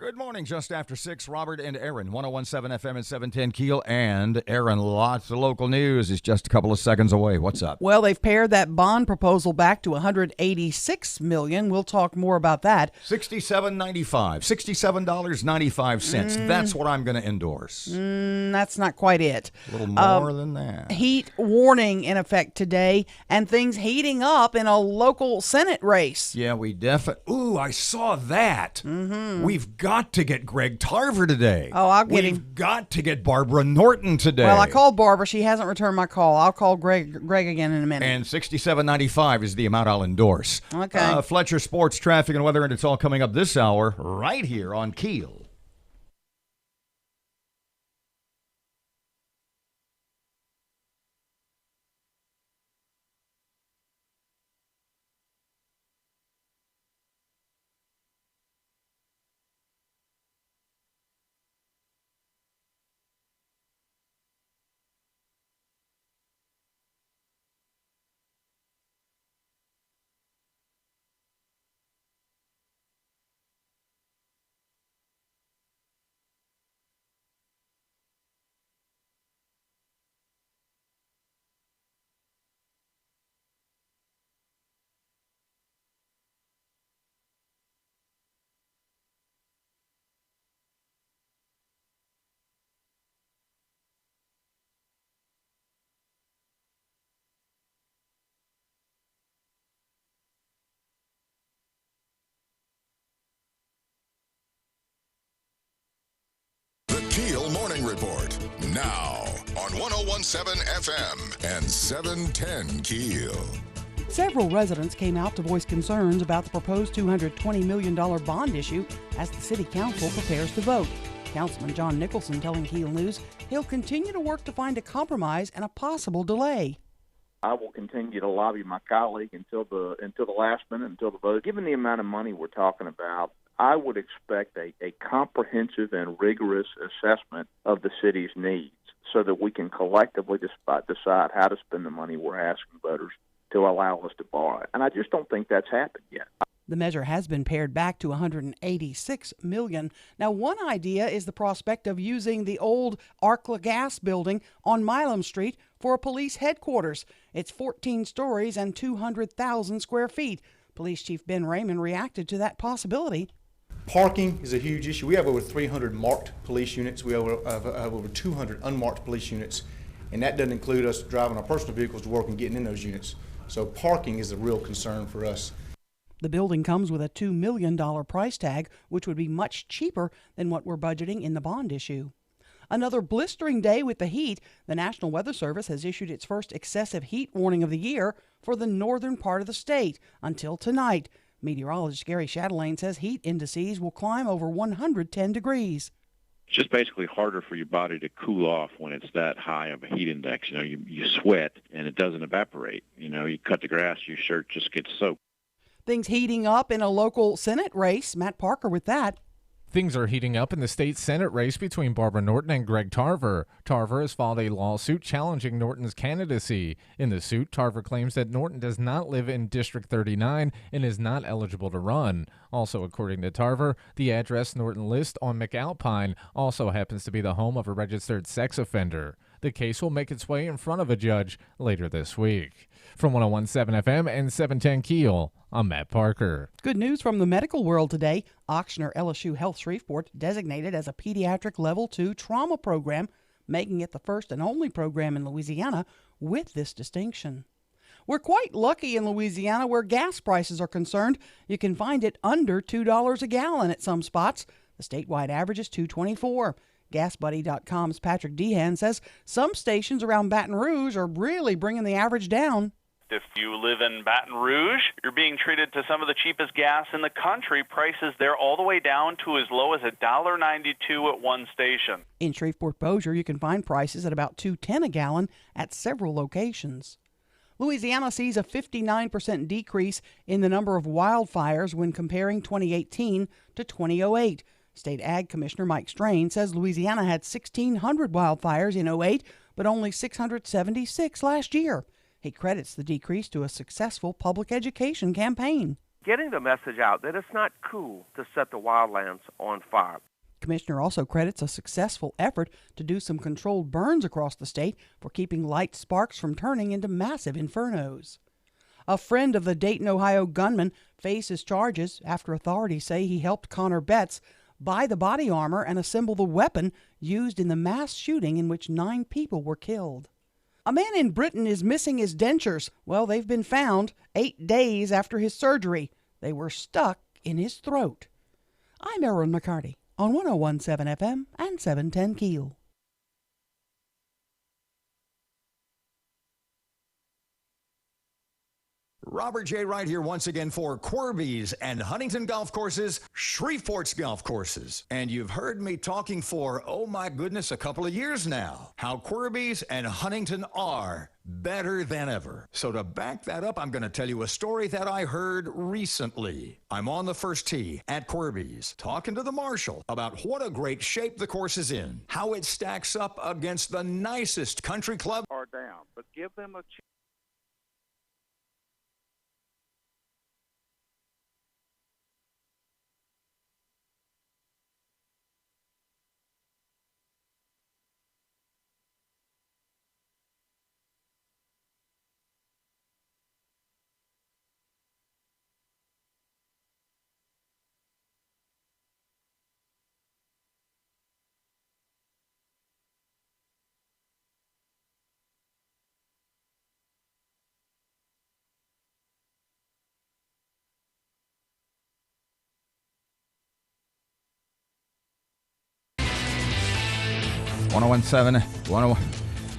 Good morning, just after 6, Robert and Erin, 101.7 FM and 710 KEEL, and Erin, lots of local news is just a couple of seconds away. What's up? Well, they've pared that bond proposal back to $186 million. We'll talk more about that. $67.95, $67.95. That's what I'm going to endorse. That's not quite it. A little more than that. Heat warning in effect today, and things heating up in a local Senate race. Yeah, we definitely. Ooh, I saw that. We've got to get Greg Tarver today. Oh, I'll get him. We've got to get Barbara Norton today. Well, I called Barbara. She hasn't returned my call. I'll call Greg again in a minute. And $67.95 is the amount I'll endorse. Okay. Fletcher Sports, traffic, and weather, and it's all coming up this hour right here on KEEL. KEEL Morning Report, now on 101.7 FM and 710 KEEL. Several residents came out to voice concerns about the proposed $220 million bond issue as the City Council prepares to vote. Councilman John Nicholson telling KEEL News he'll continue to work to find a compromise and a possible delay. I will continue to lobby my colleague until the last minute, until the vote. Given the amount of money we're talking about, I would expect a comprehensive and rigorous assessment of the city's needs so that we can collectively decide how to spend the money we're asking voters to allow us to borrow it. And I just don't think that's happened yet. The measure has been pared back to $186 million. Now, one idea is the prospect of using the old Arkla gas building on Milam Street for a police headquarters. It's 14 stories and 200,000 square feet. Police Chief Ben Raymond reacted to that possibility. Parking is a huge issue. We have over 300 marked police units. We have over 200 unmarked police units, and that doesn't include us driving our personal vehicles to work and getting in those units. So parking is a real concern for us. The building comes with a $2 million price tag, which would be much cheaper than what we're budgeting in the bond issue. Another blistering day with the heat. The National Weather Service has issued its first excessive heat warning of the year for the northern part of the state until tonight. Meteorologist Gary Chatelaine says heat indices will climb over 110 degrees. It's just basically harder for your body to cool off when it's that high of a heat index. You know, you sweat and it doesn't evaporate. You know, you cut the grass, your shirt just gets soaked. Things heating up in a local Senate race. Matt Parker with that. Things are heating up in the state Senate race between Barbara Norton and Greg Tarver. Tarver has filed a lawsuit challenging Norton's candidacy. In the suit, Tarver claims that Norton does not live in District 39 and is not eligible to run. Also, according to Tarver, the address Norton lists on McAlpine also happens to be the home of a registered sex offender. The case will make its way in front of a judge later this week. From 101.7 FM and 710 KEEL, I'm Matt Parker. Good news from the medical world today. Auctioner LSU Health Shreveport designated as a pediatric level 2 trauma program, making it the first and only program in Louisiana with this distinction. We're quite lucky in Louisiana where gas prices are concerned. You can find it under $2 a gallon at some spots. The statewide average is $2.24. GasBuddy.com's Patrick Dehan says some stations around Baton Rouge are really bringing the average down. If you live in Baton Rouge, you're being treated to some of the cheapest gas in the country. Prices there all the way down to as low as $1.92 at one station. In Shreveport-Bossier, you can find prices at about $2.10 a gallon at several locations. Louisiana sees a 59% decrease in the number of wildfires when comparing 2018 to 2008. State Ag Commissioner Mike Strain says Louisiana had 1,600 wildfires in '08, but only 676 last year. He credits the decrease to a successful public education campaign. getting the message out that it's not cool to set the wildlands on fire. Commissioner also credits a successful effort to do some controlled burns across the state for keeping light sparks from turning into massive infernos. A friend of the Dayton, Ohio gunman faces charges after authorities say he helped Connor Betts buy the body armor and assemble the weapon used in the mass shooting in which 9 people were killed. A man in Britain is missing his dentures. Well, they've been found 8 days after his surgery. They were stuck in his throat. I'm Erin McCarty on 101.7 FM and 710 KEEL. Robert J. Wright here once again for Quirby's and Huntington Golf Courses, Shreveport's Golf Courses. And you've heard me talking for, oh my goodness, a couple of years now, how Quirby's and Huntington are better than ever. So to back that up, I'm going to tell you a story that I heard recently. I'm on the first tee at Quirby's talking to the marshal about what a great shape the course is in, how it stacks up against the nicest country club. Are down, but give them a chance.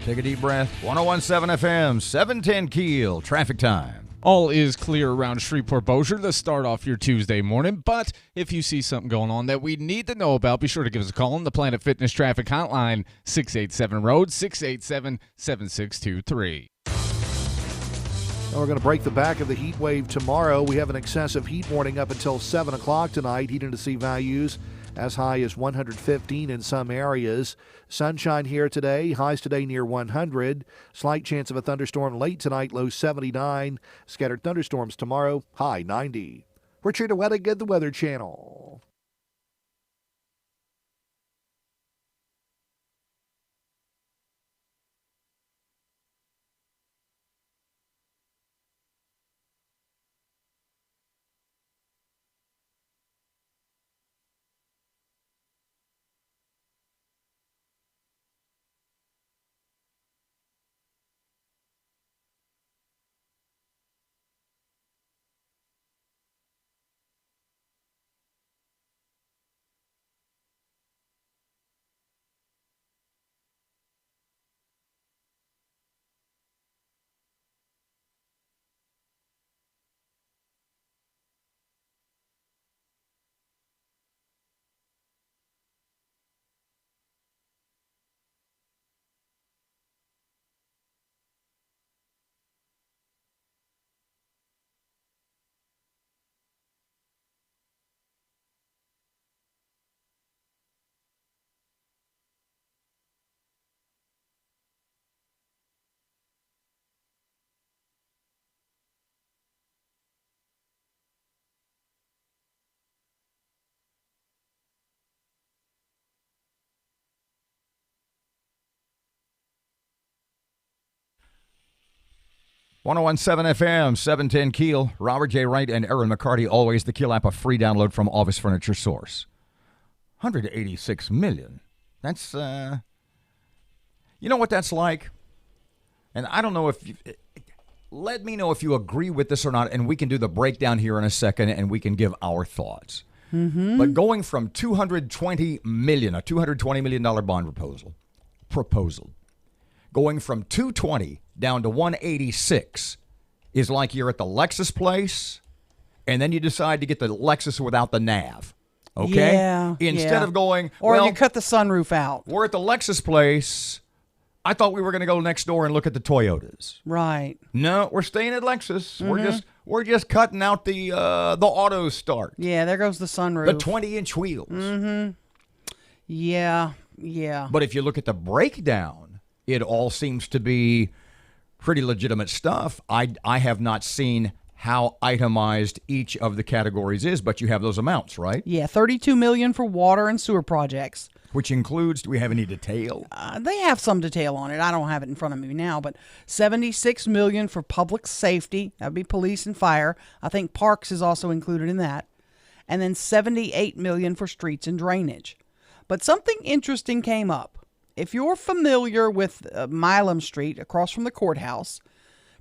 Take a deep breath. 101.7 FM, 710 KEEL, traffic time. All is clear around Shreveport-Bossier to start off your Tuesday morning, but if you see something going on that we need to know about, be sure to give us a call on the Planet Fitness Traffic Hotline, 687-ROAD, 687-7623. We're going to break the back of the heat wave tomorrow. We have an excessive heat warning up until 7 o'clock tonight. Heat index values as high as 115 in some areas. Sunshine here today. Highs today near 100. Slight chance of a thunderstorm late tonight, low 79. Scattered thunderstorms tomorrow, high 90. Richard Wettigan, the Weather Channel. .101.7 FM, 710 KEEL. Robert J. Wright and Erin McCarty. Always the KEEL app, a free download from Office Furniture Source. 186 million. That's, you know what that's like? And I don't know if let me know if you agree with this or not, and we can do the breakdown here in a second, and we can give our thoughts. Mm-hmm. But going from $220 million, a $220 million bond proposal, going from 220 down to 186 is like you're at the Lexus place, and then you decide to get the Lexus without the nav. Okay? Yeah. Instead of going, or well, you cut the sunroof out. We're at the Lexus place. I thought we were going to go next door and look at the Toyotas. Right. No, we're staying at Lexus. Mm-hmm. We're just cutting out the auto start. Yeah, there goes the sunroof. The 20-inch wheels. Mm-hmm. Yeah. But if you look at the breakdown, it all seems to be pretty legitimate stuff. I have not seen how itemized each of the categories is, but you have those amounts, right? Yeah, $32 million for water and sewer projects. Which includes, do we have any detail? They have some detail on it. I don't have it in front of me now, but $76 million for public safety. That would be police and fire. I think parks is also included in that. And then $78 million for streets and drainage. But something interesting came up. If you're familiar with Milam Street across from the courthouse,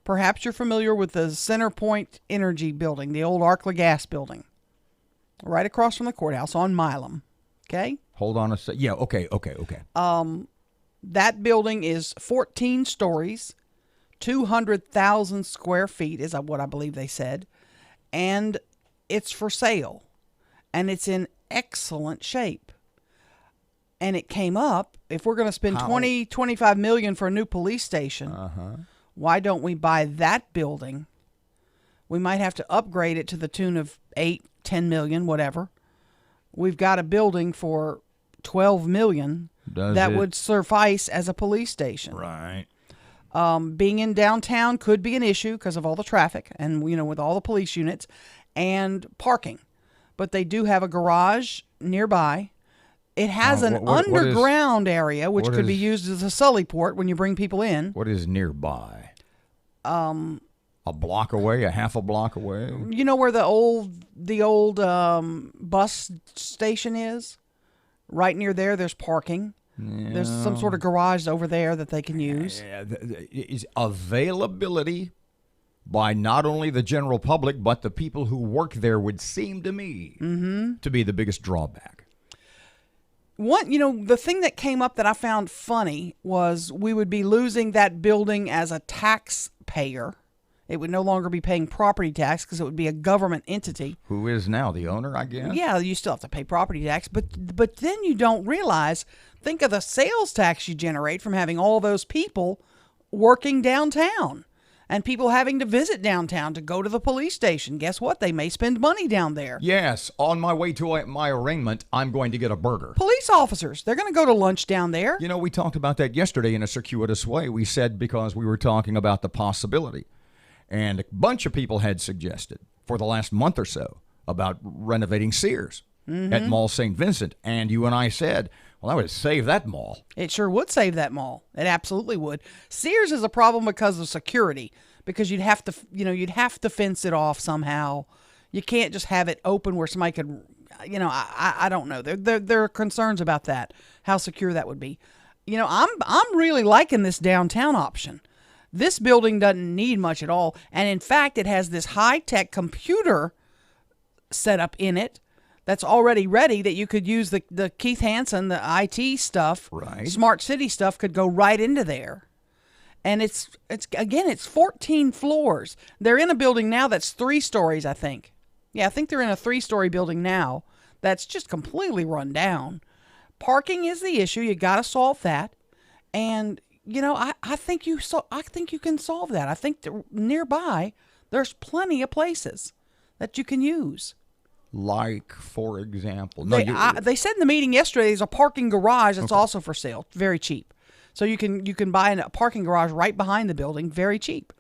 perhaps you're familiar with the CenterPoint Energy building, the old Arkla gas building, right across from the courthouse on Milam. Okay? Hold on a sec. Yeah, okay. That building is 14 stories, 200,000 square feet is what I believe they said, and it's for sale, and it's in excellent shape. And it came up, if we're going to spend $25 million for a new police station, why don't we buy that building? We might have to upgrade it to the tune of $8-10 million, whatever. We've got a building for $12 million that would suffice as a police station. Right. Being in downtown could be an issue because of all the traffic and, with all the police units and parking. But they do have a garage nearby. It has an underground area, which could be used as a sully port when you bring people in. What is nearby? A block away, a half a block away? You know where the old bus station is? Right near there's parking. Yeah. There's some sort of garage over there that they can use. Is availability by not only the general public, but the people who work there would seem to me to be the biggest drawback. The thing that came up that I found funny was we would be losing that building as a taxpayer. It would no longer be paying property tax because it would be a government entity. Who is now the owner, I guess? Yeah, you still have to pay property tax, but then you don't realize, think of the sales tax you generate from having all those people working downtown and people having to visit downtown to go to the police station. Guess what? They may spend money down there. Yes, on my way to my arraignment, I'm going to get a burger. Police officers, they're going to go to lunch down there. We talked about that yesterday in a circuitous way. We said because we were talking about the possibility. And a bunch of people had suggested for the last month or so about renovating Sears at Mall St. Vincent. And you and I said, well, that would save that mall. It sure would save that mall. It absolutely would. Sears is a problem because of security, because you'd have to fence it off somehow. You can't just have it open where somebody could, I don't know. There are concerns about that, how secure that would be. I'm really liking this downtown option. This building doesn't need much at all. And in fact, it has this high-tech computer set up in it that's already ready that you could use the Keith Hansen, the IT stuff, right. Smart City stuff could go right into there. And it's 14 floors. They're in a building now that's 3 stories, I think. Yeah, I think they're in a 3-story building now that's just completely run down. Parking is the issue. You got to solve that. And I think you can solve that. I think nearby there's plenty of places that you can use. Like, for example, they said in the meeting yesterday there's a parking garage that's also for sale, very cheap. So you can buy a parking garage right behind the building, very cheap.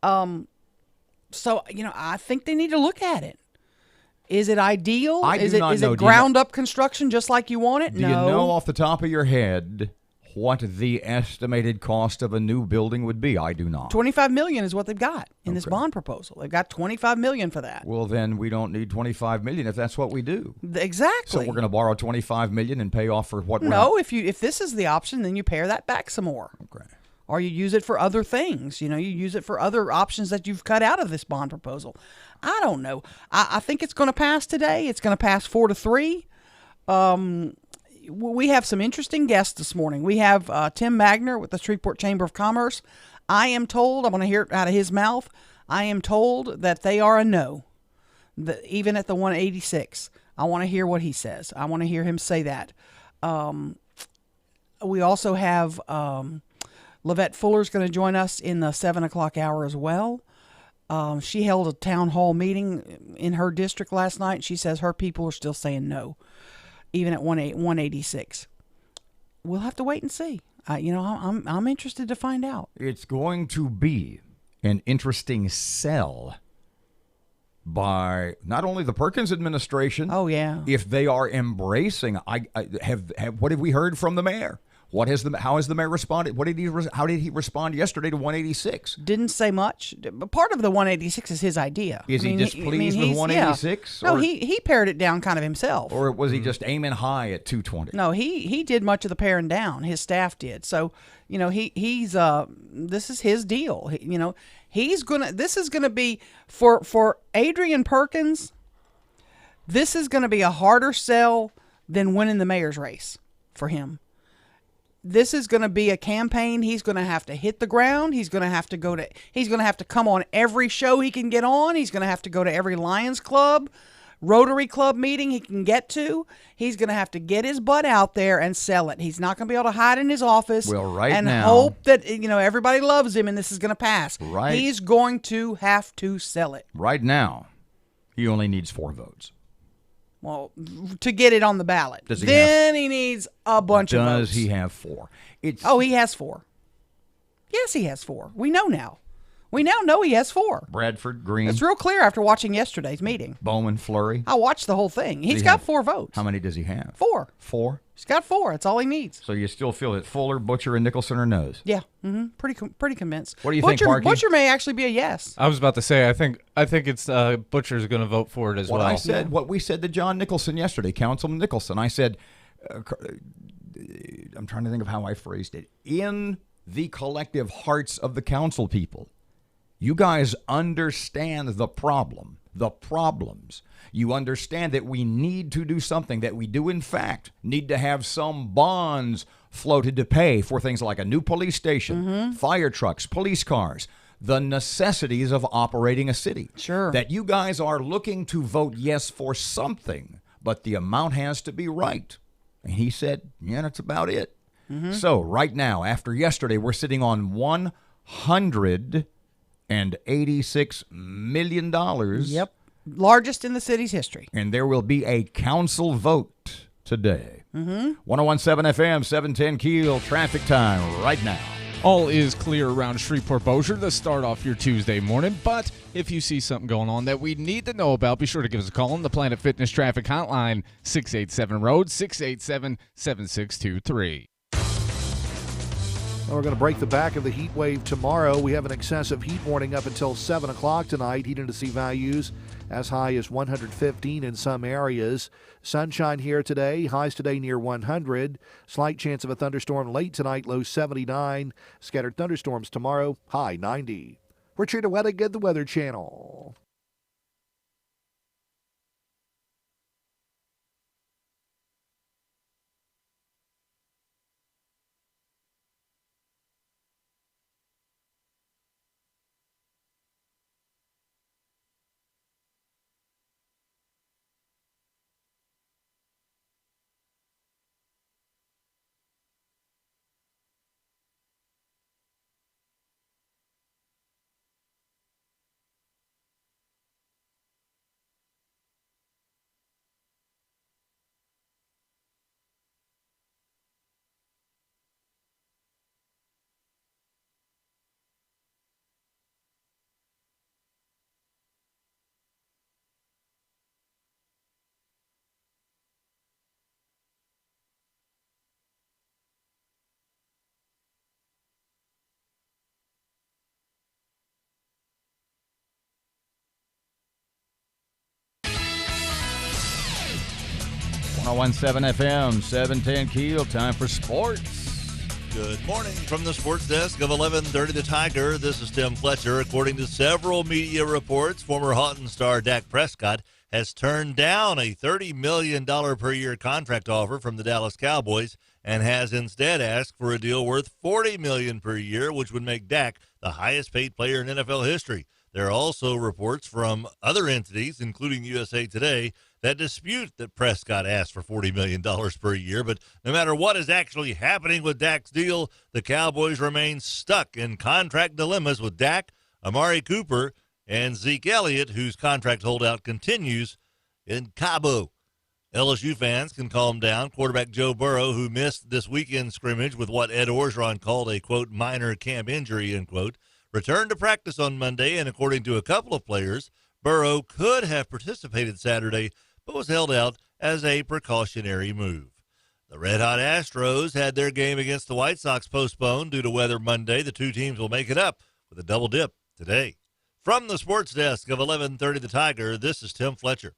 So I think they need to look at it. Is it ideal? Is it ground up construction just like you want it? Do you know off the top of your head what the estimated cost of a new building would be? I do not. $25 million is what they've got in this bond proposal. They've got $25 million for that. Well, then we don't need $25 million if that's what we do. Exactly. So we're going to borrow $25 million and pay off for what? No, if this is the option, then you pare that back some more. Okay. Or you use it for other things. You use it for other options that you've cut out of this bond proposal. I don't know. I think it's going to pass today. It's going to pass 4-3. We have some interesting guests this morning. We have Tim Magner with the Shreveport Chamber of Commerce. I am told, I'm going to hear it out of his mouth, I am told that they are a no, even at the 186. I want to hear what he says. I want to hear him say that. We also have Lavette Fuller's going to join us in the 7 o'clock hour as well. She held a town hall meeting in her district last night, and she says her people are still saying no, even at 186. We'll have to wait and see. I'm interested to find out. It's going to be an interesting sell by not only the Perkins administration. Oh, yeah. If they are embracing, what have we heard from the mayor? How has the mayor responded? How did he respond yesterday to 186? Didn't say much. But part of the 186 is his idea. Is he displeased with 186? Yeah. No, he pared it down kind of himself. Or was he just aiming high at 220? No, he did much of the paring down. His staff did. So, he's this is his deal. This is gonna be for Adrian Perkins. This is gonna be a harder sell than winning the mayor's race for him. This is going to be a campaign. He's going to have to hit the ground. He's going to have to come on every show he can get on. He's going to have to go to every Lions Club, Rotary Club meeting he can get to. He's going to have to get his butt out there and sell it. He's not going to be able to hide in his office and hope that everybody loves him and this is going to pass. Right. He's going to have to sell it. Right now, he only needs 4 votes. Well, to get it on the ballot. He needs a bunch of votes. Does he have 4? He has 4. Yes, he has 4. We know now. We now know he has 4. Bradford, Green. It's real clear after watching yesterday's meeting. Bowman, Fleury. I watched the whole thing. He's got 4 votes. How many does he have? 4. 4? He's got 4. That's all he needs. So you still feel that Fuller, Butcher, and Nicholson are no's? Yeah. Pretty convinced. What do you think, Parky? Butcher may actually be a yes. I was about to say, I think it's Butcher's going to vote for it as well. What we said to John Nicholson yesterday, Councilman Nicholson, I said, I'm trying to think of how I phrased it. In the collective hearts of the council people, you guys understand the problems. You understand that we need to do something, that we do, in fact, need to have some bonds floated to pay for things like a new police station, fire trucks, police cars, the necessities of operating a city. Sure. That you guys are looking to vote yes for something, but the amount has to be right. And he said, yeah, that's about it. So right now, after yesterday, we're sitting on $186 million. Yep. Largest in the city's history. And there will be a council vote today. 1017 FM, 710 Keel, traffic time right now. All is clear around Shreveport-Bossier to start off your Tuesday morning, but if you see something going on that we need to know about, be sure to give us a call on the Planet Fitness Traffic Hotline, 687-ROAD, 687-7623. We're going to break the back of the heat wave tomorrow. We have an excessive heat warning up until 7 o'clock tonight. Heat and sea values as high as 115 in some areas. Sunshine here today. Highs today near 100. Slight chance of a thunderstorm late tonight, low 79. Scattered thunderstorms tomorrow, high 90. Richard Wettig, the Weather Channel. On 17 FM, 710 Keel, time for sports. Good morning from the sports desk of 1130 The Tiger. This is Tim Fletcher. According to several media reports, former Houghton star Dak Prescott has turned down a $30 million per year contract offer from the Dallas Cowboys and has instead asked for a deal worth $40 million per year, which would make Dak the highest paid player in NFL history. There are also reports from other entities, including USA Today, that dispute that Prescott asked for $40 million per year. But no matter what is actually happening with Dak's deal, the Cowboys remain stuck in contract dilemmas with Dak, Amari Cooper, and Zeke Elliott, whose contract holdout continues in Cabo. LSU fans can calm down. Quarterback Joe Burrow, who missed this weekend scrimmage with what Ed Orgeron called a, quote, minor camp injury, end quote, returned to practice on Monday, and according to a couple of players, Burrow could have participated Saturday, but was held out as a precautionary move. The red-hot Astros had their game against the White Sox postponed due to weather Monday. The two teams will make it up with a double dip today. From the sports desk of 1130 The Tiger, this is Tim Fletcher.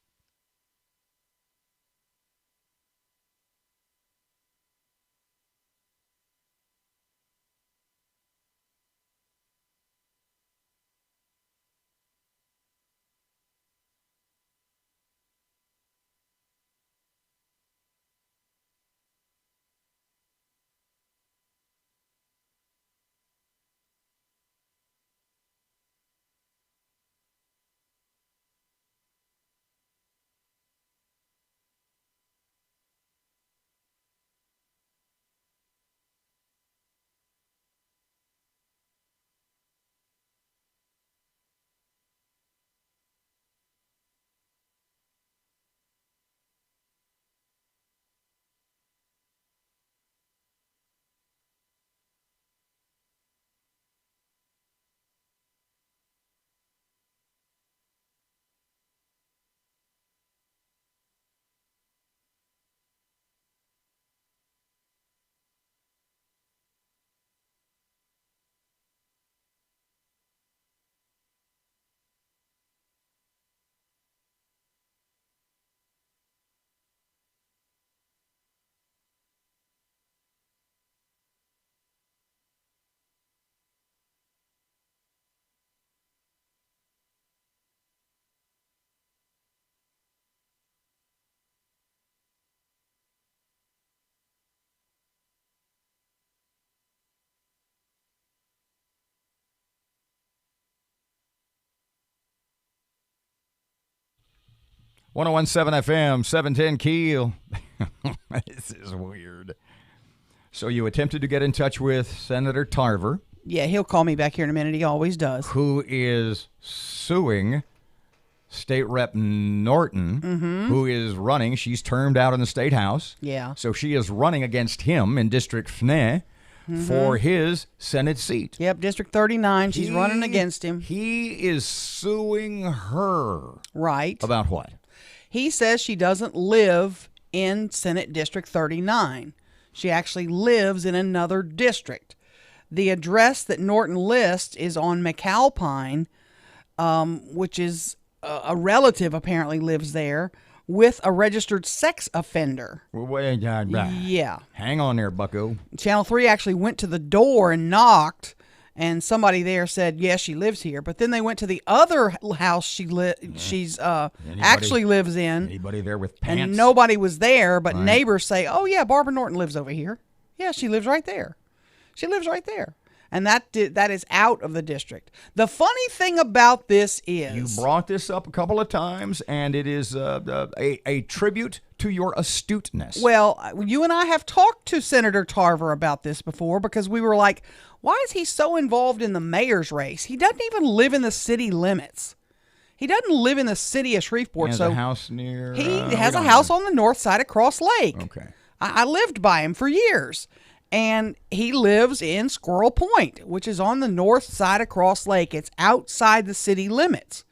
.101.7 FM, 710 KEEL. This is weird. So you attempted to get in touch with Senator Tarver. Yeah, he'll call me back here in a minute. He always does. Who is suing State Rep Norton, who is running. She's termed out in the State House. Yeah. So she is running against him in District FNE for his Senate seat. Yep, District 39. She's running against him. He is suing her. Right. About what? He says she doesn't live in Senate District 39. She actually lives in another district. The address that Norton lists is on McAlpine, which is a relative apparently lives there with a registered sex offender. Yeah. Hang on there, bucko. Channel 3 actually went to the door and knocked, and somebody there said, yes, she lives here. But then they went to the other house she's actually lives in. Anybody there with pants? And nobody was there, but neighbors say, oh, yeah, Barbara Norton lives over here. Yeah, she lives right there. She lives right there. And that is out of the district. The funny thing about this is... You brought this up a couple of times, and it is a tribute to your astuteness. Well, you and I have talked to Senator Tarver about this before because we were like, why is he so involved in the mayor's race? He doesn't even live in the city limits. He doesn't live in the city of Shreveport. He has a house near... He has a house on the north side of Cross Lake. Okay. I lived by him for years. And he lives in Squirrel Point, which is on the north side of Cross Lake. It's outside the city limits.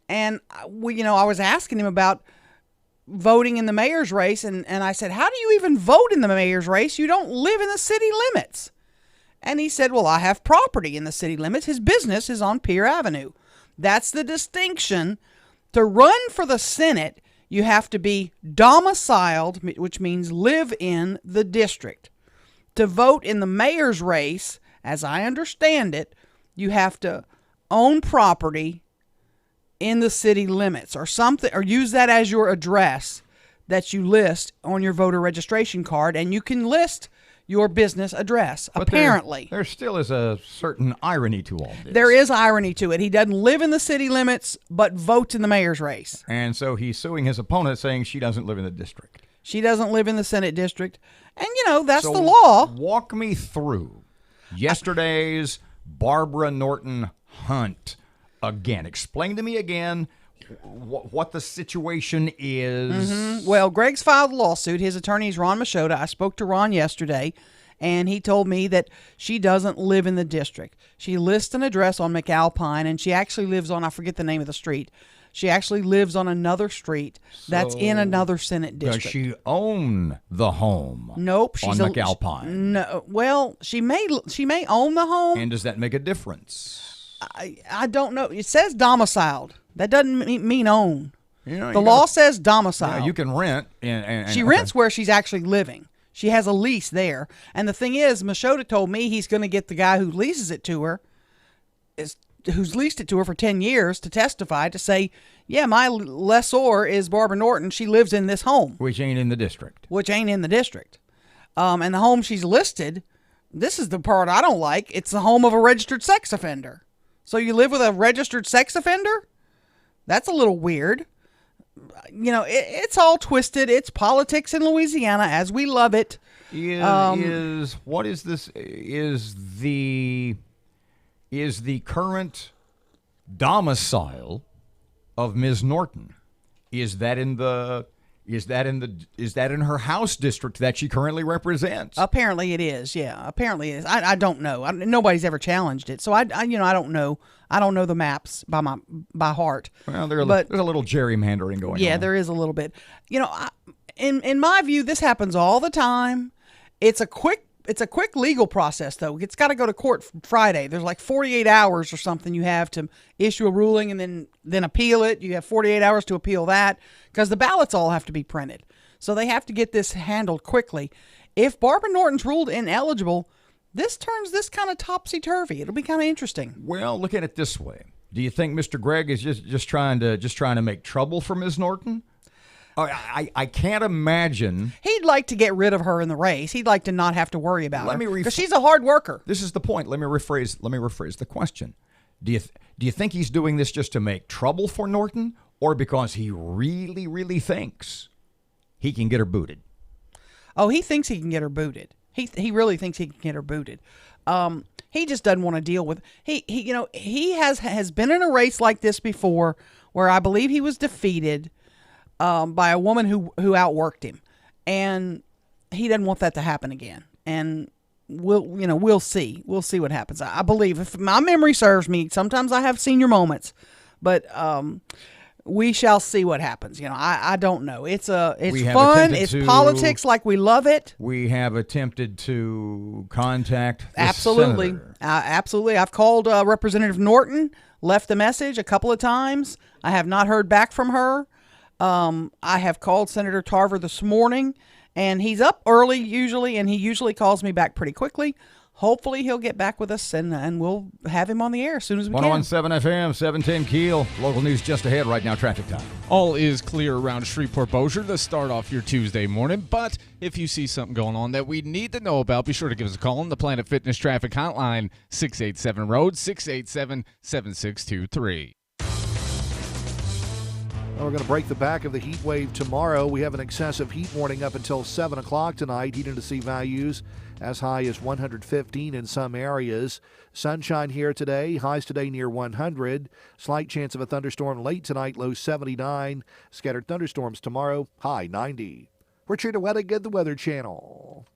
And, I was asking him about voting in the mayor's race. And I said, how do you even vote in the mayor's race? You don't live in the city limits. And he said, well, I have property in the city limits. His business is on Pier Avenue. That's the distinction. To run for the Senate, you have to be domiciled, which means live in the district. To vote in the mayor's race, as I understand it, you have to own property in the city limits or something, or use that as your address that you list on your voter registration card, and you can list your business address, but apparently. There still is a certain irony to all this. There is irony to it. He doesn't live in the city limits, but votes in the mayor's race. And so he's suing his opponent, saying she doesn't live in the district. She doesn't live in the Senate district. And, that's the law. Walk me through yesterday's Barbara Norton hunt again. Explain to me again what the situation is. Well, Greg's filed a lawsuit. His attorney is Ron Machota. I spoke to Ron yesterday, and he told me that she doesn't live in the district. She lists an address on McAlpine, and she actually lives on, I forget the name of the street. She actually lives on another street that's in another Senate district. Does she own the home? Nope, she's on McAlpine. No, well, she may own the home. And does that make a difference? I don't know. It says domiciled. That doesn't mean own. The law says domiciled. Yeah, you can rent. And she rents where she's actually living. She has a lease there. And the thing is, Machota told me he's going to get the guy who leases it to her, who's leased it to her for 10 years, to testify to say, yeah, my lessor is Barbara Norton. She lives in this home. Which ain't in the district. And the home she's listed, this is the part I don't like. It's the home of a registered sex offender. So you live with a registered sex offender? That's a little weird. It's all twisted. It's politics in Louisiana as we love it. What is this? Is the current domicile of Ms. Norton? Is that in her House district that she currently represents? Apparently it is. Yeah, apparently it is. I don't know. Nobody's ever challenged it, so I don't know. I don't know the maps by heart. Well, there's a little gerrymandering going on. Yeah, there is a little bit. In my view, this happens all the time. It's a quick legal process, though. It's got to go to court Friday. There's like 48 hours or something you have to issue a ruling and then appeal it. You have 48 hours to appeal that because the ballots all have to be printed. So they have to get this handled quickly. If Barbara Norton's ruled ineligible, this turns this kind of topsy-turvy. It'll be kind of interesting. Well, look at it this way. Do you think Mr. Gregg is just trying to make trouble for Ms. Norton? I can't imagine. He'd like to get rid of her in the race. He'd like to not have to worry about her because she's a hard worker. This is the point. Let me rephrase the question. Do you think he's doing this just to make trouble for Norton, or because he really, really thinks he can get her booted? Oh, he thinks he can get her booted. He really thinks he can get her booted. He just doesn't want to deal with. He has been in a race like this before, where I believe he was defeated by a woman who outworked him, and he doesn't want that to happen again. And we'll see what happens. I believe, if my memory serves me, sometimes I have senior moments, but we shall see what happens. I don't know. It's fun. It's politics like we love it. We have attempted to contact the absolutely, senator. Absolutely. I've called Representative Norton, left a message a couple of times. I have not heard back from her. I have called Senator Tarver this morning, and he's up early usually, and he usually calls me back pretty quickly. Hopefully he'll get back with us, and we'll have him on the air as soon as we can. 101.7 FM, 710 KEEL. Local news just ahead right now, traffic time. All is clear around Shreveport-Bossier to start off your Tuesday morning, but if you see something going on that we need to know about, be sure to give us a call on the Planet Fitness Traffic Hotline, 687-ROAD, 687-7623. We're going to break the back of the heat wave tomorrow. We have an excessive heat warning up until 7 o'clock tonight. Heat and sea values as high as 115 in some areas. Sunshine here today. Highs today near 100. Slight chance of a thunderstorm late tonight, low 79. Scattered thunderstorms tomorrow, high 90. We're Trina Wedding at the Weather Channel.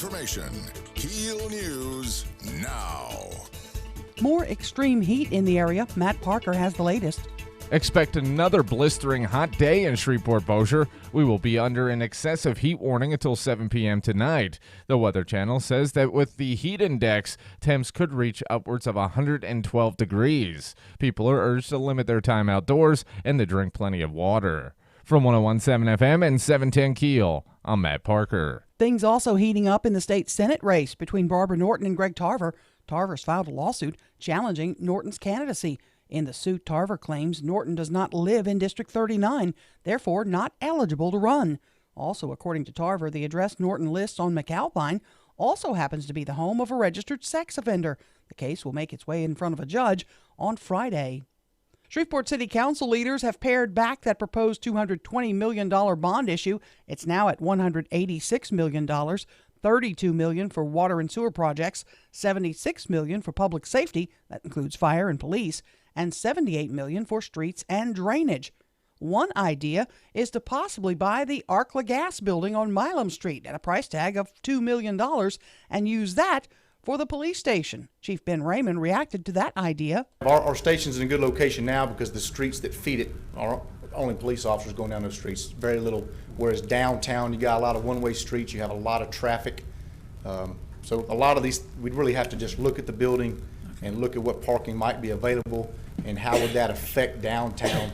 information. KEEL News now. More extreme heat in the area. Matt Parker has the latest. Expect another blistering hot day in Shreveport-Bossier. We will be under an excessive heat warning until 7 p.m. tonight. The Weather Channel says that with the heat index, temps could reach upwards of 112 degrees. People are urged to limit their time outdoors and to drink plenty of water. From 101.7 FM and 710 KEEL, I'm Matt Parker. Things also heating up in the state Senate race between Barbara Norton and Greg Tarver. Tarver's filed a lawsuit challenging Norton's candidacy. In the suit, Tarver claims Norton does not live in District 39, therefore not eligible to run. Also, according to Tarver, the address Norton lists on McAlpine also happens to be the home of a registered sex offender. The case will make its way in front of a judge on Friday. Shreveport City Council leaders have pared back that proposed $220 million bond issue. It's now at $186 million. $32 million for water and sewer projects, $76 million for public safety, that includes fire and police, and $78 million for streets and drainage. One idea is to possibly buy the Arkla Gas building on Milam Street at a price tag of $2 million and use that for the police station. Chief Ben Raymond reacted to that idea. Our station's in a good location now because the streets that feed it are only police officers going down those streets, very little. Whereas downtown, you got a lot of one-way streets, you have a lot of traffic. So a lot of these, we'd really have to just look at the building and look at what parking might be available and how would that affect downtown.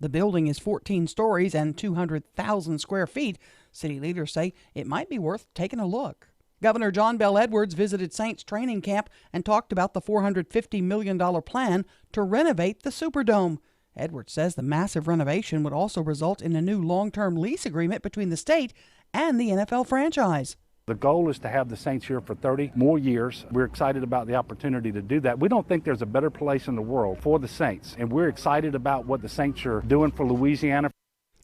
The building is 14 stories and 200,000 square feet. City leaders say it might be worth taking a look. Governor John Bell Edwards visited Saints training camp and talked about the $450 million plan to renovate the Superdome. Edwards says the massive renovation would also result in a new long-term lease agreement between the state and the NFL franchise. The goal is to have the Saints here for 30 more years. We're excited about the opportunity to do that. We don't think there's a better place in the world for the Saints, and we're excited about what the Saints are doing for Louisiana.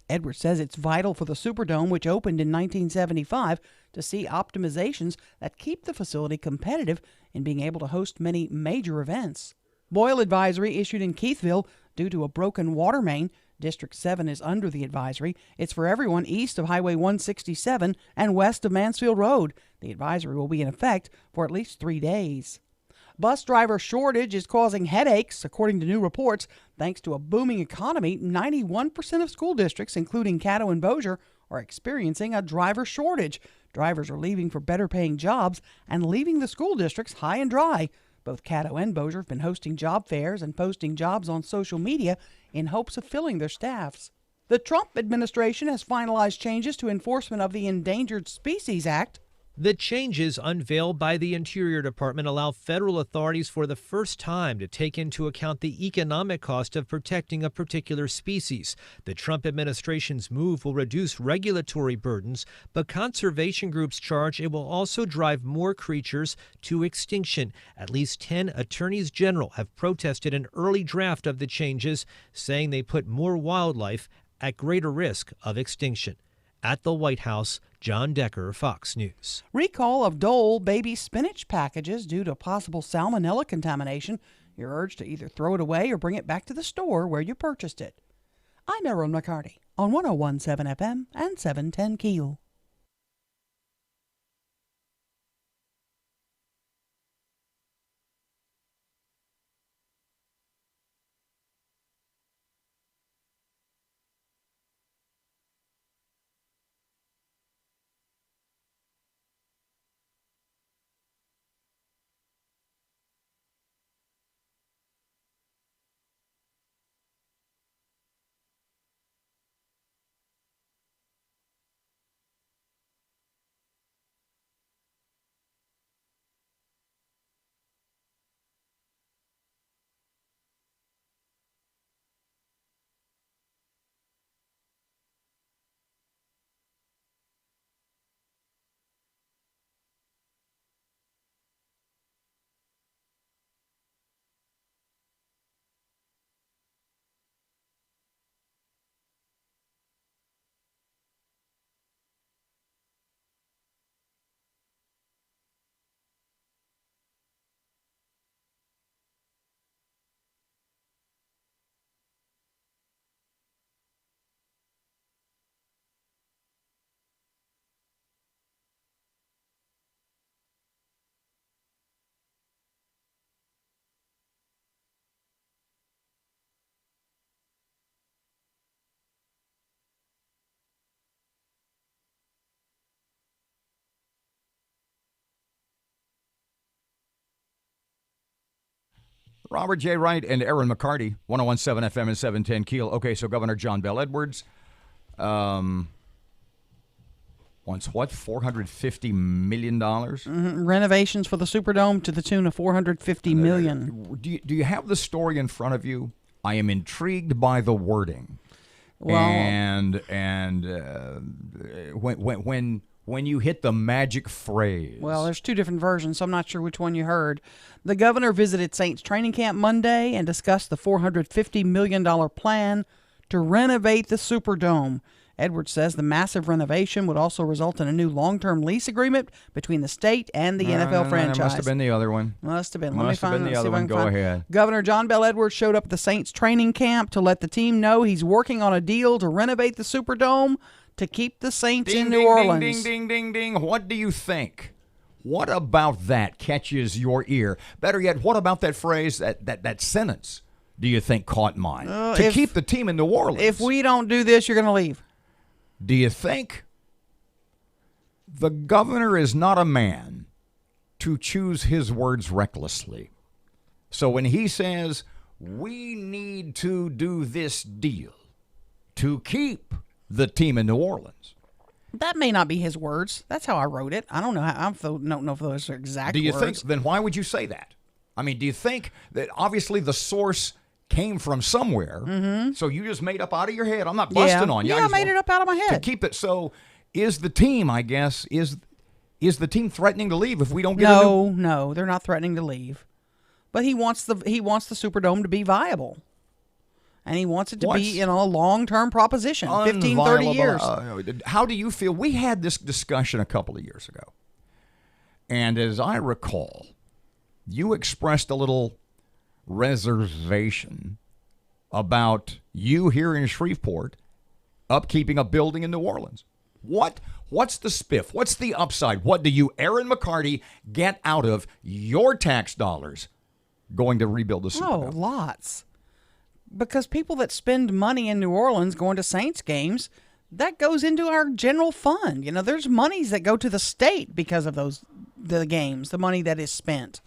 Edwards says it's vital for the Superdome, which opened in 1975, to see optimizations that keep the facility competitive in being able to host many major events. Boil advisory issued in Keithville due to a broken water main. District 7 is under the advisory. It's for everyone east of Highway 167 and west of Mansfield Road. The advisory will be in effect for at least 3 days. Bus driver shortage is causing headaches, according to new reports. Thanks to a booming economy, 91% of school districts, including Caddo and Bossier, are experiencing a driver shortage. Drivers are leaving for better paying jobs and leaving the school districts high and dry. Both Caddo and Bossier have been hosting job fairs and posting jobs on social media in hopes of filling their staffs. The Trump administration has finalized changes to enforcement of the Endangered Species Act. The changes unveiled by the Interior Department allow federal authorities for the first time to take into account the economic cost of protecting a particular species. The Trump administration's move will reduce regulatory burdens, but conservation groups charge it will also drive more creatures to extinction. At least 10 attorneys general have protested an early draft of the changes, saying they put more wildlife at greater risk of extinction. At the White House, John Decker, Fox News. Recall of Dole baby spinach packages due to possible salmonella contamination. You're urged to either throw it away or bring it back to the store where you purchased it. I'm Erin McCarty on 101.7 FM and 710 KEEL. Robert J. Wright and Erin McCarty, 101.7 FM and 710 Keel. Okay, so Governor John Bell Edwards wants what? $450 million? Renovations for the Superdome to the tune of $450 million. Do you have the story in front of you? I am intrigued by the wording. Well, and when you hit the magic phrase. Well, there's two different versions, so I'm not sure which one you heard. The governor visited Saints training camp Monday and discussed the $450 million plan to renovate the Superdome. Edwards says the massive renovation would also result in a new long-term lease agreement between the state and the NFL franchise. Must have been the other one. Must have been. Must have been the other one. Go ahead. Governor John Bell Edwards showed up at the Saints training camp to let the team know he's working on a deal to renovate the Superdome to keep the Saints in New Orleans. Ding, ding, ding, ding, ding. What do you think? What about that catches your ear? Better yet, what about that phrase, that sentence, do you think caught mine? To keep the team in New Orleans. If we don't do this, you're going to leave. Do you think the governor is not a man to choose his words recklessly? So when he says, we need to do this deal to keep the team in New Orleans. That may not be his words. That's how I wrote it. I don't know. I don't know if those are exact words. Do you think, then why would you say that? I mean, do you think that obviously the source came from somewhere, so you just made up out of your head? I'm not busting on you. Yeah, I made it up out of my head. To keep it, so is the team, I guess, is the team threatening to leave if we don't get No, they're not threatening to leave. But he wants the Superdome to be viable. And he wants it to be a long-term proposition, 15, 30 years. How do you feel? We had this discussion a couple of years ago. And as I recall, you expressed a little reservation about you here in Shreveport upkeeping a building in New Orleans. What's the spiff? What's the upside? What do you, Erin McCarty, get out of your tax dollars going to rebuild the Superdome? Oh, lots. Because people that spend money in New Orleans going to Saints games, that goes into our general fund. You know, there's monies that go to the state because of the games, the money that is spent.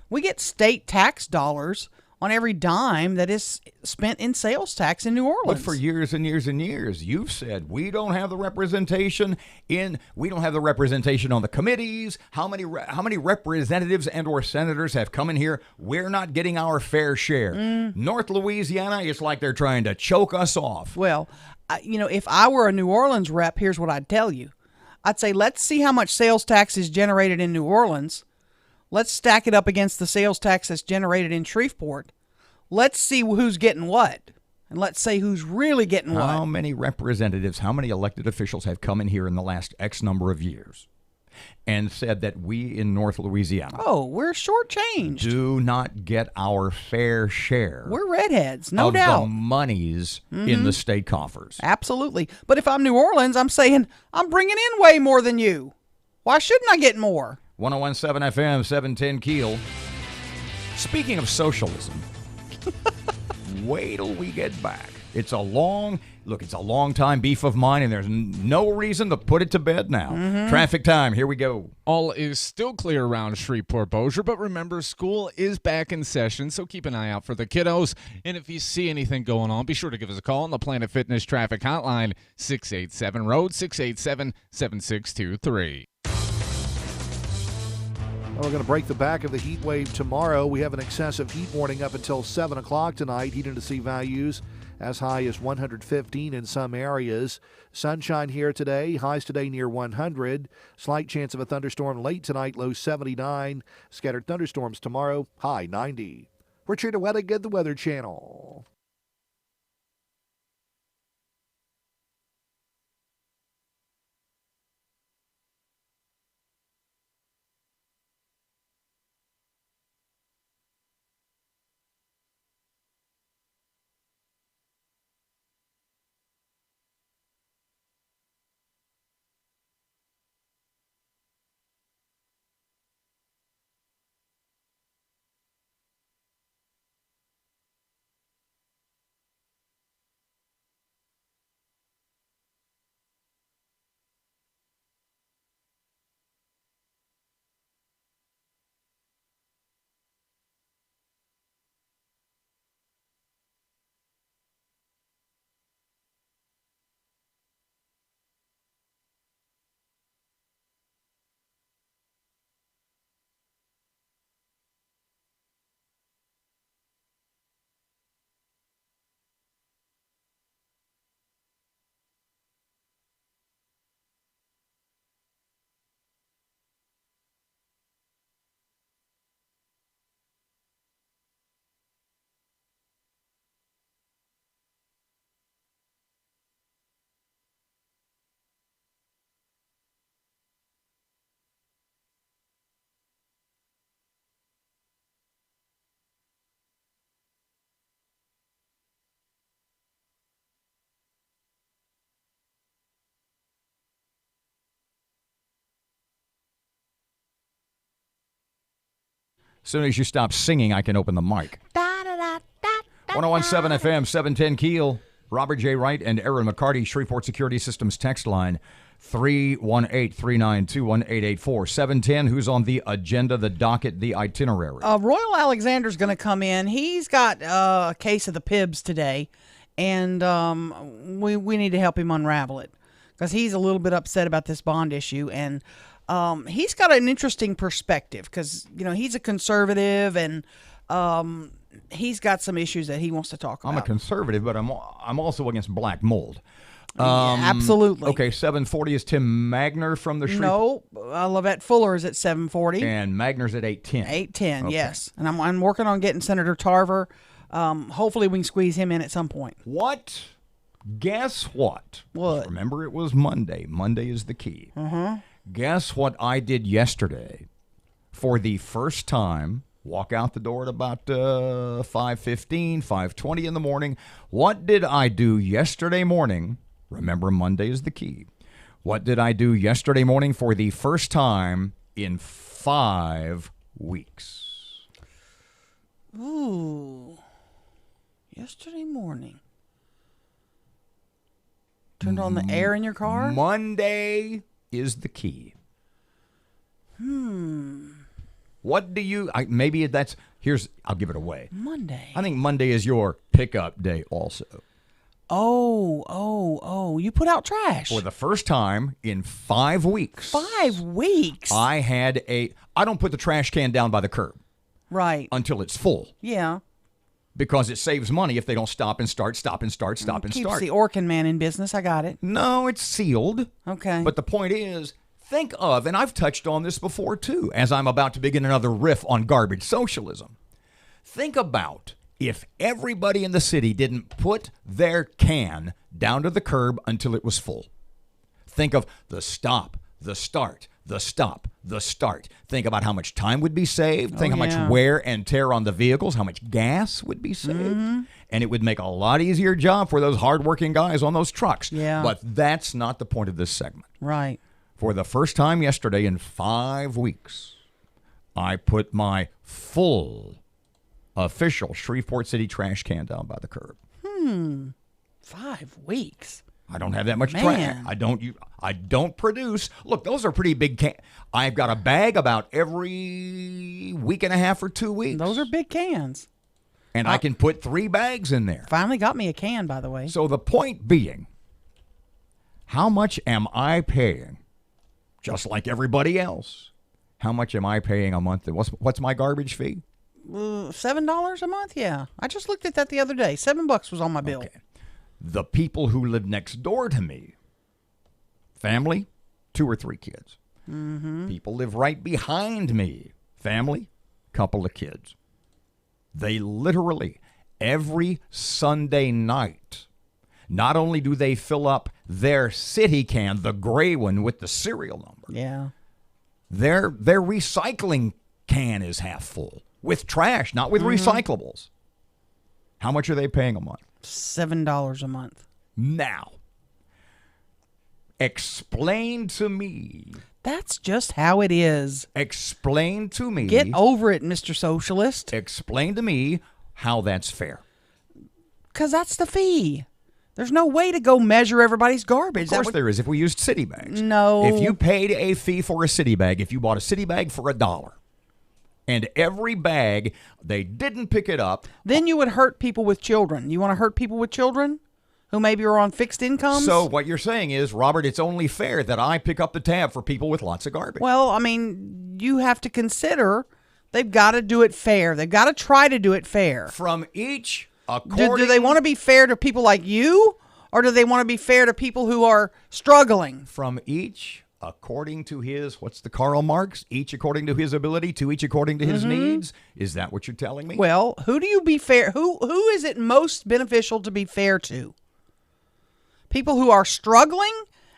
We get state tax dollars on every dime that is spent in sales tax in New Orleans. But for years and years and years, you've said we don't have the representation on the committees. How many representatives and or senators have come in here? We're not getting our fair share. North Louisiana, it's like they're trying to choke us off. Well, if I were a New Orleans rep, here's what I'd tell you. I'd say, let's see how much sales tax is generated in New Orleans. Let's stack it up against the sales tax that's generated in Shreveport. Let's see who's getting what. And let's say who's really getting what. How many representatives, how many elected officials have come in here in the last X number of years and said that we in North Louisiana we're shortchanged. Do not get our fair share. We're redheads, no doubt. Of the monies in the state coffers. Absolutely. But if I'm New Orleans, I'm saying I'm bringing in way more than you. Why shouldn't I get more? 101.7 FM, 710 Keel. Speaking of socialism, wait till we get back. It's a long time beef of mine, and there's no reason to put it to bed now. Traffic time, here we go. All is still clear around Shreveport Bossier, but remember, school is back in session, so keep an eye out for the kiddos. And if you see anything going on, be sure to give us a call on the Planet Fitness Traffic Hotline, 687-ROAD, 687-7623. We're going to break the back of the heat wave tomorrow. We have an excessive heat warning up until 7 o'clock tonight. Heat and sea values as high as 115 in some areas. Sunshine here today. Highs today near 100. Slight chance of a thunderstorm late tonight. Low 79. Scattered thunderstorms tomorrow. High 90. Richard Wettig, the Weather Channel. As soon as you stop singing, I can open the mic. 1017 FM, 710 Keel. Robert J. Wright and Erin McCarty, Shreveport Security Systems text line 318-392-1884. 710, who's on the agenda, the docket, the itinerary? Royal Alexander's going to come in. He's got a case of the Pibs today, and we need to help him unravel it because he's a little bit upset about this bond issue, and he's got an interesting perspective because, he's a conservative, and he's got some issues that he wants to talk about. I'm a conservative, but I'm also against black mold. Absolutely. Okay, 740 is Tim Magner from the Shreveport. No, Lavette Fuller is at 740. And Magner's at 810. 810, okay. Yes. And I'm working on getting Senator Tarver. Hopefully we can squeeze him in at some point. What? Guess what? What? Remember, it was Monday. Monday is the key. Uh-huh. Guess what I did yesterday for the first time? Walk out the door at about 5:15, 5:20 in the morning. What did I do yesterday morning? Remember, Monday is the key. What did I do yesterday morning for the first time in 5 weeks? Ooh. Yesterday morning. Turned on the air in your car? Monday is the key. What do you, maybe that's, I'll give it away. Monday. I think Monday is your pickup day also. Oh, you put out trash. For the first time in 5 weeks. 5 weeks? I don't put the trash can down by the curb. Right. Until it's full. Yeah. Because it saves money if they don't stop and start. Keeps the Orkin man in business. I got it. No, it's sealed. Okay. But the point is, think of, and I've touched on this before too, as I'm about to begin another riff on garbage socialism. Think about if everybody in the city didn't put their can down to the curb until it was full. Think of the stop, the start, the stop, the start. Think about how much time would be saved. Think how much wear and tear on the vehicles, how much gas would be saved. Mm-hmm. And it would make a lot easier job for those hardworking guys on those trucks. Yeah. But that's not the point of this segment. Right. For the first time yesterday in 5 weeks, I put my full official Shreveport City trash can down by the curb. 5 weeks. I don't have that much trash. I don't produce. Look, those are pretty big cans. I've got a bag about every week and a half or 2 weeks. Those are big cans. And I can put 3 bags in there. Finally got me a can, by the way. So the point being, how much am I paying? Just like everybody else. How much am I paying a month? What's my garbage fee? $7 a month? Yeah. I just looked at that the other day. $7 was on my bill. Okay. The people who live next door to me, family, 2 or 3 kids. Mm-hmm. People live right behind me, family, couple of kids. They literally, every Sunday night, not only do they fill up their city can, the gray one with the serial number. Yeah. Their recycling can is half full with trash, not with recyclables. How much are they paying a month? $7 a month. Now, explain to me. That's just how it is. Explain to me. Get over it, Mr. Socialist. Explain to me how that's fair. Because that's the fee. There's no way to go measure everybody's garbage. Of course there is if we used city bags. No. If you paid a fee for a city bag, if you bought a city bag for $1, and every bag, they didn't pick it up. Then you would hurt people with children. You want to hurt people with children who maybe are on fixed incomes? So what you're saying is, Robert, it's only fair that I pick up the tab for people with lots of garbage. Well, I mean, you have to consider they've got to do it fair. They've got to try to do it fair. From each... Do they want to be fair to people like you, or do they want to be fair to people who are struggling? From each, according to his, what's the Karl Marx? Each according to his ability, to each according to his needs? Is that what you're telling me? Well, who do you be fair? Who is it most beneficial to be fair to? People who are struggling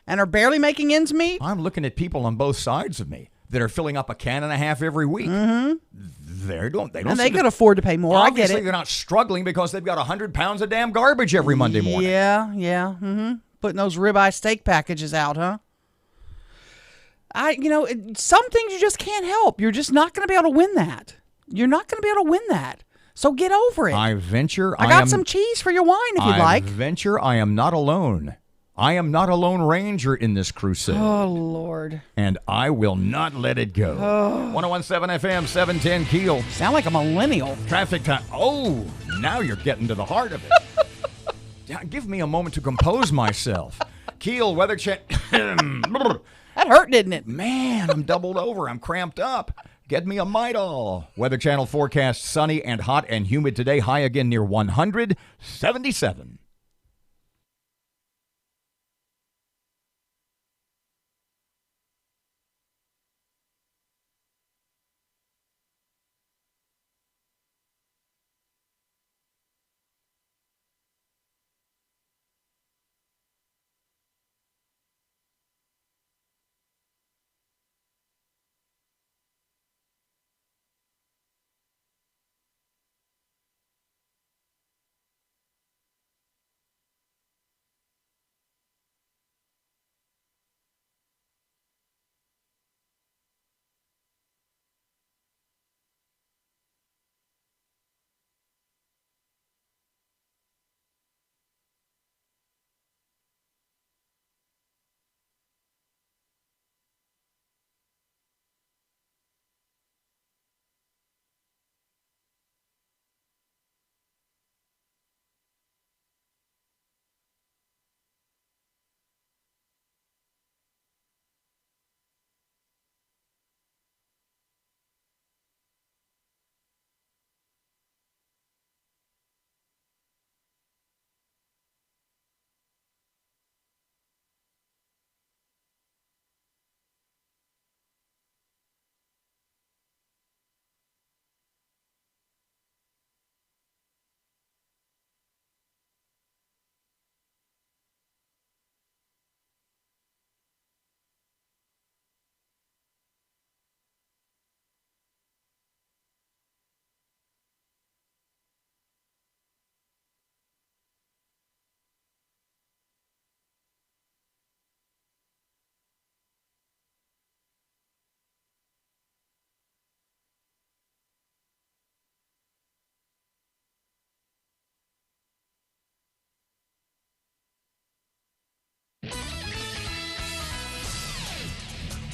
and are barely making ends meet? I'm looking at people on both sides of me that are filling up a can and a half every week. Mm-hmm. They don't. And they could afford to pay more. I get Obviously, it. they're not struggling because they've got 100 pounds of damn garbage every Monday morning. Yeah. Mm-hmm. Putting those ribeye steak packages out, huh? Some things you just can't help. You're just not going to be able to win that. You're not going to be able to win that. So get over it. I venture. I got some cheese for your wine if you'd like. I venture I am not alone. I am not a lone ranger in this crusade. Oh, Lord. And I will not let it go. 101.7 FM, 710 Keel. Sound like a millennial. Traffic time. Oh, now you're getting to the heart of it. Give me a moment to compose myself. Keel, weather check. That hurt, didn't it? Man, I'm doubled over. I'm cramped up. Get me a Midol. Weather Channel forecast sunny and hot and humid today. High again near 177.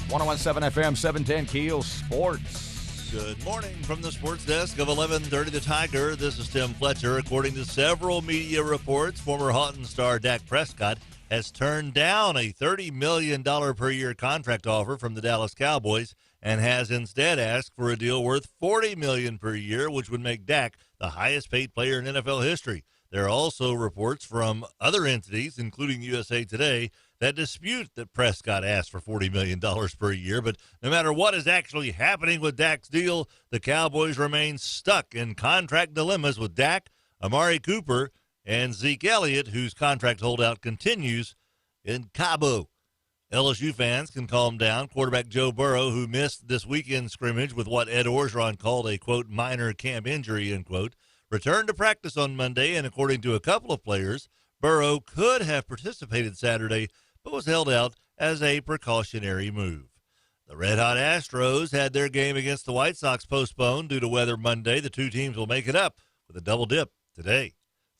.107 FM, 710 Keel Sports. Good morning from the sports desk of 1130 The Tiger. This is Tim Fletcher. According to several media reports, former Houghton star Dak Prescott has turned down a $30 million per year contract offer from the Dallas Cowboys and has instead asked for a deal worth $40 million per year, which would make Dak the highest paid player in NFL history. There are also reports from other entities, including USA Today, that dispute that Prescott asked for $40 million per year. But no matter what is actually happening with Dak's deal, the Cowboys remain stuck in contract dilemmas with Dak, Amari Cooper, and Zeke Elliott, whose contract holdout continues in Cabo. LSU fans can calm down. Quarterback Joe Burrow, who missed this weekend scrimmage with what Ed Orgeron called a, quote, minor camp injury, end quote, returned to practice on Monday, and according to a couple of players, Burrow could have participated Saturday, but was held out as a precautionary move. The red-hot Astros had their game against the White Sox postponed due to weather Monday. The two teams will make it up with a double dip today.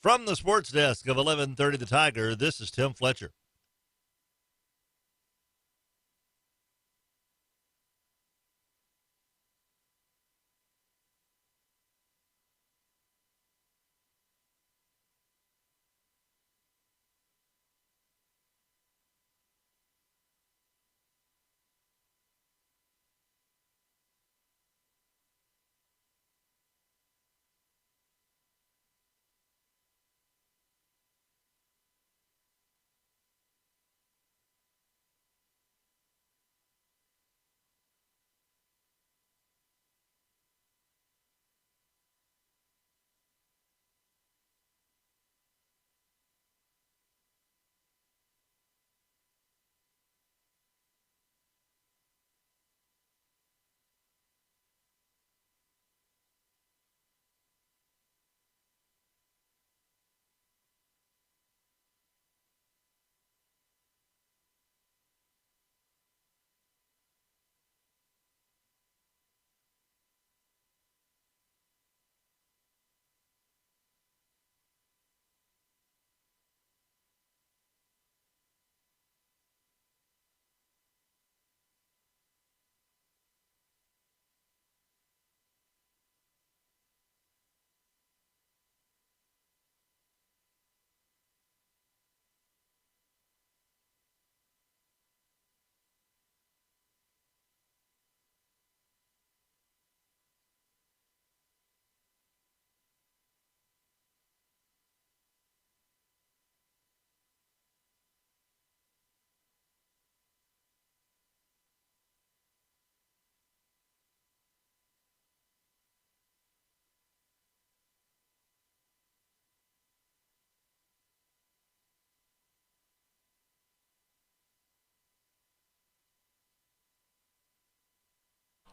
From the sports desk of 1130 The Tiger, this is Tim Fletcher.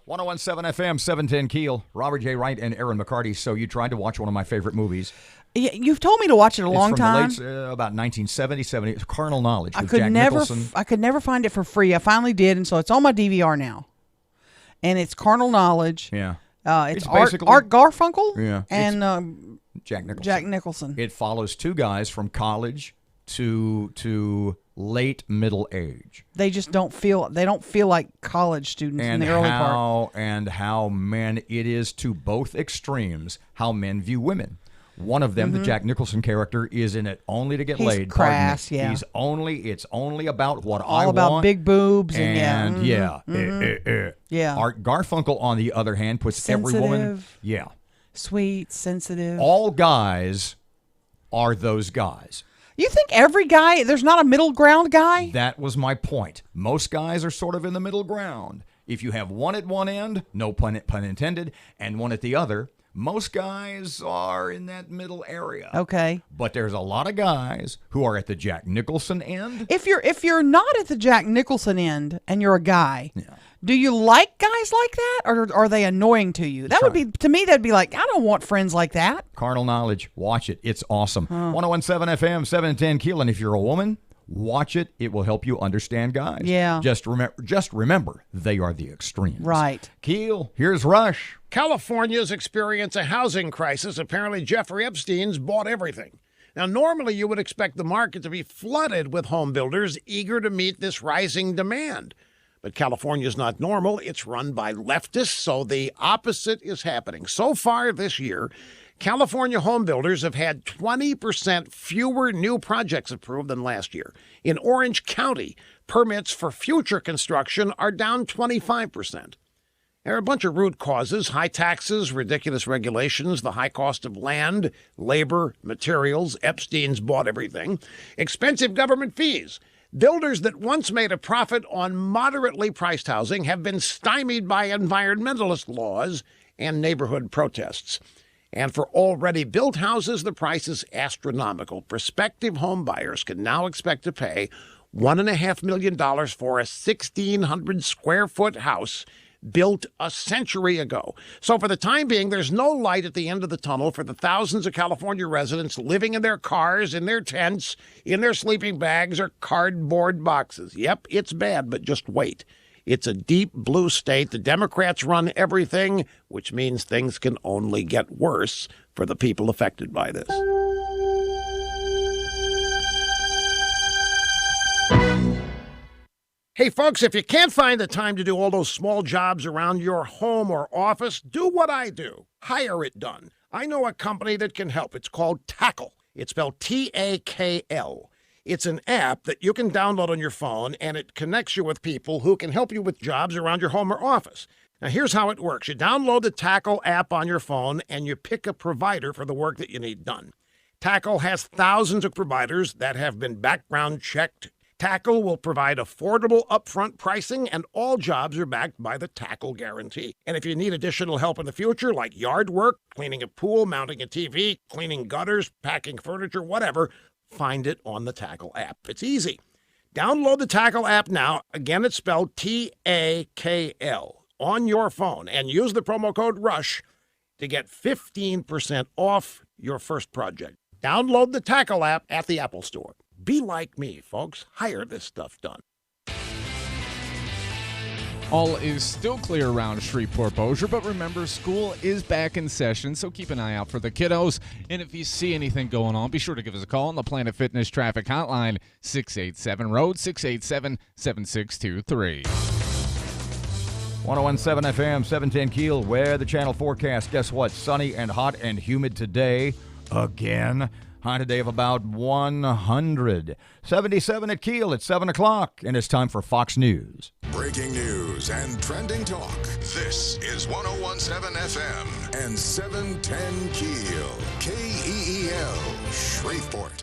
1017 FM, 710 Keel. Robert J. Wright and Erin McCarty. So you tried to watch one of my favorite movies. Yeah, you've told me to watch it a long time. It's from the late, about 1970, 70. Carnal Knowledge with I could Jack never, Nicholson. I could never find it for free. I finally did, and so it's on my DVR now. And it's Carnal Knowledge. Yeah. It's Art Garfunkel. Yeah. And Jack Nicholson. Jack Nicholson. It follows two guys from college to late middle age. They just don't feel like college students in the early part. And how men, it is to both extremes how men view women. One of them, the Jack Nicholson character, is in it only to get He's laid. crass, yeah. It's only about what I All about want. big boobs and yeah. Yeah. Art Garfunkel, on the other hand, puts every woman. Yeah. Sweet, sensitive. All guys are those guys. You think every guy, there's not a middle ground guy? That was my point. Most guys are sort of in the middle ground. If you have one at one end, no pun intended, and one at the other, most guys are in that middle area. Okay. But there's a lot of guys who are at the Jack Nicholson end. If you're not at the Jack Nicholson end and you're a guy, do you like guys like that, or are they annoying to you? That would be, to me, that'd be like, I don't want friends like that. Carnal Knowledge, watch it. It's awesome. 1017 FM, 710 Keel. And if you're a woman, watch it. It will help you understand guys. Yeah. Just remember, they are the extremes. Right. Keel, here's Rush. California's experiencing a housing crisis. Apparently, Jeffrey Epstein's bought everything. Now, normally you would expect the market to be flooded with home builders eager to meet this rising demand. But California is not normal. It's run by leftists, so the opposite is happening. So far this year, California home builders have had 20% fewer new projects approved than last year. In Orange County, permits for future construction are down 25%. There are a bunch of root causes: high taxes, ridiculous regulations, the high cost of land, labor, materials. Epstein's bought everything. Expensive government fees. Builders that once made a profit on moderately priced housing have been stymied by environmentalist laws and neighborhood protests. And for already built houses, the price is astronomical. Prospective home buyers can now expect to pay $1.5 million for a 1,600 square foot house built a century ago. So for the time being, there's no light at the end of the tunnel for the thousands of California residents living in their cars, in their tents, in their sleeping bags, or cardboard boxes. Yep, it's bad, but just wait. It's a deep blue state. The Democrats run everything, which means things can only get worse for the people affected by this. Hey, folks, if you can't find the time to do all those small jobs around your home or office, do what I do. Hire it done. I know a company that can help. It's called Tackle. It's spelled T-A-K-L. It's an app that you can download on your phone, and it connects you with people who can help you with jobs around your home or office. Now, here's how it works. You download the Tackle app on your phone, and you pick a provider for the work that you need done. Tackle has thousands of providers that have been background checked. Tackle will provide affordable upfront pricing, and all jobs are backed by the Tackle guarantee. And if you need additional help in the future, like yard work, cleaning a pool, mounting a TV, cleaning gutters, packing furniture, whatever, find it on the Tackle app. It's easy. Download the Tackle app now. Again, it's spelled T-A-K-L on your phone, and use the promo code RUSH to get 15% off your first project. Download the Tackle app at the Apple Store. Be like me, folks. Hire this stuff done. All is still clear around Shreveport-Bossier, but remember, school is back in session, so keep an eye out for the kiddos. And if you see anything going on, be sure to give us a call on the Planet Fitness Traffic Hotline, 687-ROAD, 687-7623. 1017 FM, 710 Keel, where the channel forecast. Guess what? Sunny and hot and humid today again. High today of about 100. 77 at Keel at 7 o'clock, and it's time for Fox News. Breaking news and trending talk. This is 1017 FM and 710 Keel. KEEL, Shreveport.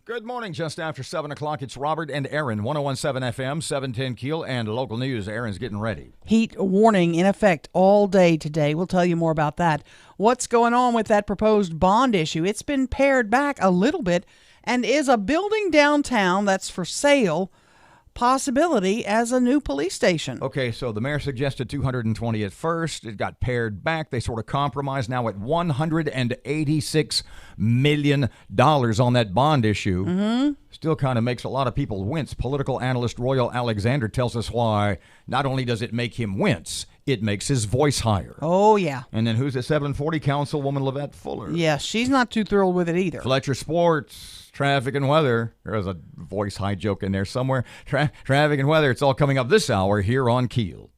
Good morning. Just after 7 o'clock, it's Robert and Erin, 101.7 FM, 710 Keel, and local news. Erin's getting ready. Heat warning in effect all day today. We'll tell you more about that. What's going on with that proposed bond issue? It's been pared back a little bit, and is a building downtown that's for sale possibility as a new police station? Okay, so the mayor suggested 220 at first. It got pared back. They sort of compromised now at $186 million on that bond issue. Mm-hmm. Still kind of makes a lot of people wince. Political analyst Royal Alexander tells us why not only does it make him wince, it makes his voice higher. Oh, yeah. And then who's at 740? Councilwoman Lavette Fuller. Yeah, she's not too thrilled with it either. Fletcher Sports, traffic and weather. There's a voice high joke in there somewhere. Traffic and weather. It's all coming up this hour here on Keel.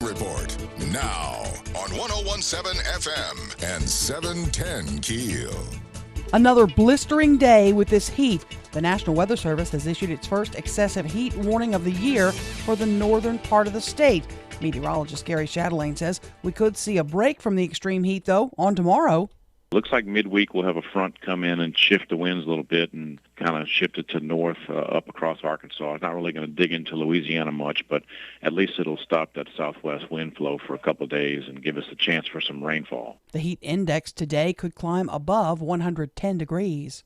Report now on 101.7 FM and 710 Keel. Another blistering day with this heat. The National Weather Service has issued its first excessive heat warning of the year for the northern part of the state. Meteorologist Gary Chatelain says we could see a break from the extreme heat, though, on tomorrow. Looks like midweek we'll have a front come in and shift the winds a little bit and kind of shift it to north up across Arkansas. It's not really going to dig into Louisiana much, but at least it'll stop that southwest wind flow for a couple of days and give us a chance for some rainfall. The heat index today could climb above 110 degrees.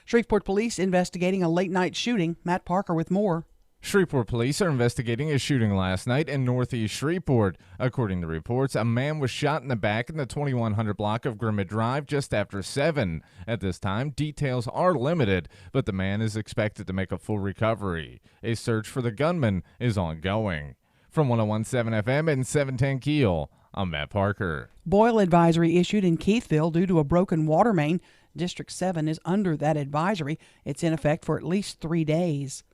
Shreveport police investigating a late-night shooting. Matt Parker with more. Shreveport police are investigating a shooting last night in northeast Shreveport. According to reports, a man was shot in the back in the 2100 block of Grimmett Drive just after 7. At this time, details are limited, but the man is expected to make a full recovery. A search for the gunman is ongoing. From 101.7 FM and 710 Keel, I'm Matt Parker. Boil advisory issued in Keithville due to a broken water main. District 7 is under that advisory. It's in effect for at least 3 days.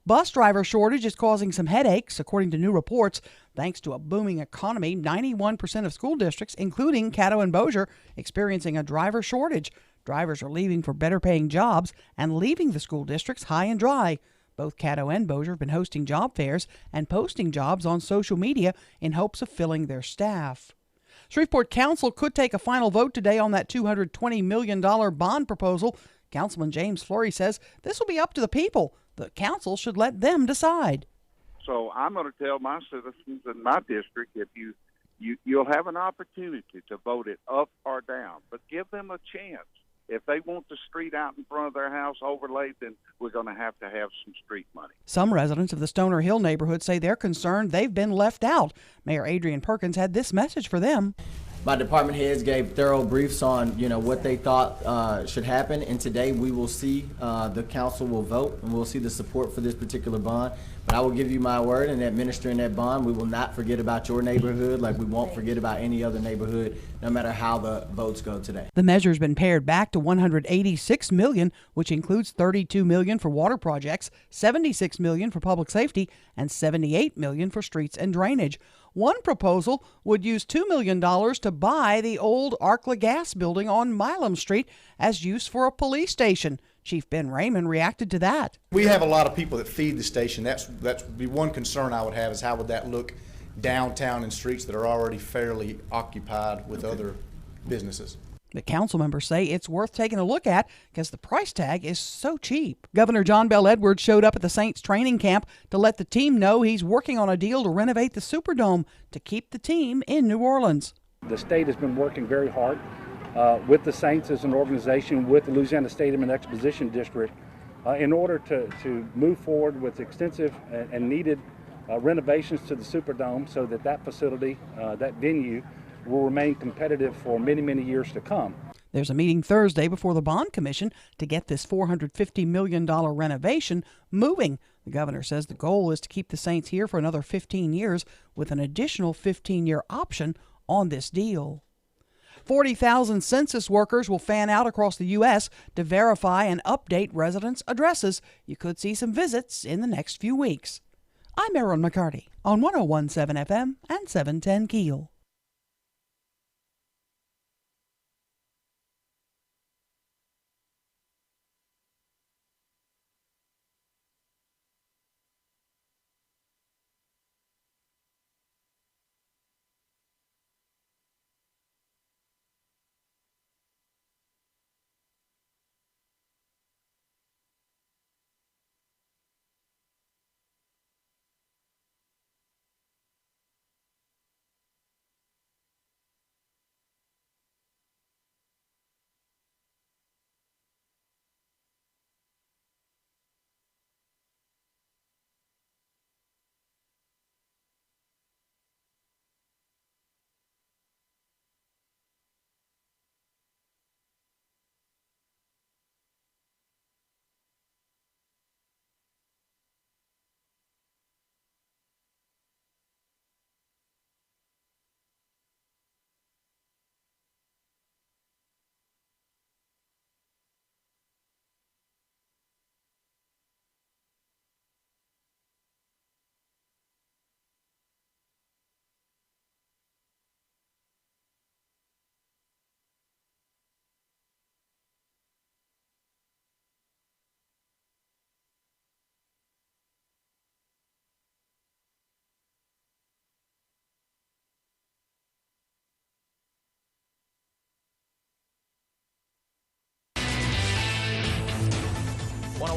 Bus driver shortage is causing some headaches, according to new reports. Thanks to a booming economy, 91% of school districts, including Caddo and Bossier, experiencing a driver shortage. Drivers are leaving for better-paying jobs and leaving the school districts high and dry. Both Caddo and Bossier have been hosting job fairs and posting jobs on social media in hopes of filling their staff. Shreveport Council could take a final vote today on that $220 million bond proposal. Councilman James Fleury says this will be up to the people. The council should let them decide. So I'm going to tell my citizens in my district, if you'll have an opportunity to vote it up or down, but give them a chance. If they want the street out in front of their house overlaid, then we're going to have some street money. Some residents of the Stoner Hill neighborhood say they're concerned they've been left out. Mayor Adrian Perkins had this message for them. My department heads gave thorough briefs on, what they thought should happen, and today we will see the council will vote, and we'll see the support for this particular bond. But I will give you my word, in administering that bond, we will not forget about your neighborhood like we won't forget about any other neighborhood, no matter how the votes go today. The measure's been pared back to $186 million, which includes $32 million for water projects, $76 million for public safety, and $78 million for streets and drainage. One proposal would use $2 million to buy the old Arkla Gas building on Milam Street as use for a police station. Chief Ben Raymond reacted to that. We have a lot of people that feed the station. That's the one concern I would have is how would that look downtown in streets that are already fairly occupied with other businesses. The council members say it's worth taking a look at because the price tag is so cheap. Governor John Bel Edwards showed up at the Saints training camp to let the team know he's working on a deal to renovate the Superdome to keep the team in New Orleans. The state has been working very hard with the Saints as an organization, with the Louisiana Stadium and Exposition District, in order to move forward with extensive and needed renovations to the Superdome so that facility, that venue, will remain competitive for many, many years to come. There's a meeting Thursday before the Bond Commission to get this $450 million renovation moving. The governor says the goal is to keep the Saints here for another 15 years with an additional 15-year option on this deal. 40,000 census workers will fan out across the U.S. to verify and update residents' addresses. You could see some visits in the next few weeks. I'm Erin McCarty on 101.7 FM and 710 KEEL.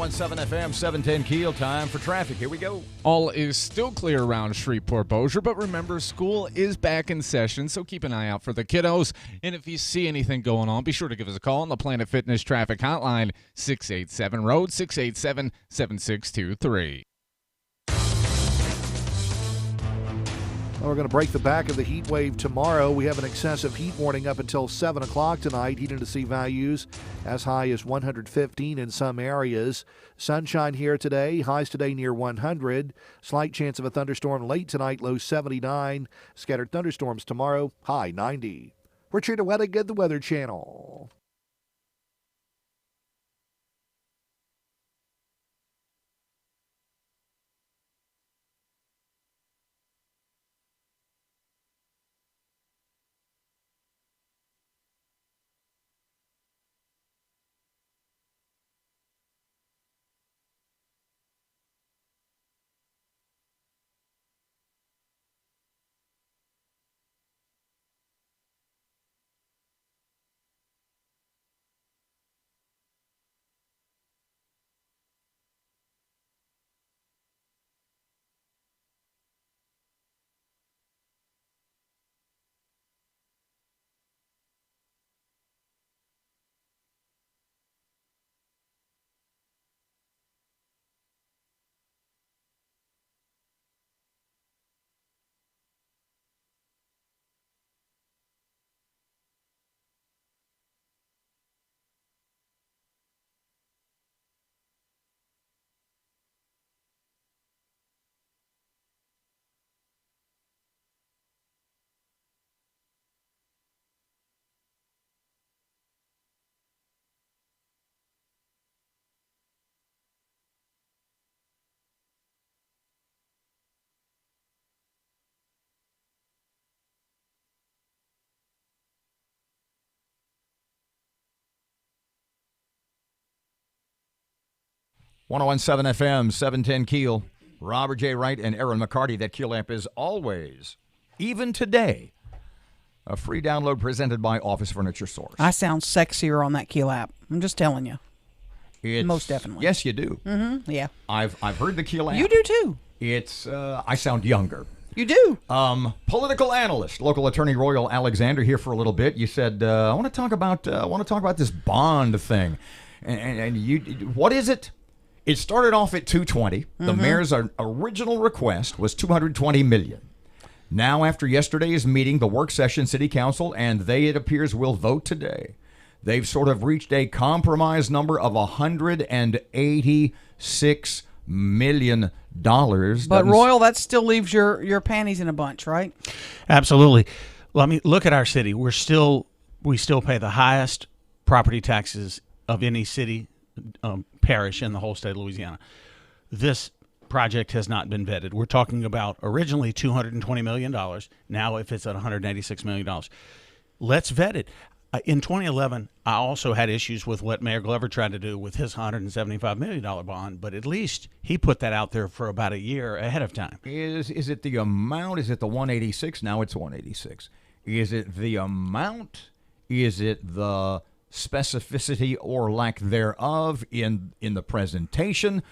.17 FM, 710 KEEL. Time for traffic. Here we go. All is still clear around Shreveport-Bossier, but remember, school is back in session, so keep an eye out for the kiddos. And if you see anything going on, be sure to give us a call on the Planet Fitness Traffic Hotline, 687-ROAD, 687-7623. We're going to break the back of the heat wave tomorrow. We have an excessive heat warning up until 7 o'clock tonight. Heat and sea values as high as 115 in some areas. Sunshine here today. Highs today near 100. Slight chance of a thunderstorm late tonight. Low 79. Scattered thunderstorms tomorrow. High 90. We're Trina Weddick at the Weather Channel. 1017 FM, 710 KEEL. Robert J. Wright and Erin McCarty. That KEEL app is always, even today, a free download presented by Office Furniture Source. I sound sexier on that KEEL app. I'm just telling you. Most definitely. Yes, you do. Mm-hmm. Yeah. I've heard the KEEL app. You do too. It's I sound younger. You do. Political analyst, local attorney Royal Alexander here for a little bit. You said I want to talk about this bond thing, and you, what is it? It started off at 220. The mayor's original request was 220 million. Now, after yesterday's meeting, the work session, city council, and they, it appears, will vote today. They've sort of reached a compromise number of $186 million. But Royal, that still leaves your panties in a bunch, right? Absolutely. Well, I mean, look at our city. We still pay the highest property taxes of any city parish in the whole state of Louisiana. This project has not been vetted. We're talking about originally $220 million. Now, if it's at $186 million, let's vet it. In 2011, I also had issues with what Mayor Glover tried to do with his $175 million bond, but at least he put that out there for about a year ahead of time. Is it the amount? Is it the 186? Now it's 186. Is it the amount? Is it the specificity or lack thereof in the presentation?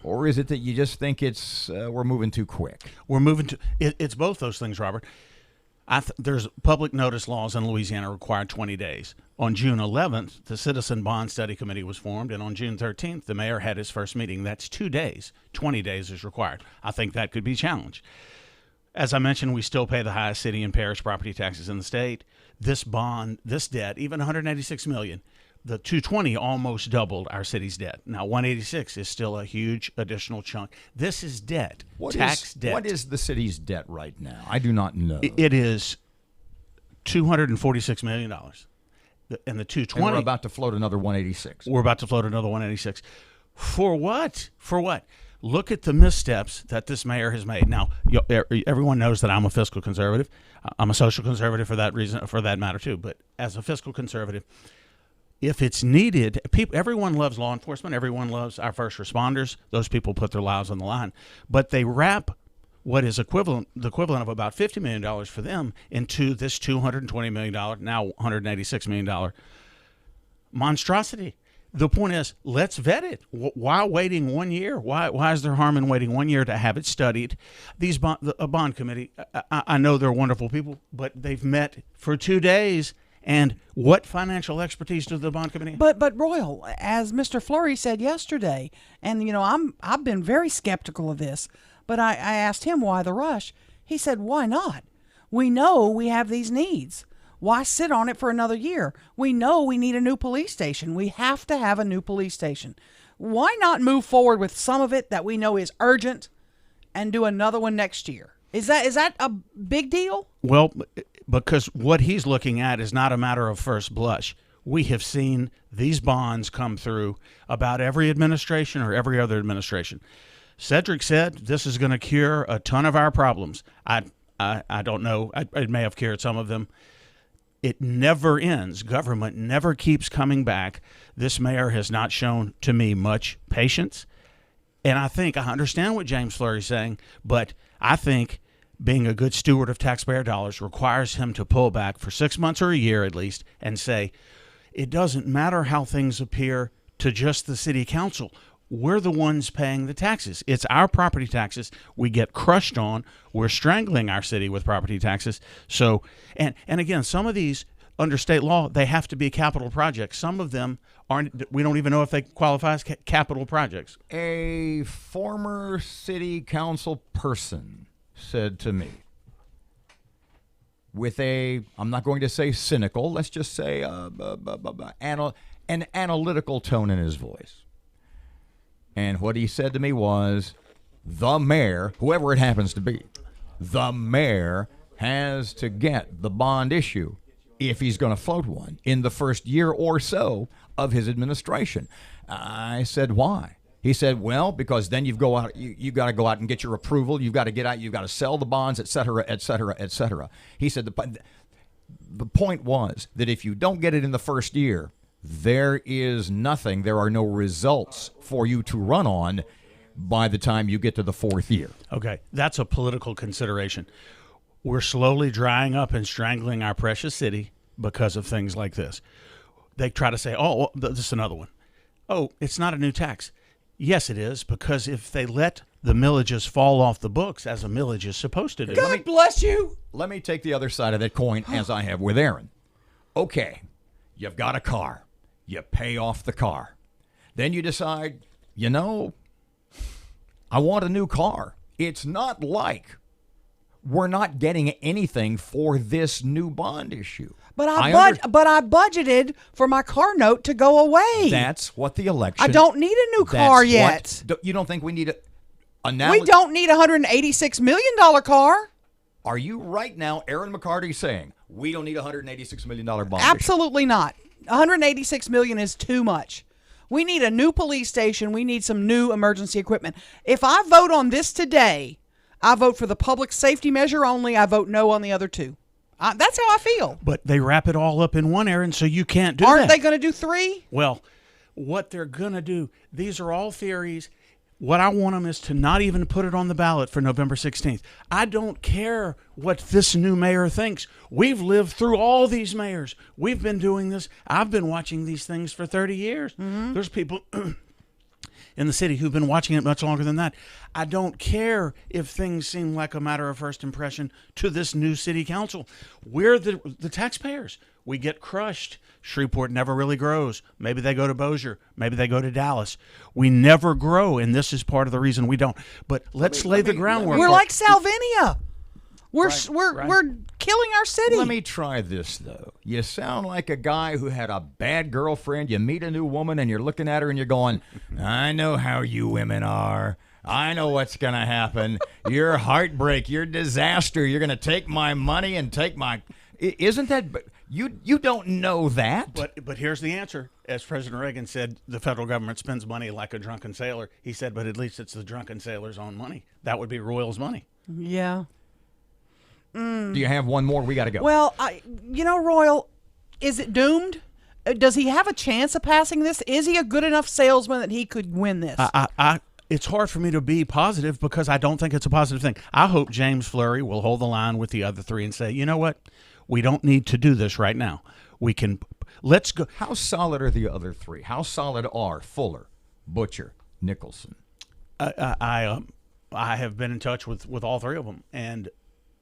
Or is it that you just think it's we're moving too quick? We're moving to it's both those things, Robert. There's public notice laws in Louisiana require 20 days. On June 11th, the Citizen Bond Study Committee was formed, and on June 13th, the mayor had his first meeting. That's 2 days. 20 days is required. I think that could be challenged. As I mentioned, we still pay the highest city and parish property taxes in the state. This bond, this debt, even $186 million, the 220 almost doubled our city's debt. Now, 186 is still a huge additional chunk. This is debt, debt. What is the city's debt right now? I do not know. It is $246 million. And the 220. And we're about to float another 186. We're about to float another 186. For what? For what? Look at the missteps that this mayor has made. Now, everyone knows that I'm a fiscal conservative. I'm a social conservative for that reason, for that matter too. But as a fiscal conservative, if it's needed, everyone loves law enforcement. Everyone loves our first responders. Those people put their lives on the line. But they wrap what is the equivalent of about $50 million for them into this $220 million, now $186 million monstrosity. The point is, let's vet it. Why waiting 1 year? Why is there harm in waiting 1 year to have it studied? A bond committee, I know they're wonderful people, but they've met for 2 days. And what financial expertise does the bond committee? But Royal, as Mr. Fleury said yesterday, and I've been very skeptical of this, but I asked him why the rush. He said, why not? We know we have these needs. Why sit on it for another year? We know we need a new police station. We have to have a new police station. Why not move forward with some of it that we know is urgent and do another one next year? Is that a big deal? Well, because what he's looking at is not a matter of first blush. We have seen these bonds come through about every administration or every other administration. Cedric said this is going to cure a ton of our problems. I don't know. It may have cured some of them. It never ends. Government never keeps coming back. This mayor has not shown, to me, much patience. And I understand what James Fleury is saying, but I think being a good steward of taxpayer dollars requires him to pull back for 6 months or a year at least and say, it doesn't matter how things appear to just the city council. We're the ones paying the taxes. It's our property taxes we get crushed on. We're strangling our city with property taxes. So, and again, some of these, under state law, they have to be capital projects. Some of them aren't. We don't even know if they qualify as capital projects. A former city council person said to me, with I'm not going to say cynical, let's just say an analytical tone in his voice. And what he said to me was, the mayor, whoever it happens to be, the mayor has to get the bond issue if he's going to float one in the first year or so of his administration. I said, why? He said, well, because then you've got to go out and get your approval. You've got to get out. You've got to sell the bonds, et cetera, et cetera, et cetera. He said the point was that if you don't get it in the first year, there is nothing, there are no results for you to run on by the time you get to the fourth year. Okay, that's a political consideration. We're slowly drying up and strangling our precious city because of things like this. They try to say, oh, this is another one. Oh, it's not a new tax. Yes, it is, because if they let the millages fall off the books as a millage is supposed to do. God bless you. Let me take the other side of that coin as I have with Erin. Okay, you've got a car. You pay off the car. Then you decide, I want a new car. It's not like we're not getting anything for this new bond issue. But I budgeted for my car note to go away. That's what the election. I don't need a new car yet. You don't think we need we don't need a $186 million car. Are you right now, Erin McCarty, saying we don't need a $186 million bond issue? Absolutely not. $186 million is too much. We need a new police station. We need some new emergency equipment. If I vote on this today, I vote for the public safety measure only. I vote no on the other two. That's how I feel. But they wrap it all up in one, Erin, so you can't do that. Aren't they going to do three? Well, what they're going to do, these are all theories. What I want them is to not even put it on the ballot for November 16th. I don't care what this new mayor thinks. We've lived through all these mayors. We've been doing this. I've been watching these things for 30 years. Mm-hmm. There's people in the city who've been watching it much longer than that. I don't care if things seem like a matter of first impression to this new city council. We're the taxpayers. We get crushed. Shreveport never really grows. Maybe they go to Bossier. Maybe they go to Dallas. We never grow, and this is part of the reason we don't. But let's lay the groundwork. We're like Salvinia. We're killing our city. Let me try this, though. You sound like a guy who had a bad girlfriend. You meet a new woman, and you're looking at her, and you're going, I know how you women are. I know what's going to happen. You're heartbreak. You're disaster. You're going to take my money and take my... Isn't that... You don't know that. But here's the answer. As President Reagan said, the federal government spends money like a drunken sailor. He said, but at least it's the drunken sailor's own money. That would be Royal's money. Yeah. Do you have one more? We got to go. Well, Royal, is it doomed? Does he have a chance of passing this? Is he a good enough salesman that he could win this? It's hard for me to be positive because I don't think it's a positive thing. I hope James Fleury will hold the line with the other three and say, you know what? We don't need to do this right now. Let's go. How solid are the other three? How solid are Fuller, Butcher, Nicholson? I have been in touch with all three of them, and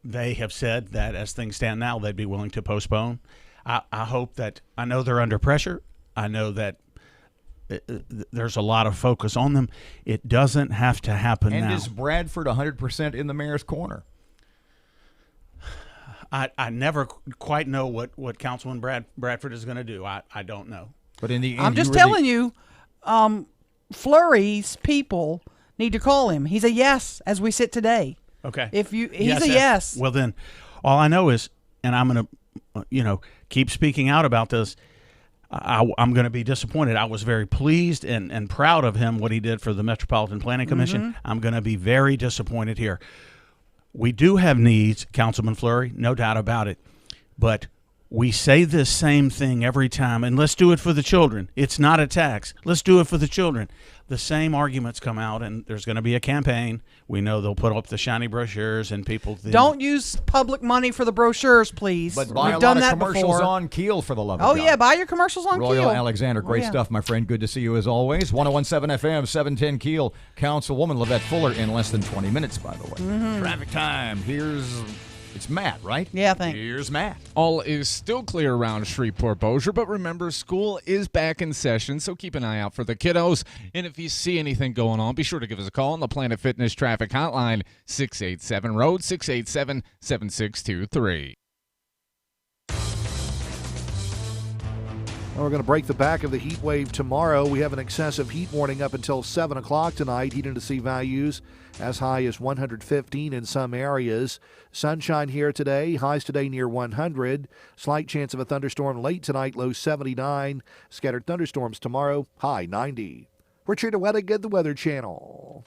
they have said that as things stand now, they'd be willing to postpone. I hope that – I know they're under pressure. I know that there's a lot of focus on them. It doesn't have to happen now. And is Bradford 100% in the mayor's corner? I never quite know what Councilman Bradford is going to do. I don't know. But in the end, I'm just telling you, Fleury's people need to call him. He's a yes as we sit today. Okay. He's a yes. Well, then, all I know is, and I'm going to, keep speaking out about this. I'm going to be disappointed. I was very pleased and proud of him, what he did for the Metropolitan Planning Commission. Mm-hmm. I'm going to be very disappointed here. We do have needs, Councilman Fleury, no doubt about it. But we say this same thing every time, and let's do it for the children. It's not a tax. Let's do it for the children. The same arguments come out, and there's going to be a campaign. We know they'll put up the shiny brochures, and people... Don't use public money for the brochures, please. But buy a lot of commercials on KEEL for the love of God. Oh, yeah, buy your commercials on KEEL. Royal Alexander, great stuff, my friend. Good to see you as always. 101.7 FM, 710 KEEL. Councilwoman Lavette Fuller in less than 20 minutes, by the way. Mm-hmm. Traffic time. It's Matt, right? Yeah, thanks. Here's Matt. All is still clear around Shreveport Bossier, but remember, school is back in session, so keep an eye out for the kiddos. And if you see anything going on, be sure to give us a call on the Planet Fitness Traffic Hotline, 687-ROAD, 687-7623. We're going to break the back of the heat wave tomorrow. We have an excessive heat warning up until 7 o'clock tonight. Heat index values as high as 115 in some areas. Sunshine here today. Highs today near 100. Slight chance of a thunderstorm late tonight, low 79. Scattered thunderstorms tomorrow, high 90. We're Trina Wettigan, the Weather Channel.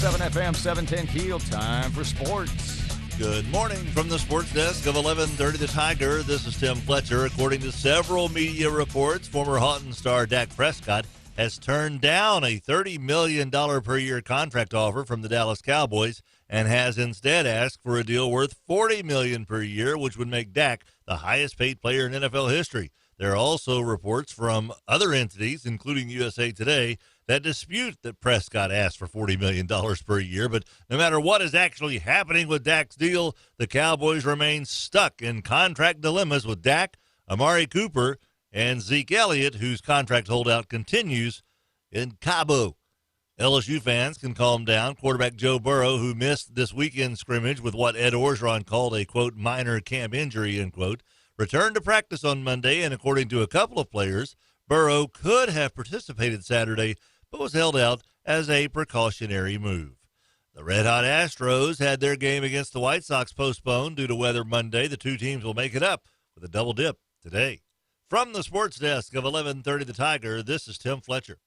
101.7 FM, 710 KEEL. Time for sports. Good morning from the sports desk of 1130 The Tiger. This is Tim Fletcher. According to several media reports, former Houghton star Dak Prescott has turned down a $30 million per year contract offer from the Dallas Cowboys and has instead asked for a deal worth $40 million per year, which would make Dak the highest paid player in NFL history. There are also reports from other entities, including USA Today, that dispute that Prescott asked for $40 million per year. But no matter what is actually happening with Dak's deal, the Cowboys remain stuck in contract dilemmas with Dak, Amari Cooper, and Zeke Elliott, whose contract holdout continues in Cabo. LSU fans can calm down. Quarterback Joe Burrow, who missed this weekend scrimmage with what Ed Orgeron called a, quote, minor camp injury, end quote, returned to practice on Monday, and according to a couple of players, Burrow could have participated Saturday, but was held out as a precautionary move. The red-hot Astros had their game against the White Sox postponed due to weather Monday. The two teams will make it up with a double dip today. From the sports desk of 1130 The Tiger, this is Tim Fletcher.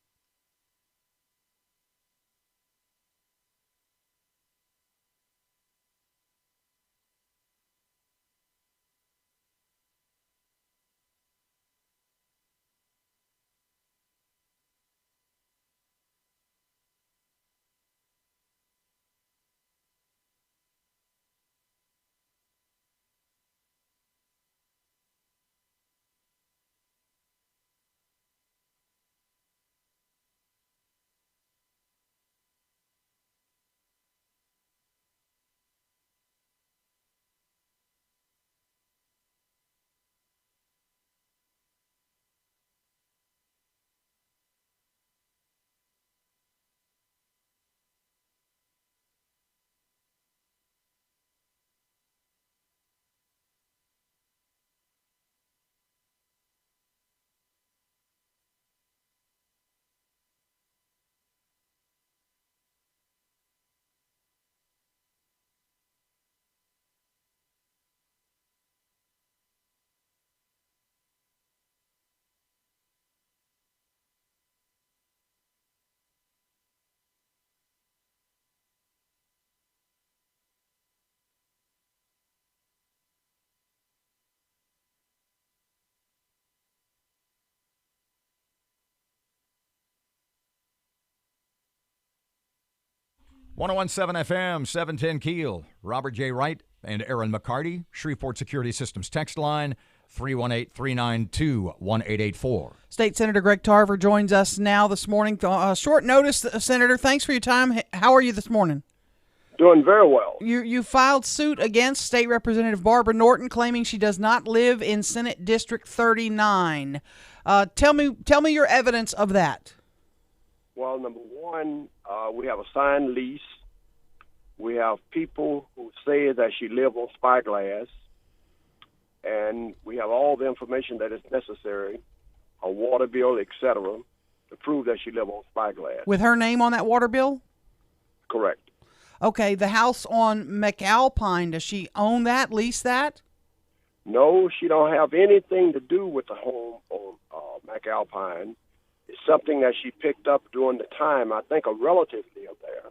One 101.7 FM, 710 KEEL. Robert J. Wright and Erin McCarty. Shreveport Security Systems text line 318-392-1884. State Senator Greg Tarver joins us now this morning. Short notice, Senator. Thanks for your time. How are you this morning? Doing very well. You filed suit against State Representative Barbara Norton, claiming she does not live in Senate District 39. Tell me your evidence of that. Well, number one, we have a signed lease. We have people who say that she lives on Spyglass, and we have all the information that is necessary, a water bill, etc., to prove that she lives on Spyglass. With her name on that water bill? Correct. Okay, the house on McAlpine, does she own that, lease that? No, she don't have anything to do with the home on McAlpine. It's something that she picked up during the time. I think a relative lived there,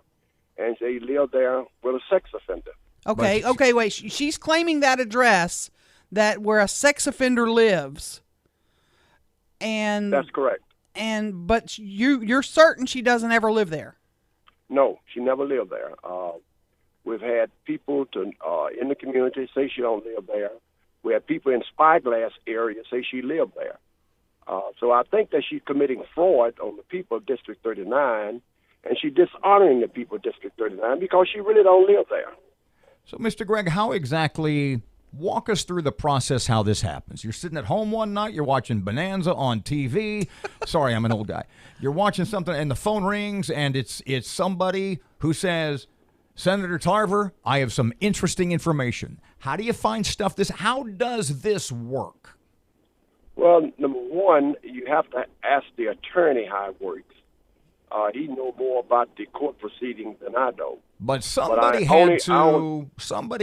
and they lived there with a sex offender. Okay, wait. She's claiming that address, that where a sex offender lives, and that's correct. But you're certain she doesn't ever live there? No, she never lived there. We've had people in the community say she don't live there. We had people in Spyglass area say she lived there. So I think that she's committing fraud on the people of District 39, and she's dishonoring the people of District 39 because she really don't live there. So, Mr. Gregg, how exactly, walk us through the process how this happens. You're sitting at home one night, you're watching Bonanza on TV. Sorry, I'm an old guy. You're watching something, and the phone rings, and it's somebody who says, Senator Tarver, I have some interesting information. How do you find stuff how does this work? Well, number one, you have to ask the attorney how it works. He knows more about the court proceedings than I know. But somebody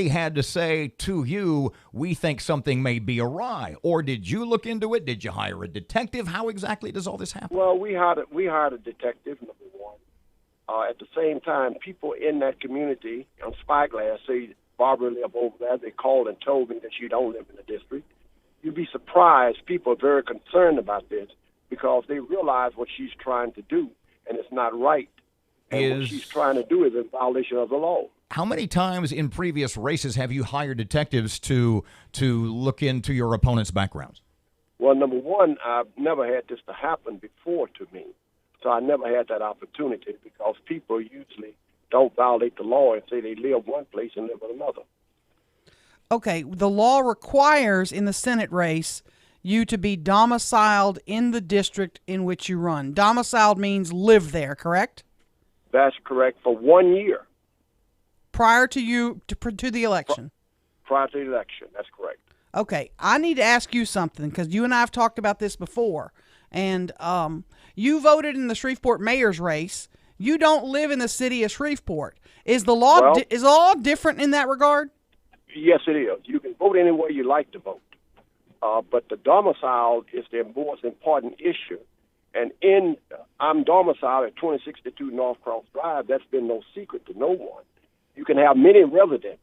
had to say to you, we think something may be awry. Or did you look into it? Did you hire a detective? How exactly does all this happen? Well, we hired a detective, number one. At the same time, people in that community on Spyglass say Barbara live over there. They called and told me that she don't live in the district. You'd be surprised. People are very concerned about this because they realize what she's trying to do, and it's not right. And what she's trying to do is in violation of the law. How many times in previous races have you hired detectives to look into your opponent's backgrounds? Well, number one, I've never had this to happen before to me. So I never had that opportunity because people usually don't violate the law and say they live one place and live in another. Okay, the law requires in the Senate race you to be domiciled in the district in which you run. Domiciled means live there, correct? That's correct, for 1 year. Prior to the election? Prior to the election, that's correct. Okay, I need to ask you something because you and I have talked about this before. And you voted in the Shreveport mayor's race. You don't live in the city of Shreveport. Is the law is the law different in that regard? Yes, it is. You can vote any way you like to vote. But the domicile is the most important issue. And I'm domiciled at 2062 North Cross Drive. That's been no secret to no one. You can have many residents,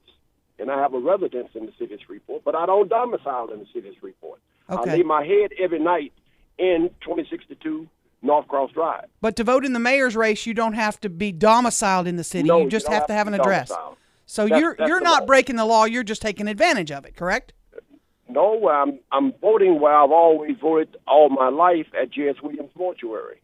and I have a residence in the city of Shreveport, but I don't domicile in the city of Shreveport. Okay. I lay my head every night in 2062 North Cross Drive. But to vote in the mayor's race, you don't have to be domiciled in the city. No, you just don't have to have an address. domiciled. So That's you're the not law. breaking the law. You're just taking advantage of it, correct? No, I'm voting where I've always voted all my life at J.S. Williams Mortuary.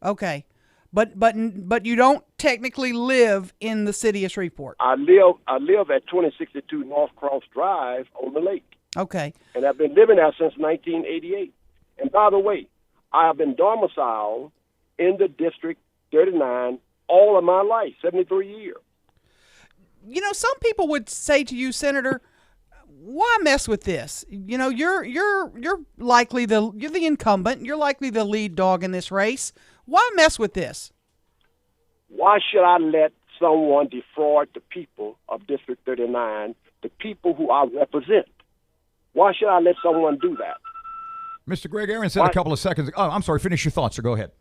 Okay. But you don't technically live in the city of Shreveport. I live at 2062 North Cross Drive on the lake. Okay. And I've been living there since 1988. And by the way, I have been domiciled in the District 39 all of my life, 73 years. You know, some people would say to you, Senator, why mess with this? You know, you're likely you're the incumbent. You're likely the lead dog in this race. Why mess with this? Why should I let someone defraud the people of District 39, the people who I represent? Why should I let someone do that? Mr. Greg, Erin said a couple of seconds ago. Oh, I'm sorry. Finish your thoughts, sir. Go ahead.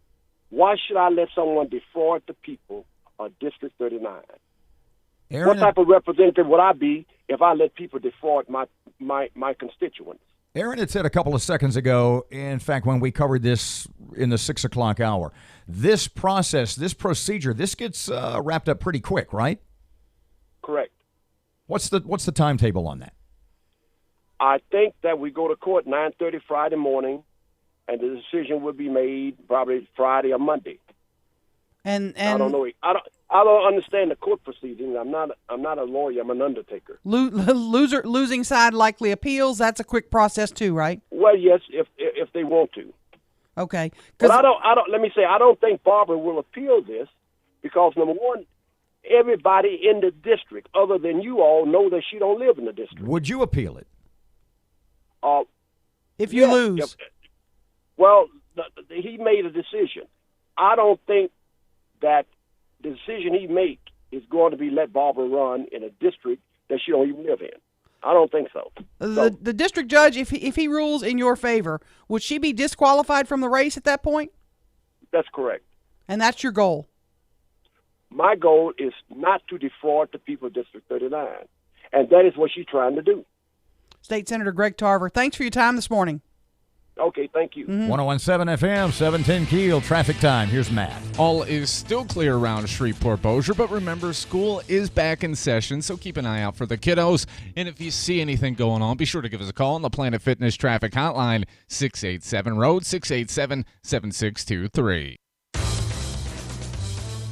Why should I let someone defraud the people of District 39? Erin, What type of representative would I be if I let people defraud my constituents? Erin had said a couple of seconds ago, in fact, when we covered this in the 6 o'clock hour, this process, this procedure, this gets wrapped up pretty quick, right? Correct. What's the timetable on that? I think that we go to court 9:30 Friday morning, and the decision will be made probably Friday or Monday. And I don't know. I don't understand the court proceedings. I'm not a lawyer. I'm an undertaker. Losing side likely appeals. That's a quick process too, right? Well, yes, if they want to. Okay. But I don't. Let me say, I don't think Barbara will appeal this because number one, everybody in the district, other than you all, know that she don't live in the district. Would you appeal it? If you lose. Well, he made a decision. I don't think that the decision he make is going to be let Barbara run in a district that she don't even live in. I don't think so. The district judge, if he rules in your favor, would she be disqualified from the race at that point? That's correct. And that's your goal? My goal is not to defraud the people of District 39, and that is what she's trying to do. State Senator Greg Tarver, thanks for your time this morning. Okay, thank you. 101.7 FM, 710 Keel, traffic time. Here's Matt. All is still clear around Shreveport Bossier, but remember, school is back in session, so keep an eye out for the kiddos. And if you see anything going on, be sure to give us a call on the Planet Fitness Traffic Hotline, 687-ROAD, 687-7623.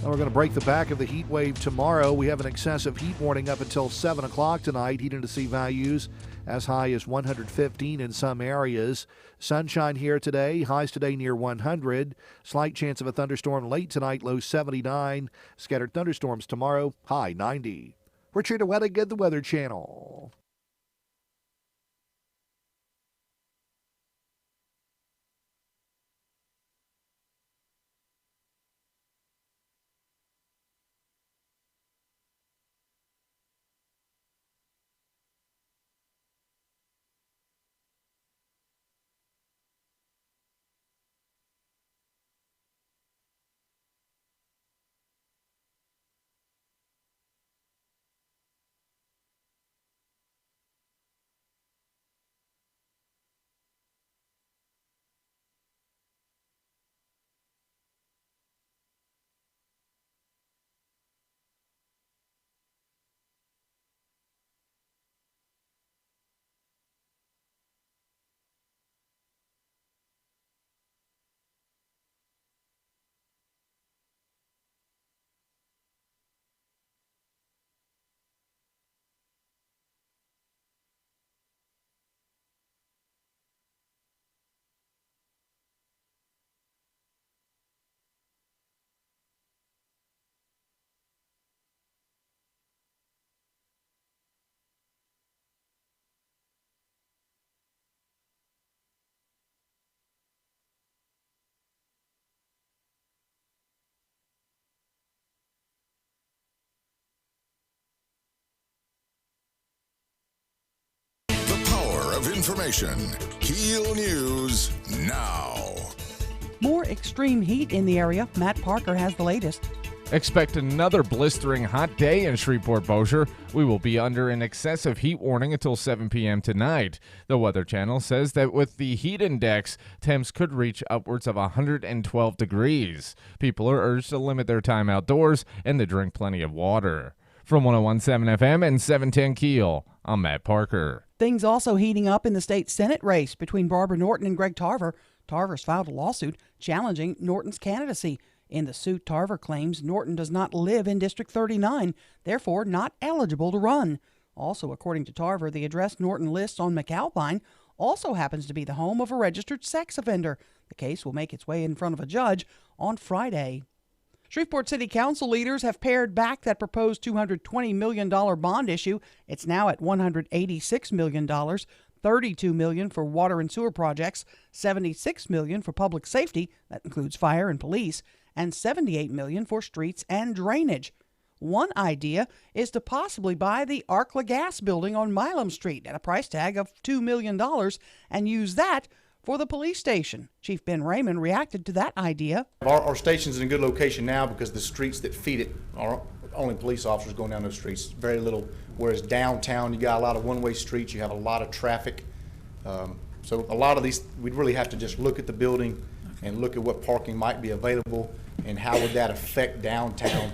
Now we're going to break the back of the heat wave tomorrow. We have an excessive heat warning up until 7 o'clock tonight. Heat and sea values as high as 115 in some areas. Sunshine here today. Highs today near 100. Slight chance of a thunderstorm late tonight, low 79. Scattered thunderstorms tomorrow, high 90. We're Trina Wettig at the Weather Channel. of information. KEEL News now. More extreme heat in the area. Matt Parker has the latest. Expect another blistering hot day in Shreveport-Bossier. We will be under an excessive heat warning until 7 p.m. tonight. The Weather Channel says that with the heat index, temps could reach upwards of 112 degrees. People are urged to limit their time outdoors and to drink plenty of water. From 101.7 FM and 710 KEEL, I'm Matt Parker. Things also heating up in the state Senate race between Barbara Norton and Greg Tarver. Tarver's filed a lawsuit challenging Norton's candidacy. In the suit, Tarver claims Norton does not live in District 39, therefore not eligible to run. Also, according to Tarver, the address Norton lists on McAlpine also happens to be the home of a registered sex offender. The case will make its way in front of a judge on Friday. Shreveport City Council leaders have pared back that proposed $220 million bond issue. It's now at $186 million. $32 million for water and sewer projects, $76 million for public safety, that includes fire and police, and $78 million for streets and drainage. One idea is to possibly buy the Arkla Gas building on Milam Street at a price tag of $2 million and use that for the police station. Chief Ben Raymond reacted to that idea. Our station's in a good location now because the streets that feed it are only police officers going down those streets. Very little. Whereas downtown, you got a lot of one-way streets. You have a lot of traffic. So a lot of these, we'd really have to just look at the building and look at what parking might be available and how would that affect downtown.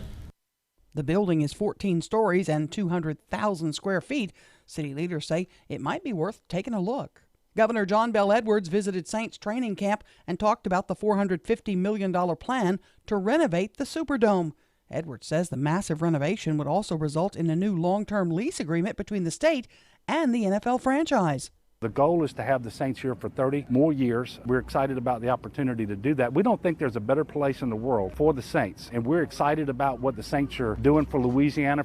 The building is 14 stories and 200,000 square feet. City leaders say it might be worth taking a look. Governor John Bell Edwards visited Saints training camp and talked about the $450 million plan to renovate the Superdome. Edwards says the massive renovation would also result in a new long-term lease agreement between the state and the NFL franchise. The goal is to have the Saints here for 30 more years. We're excited about the opportunity to do that. We don't think there's a better place in the world for the Saints, and we're excited about what the Saints are doing for Louisiana.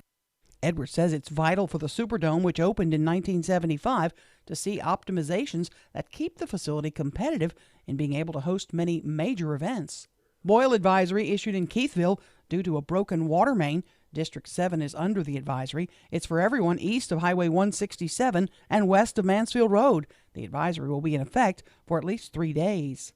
Edwards says it's vital for the Superdome, which opened in 1975, to see optimizations that keep the facility competitive in being able to host many major events. Boil advisory issued in Keithville due to a broken water main. District 7 is under the advisory. It's for everyone east of Highway 167 and west of Mansfield Road. The advisory will be in effect for at least 3 days.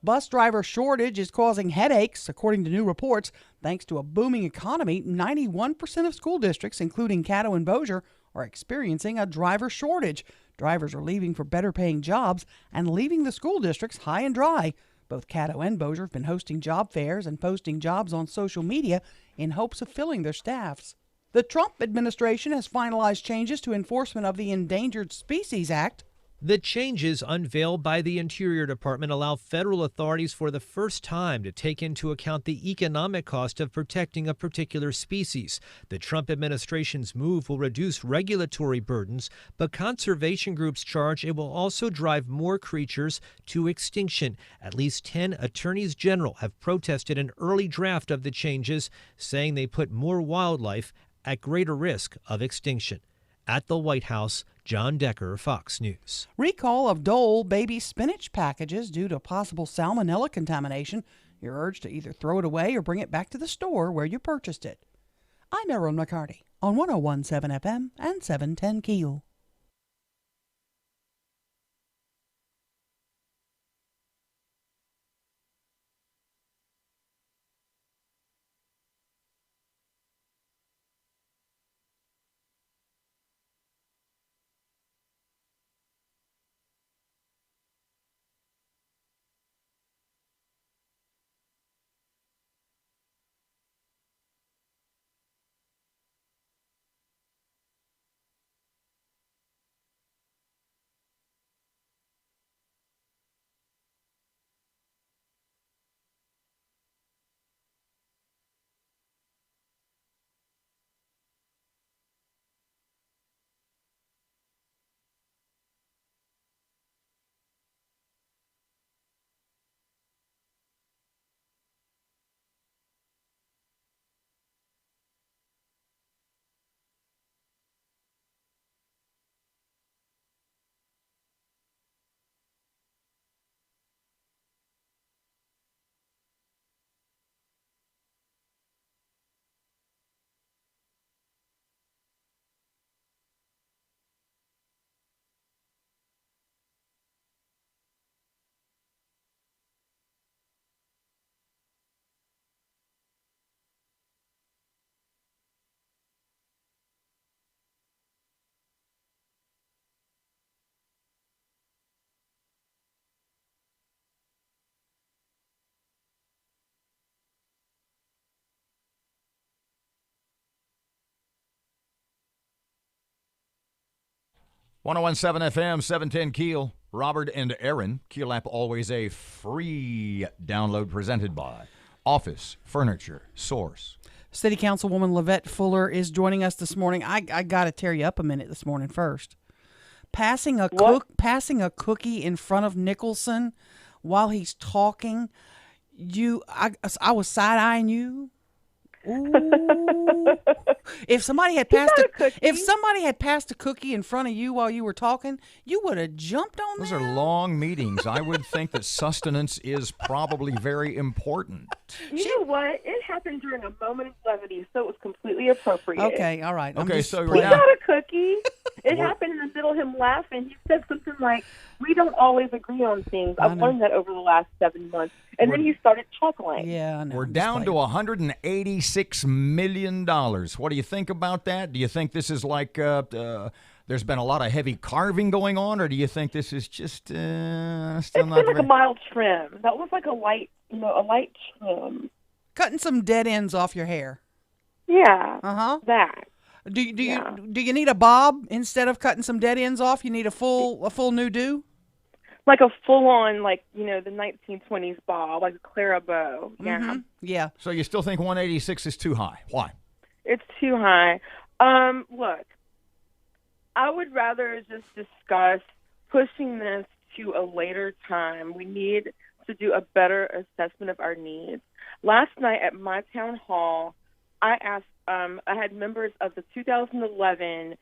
Bus driver shortage is causing headaches, according to new reports. Thanks to a booming economy, 91% of school districts, including Caddo and Bossier, are experiencing a driver shortage. Drivers are leaving for better paying jobs and leaving the school districts high and dry. Both Caddo and Bossier have been hosting job fairs and posting jobs on social media in hopes of filling their staffs. The Trump administration has finalized changes to enforcement of the Endangered Species Act. The changes unveiled by the Interior Department allow federal authorities for the first time to take into account the economic cost of protecting a particular species. The Trump administration's move will reduce regulatory burdens, but conservation groups charge it will also drive more creatures to extinction. At least 10 attorneys general have protested an early draft of the changes, saying they put more wildlife at greater risk of extinction. At the White House, John Decker, Fox News. Recall of Dole baby spinach packages due to possible salmonella contamination. You're urged to either throw it away or bring it back to the store where you purchased it. I'm Erin McCarty on 101.7 FM and 710 KEEL. 1017 FM, 710 Keel. Robert and Erin. Keel app, always a free download, presented by Office Furniture Source. City Councilwoman Lavette Fuller is joining us this morning. I got to tear you up a minute this morning first. Passing a cookie in front of Nicholson while he's talking. I was side-eyeing you. Ooh. If somebody had passed a cookie in front of you while you were talking, you would have jumped on Those are long meetings. I would think that sustenance is probably very important. You know what? It happened during a moment of levity, so it was completely appropriate. Okay, all right. So we got a cookie. It happened in the middle of him laughing. He said something like, "We don't always agree on things." I've learned that over the last 7 months. And then he started chuckling. Yeah, I know. We're down to $186 million. What do you think about that? Do you think this is like there's been a lot of heavy carving going on, or do you think this is just still it's not been like a mild trim. That was like a light trim. Cutting some dead ends off your hair. Yeah. That. Do you need a bob instead of cutting some dead ends off? You need a full new do? Like a full-on, the 1920s bob, like a Clara bow. Yeah. Mm-hmm. Yeah. So you still think 186 is too high? Why? It's too high. Look, I would rather just discuss pushing this to a later time. We need to do a better assessment of our needs. Last night at my town hall, I asked, I had members of the 2011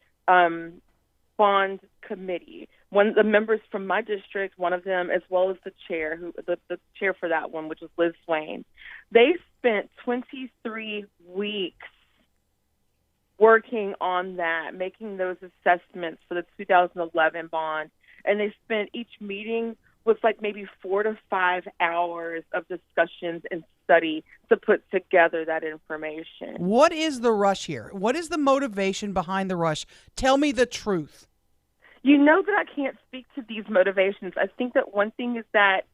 bond committee. One of the members from my district, one of them, as well as the chair, the chair for that one, which was Liz Swain, they spent 23 weeks working on that, making those assessments for the 2011 bond, and they spent each meeting with maybe 4 to 5 hours of discussions and study to put together that information. What is the rush here? What is the motivation behind the rush? Tell me the truth. You know that I can't speak to these motivations. I think that one thing is that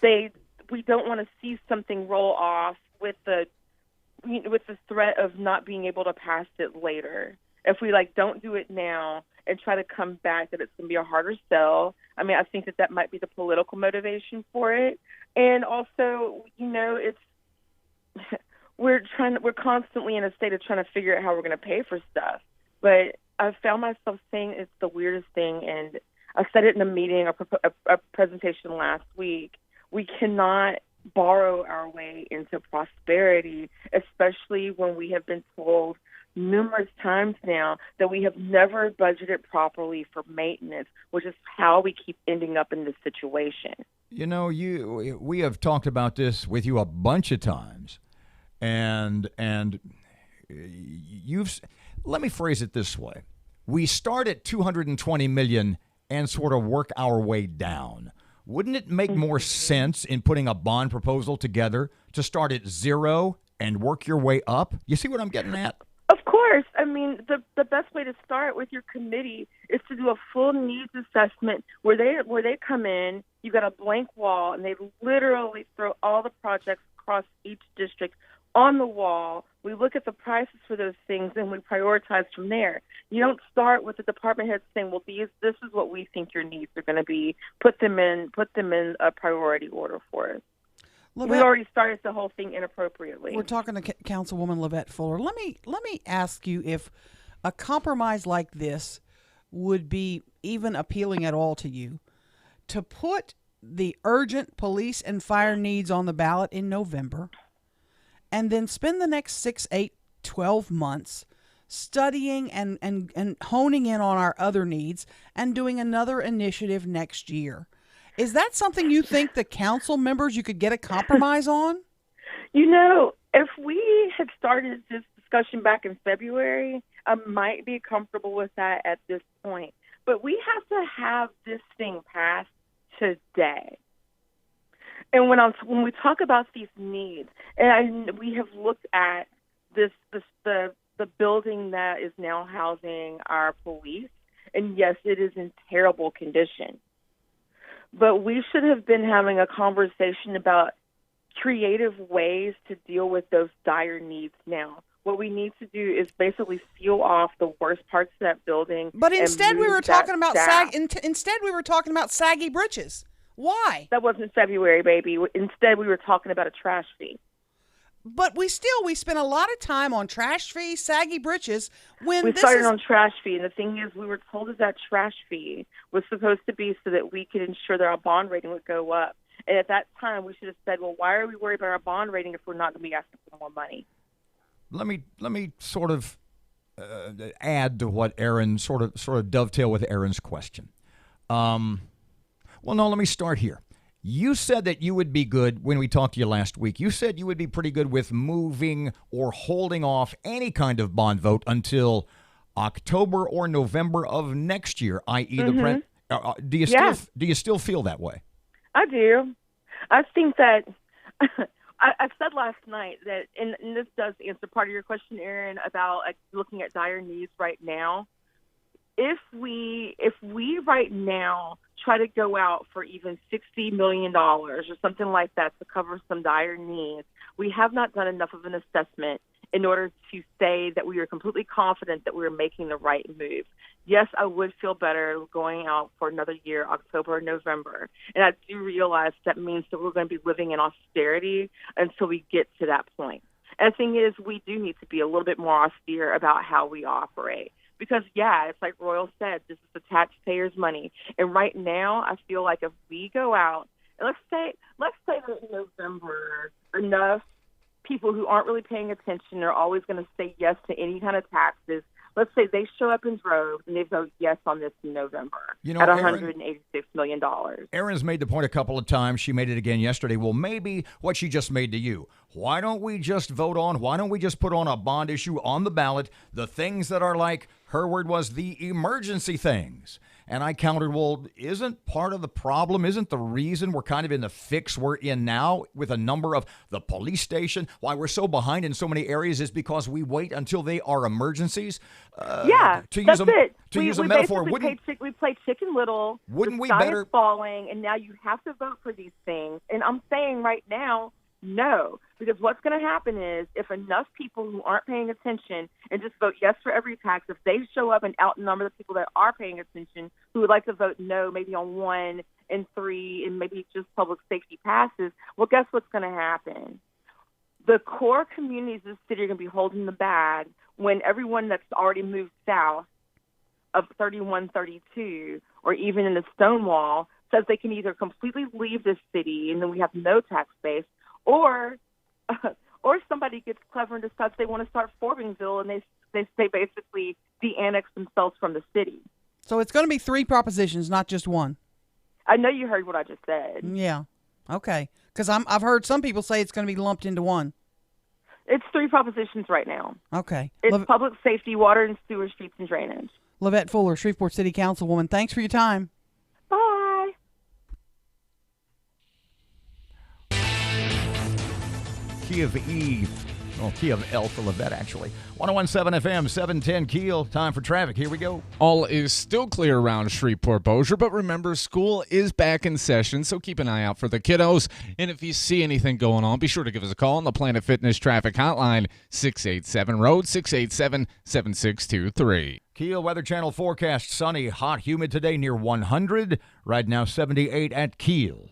we don't want to see something roll off with the threat of not being able to pass it later. If we don't do it now and try to come back, that it's going to be a harder sell. I mean, I think that might be the political motivation for it. And also, it's we're constantly in a state of trying to figure out how we're going to pay for stuff. But I found myself saying it's the weirdest thing, and I said it in a meeting, a presentation last week. We cannot borrow our way into prosperity, especially when we have been told numerous times now that we have never budgeted properly for maintenance, which is how we keep ending up in this situation. You know, we have talked about this with you a bunch of times, and let me phrase it this way. We start at $220 million and sort of work our way down. Wouldn't it make more sense in putting a bond proposal together to start at zero and work your way up? You see what I'm getting at? Of course. I mean, the best way to start with your committee is to do a full needs assessment where they come in, you got a blank wall, and they literally throw all the projects across each district on the wall. We look at the prices for those things, and we prioritize from there. You don't start with the department head saying, "Well, this is what we think your needs are going to be. Put them in a priority order for us." We already started the whole thing inappropriately. We're talking to Councilwoman Lavette Fuller. Let me ask you if a compromise like this would be even appealing at all to you, to put the urgent police and fire needs on the ballot in November, and then spend the next 6, 8, 12 months studying and honing in on our other needs and doing another initiative next year. Is that something you think the council members you could get a compromise on? You know, if we had started this discussion back in February, I might be comfortable with that at this point. But we have to have this thing passed today. And when we talk about these needs, and we have looked at the building that is now housing our police, and yes, it is in terrible condition. But we should have been having a conversation about creative ways to deal with those dire needs now. What we need to do is basically seal off the worst parts of that building. But and instead, we move were that talking about staff. instead we were talking about saggy britches. Why? That wasn't February, baby. Instead, we were talking about a trash fee. But we spent a lot of time on trash fee, saggy britches. When We this started is on trash fee, and the thing is, we were told that trash fee was supposed to be so that we could ensure that our bond rating would go up. And at that time, we should have said, well, why are we worried about our bond rating if we're not going to be asking for more money? Let me sort of add to what Erin sort of dovetail with Erin's question. Well, no, let me start here. You said that you would be good when we talked to you last week. You said you would be pretty good with moving or holding off any kind of bond vote until October or November of next year, i.e. the do you still feel that way? I do. I think that I said last night that, and this does answer part of your question, Erin, about looking at dire needs right now. If we right now try to go out for even $60 million or something like that to cover some dire needs, we have not done enough of an assessment in order to say that we are completely confident that we are making the right move. Yes, I would feel better going out for another year, October or November. And I do realize that means that we're going to be living in austerity until we get to that point. And the thing is, we do need to be a little bit more austere about how we operate. Because, yeah, it's like Royal said, this is the taxpayers' money. And right now, I feel like if we go out, and let's say that in November, enough people who aren't really paying attention are always going to say yes to any kind of taxes. Let's say they show up in droves and they vote yes on this in November at $186 million. Erin's made the point a couple of times. She made it again yesterday. Well, maybe what she just made to you. Why don't we just vote on, why don't we just put on a bond issue on the ballot, the things that are like, her word was the emergency things. And I countered, well, isn't part of the problem, isn't the reason we're kind of in the fix we're in now with a number of the police station, why we're so behind in so many areas is because we wait until they are emergencies? To use a metaphor, we play Chicken Little. Wouldn't we sky better is falling, and now you have to vote for these things. And I'm saying right now, no, because what's going to happen is if enough people who aren't paying attention and just vote yes for every tax, if they show up and outnumber the people that are paying attention who would like to vote no, maybe on 1 and 3 and maybe just public safety passes, well, guess what's going to happen? The core communities of the city are going to be holding the bag when everyone that's already moved south of 3132 or even in the Stonewall says they can either completely leave this city and then we have no tax base, or somebody gets clever and decides they want to start Forbingville and they basically de-annex themselves from the city. So it's going to be 3 propositions, not just one. I know you heard what I just said. Yeah. Okay. Because I've heard some people say it's going to be lumped into one. It's 3 propositions right now. Okay. It's public safety, water and sewer, streets and drainage. Lavette Fuller, Shreveport City Councilwoman, thanks for your time. Bye. Key of E. Well, key of L for Lavette, actually. 101.7 FM, 710 Keel. Time for traffic. Here we go. All is still clear around Shreveport Bossier, but remember, school is back in session, so keep an eye out for the kiddos. And if you see anything going on, be sure to give us a call on the Planet Fitness Traffic Hotline, 687-ROAD, 687-7623. Keel Weather Channel forecast, sunny, hot, humid today near 100. Right now, 78 at Keel.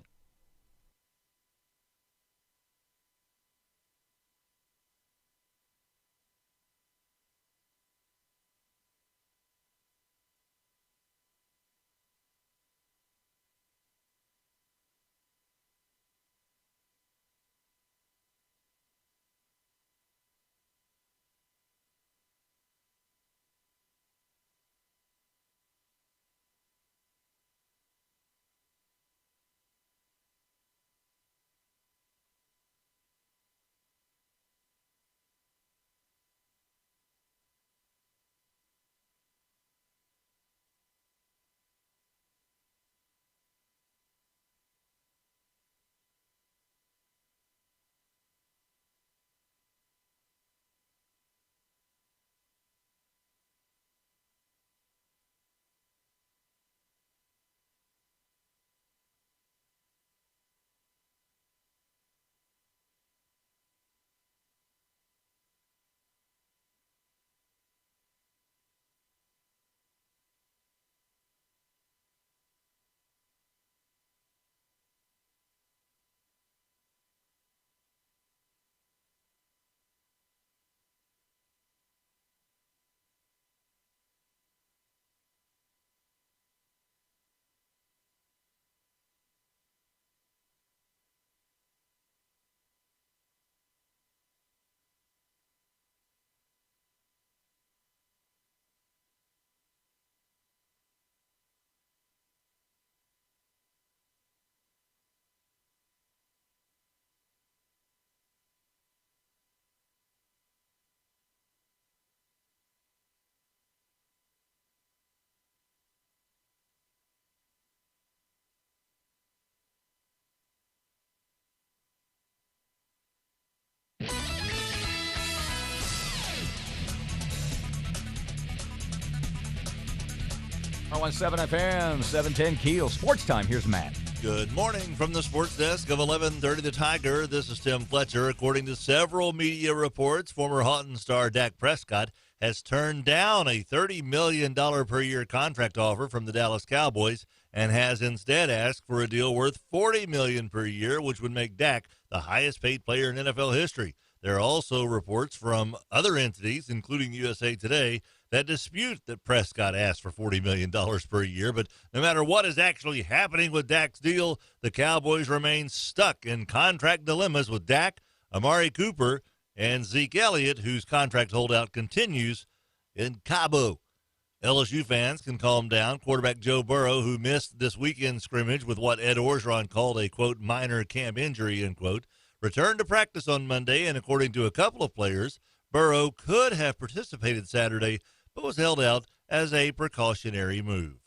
101.7 FM, 710 KEEL. Sports time. Here's Matt. Good morning from the sports desk of 1130 The Tiger. This is Tim Fletcher. According to several media reports, former Houghton star Dak Prescott has turned down a $30 million per year contract offer from the Dallas Cowboys and has instead asked for a deal worth $40 million per year, which would make Dak the highest paid player in NFL history. There are also reports from other entities, including USA Today, that dispute that Prescott asked for $40 million per year. But no matter what is actually happening with Dak's deal, the Cowboys remain stuck in contract dilemmas with Dak, Amari Cooper, and Zeke Elliott, whose contract holdout continues in Cabo. LSU fans can calm down. Quarterback Joe Burrow, who missed this weekend scrimmage with what Ed Orgeron called a, quote, minor camp injury, end quote, returned to practice on Monday, and according to a couple of players, Burrow could have participated Saturday, but was held out as a precautionary move.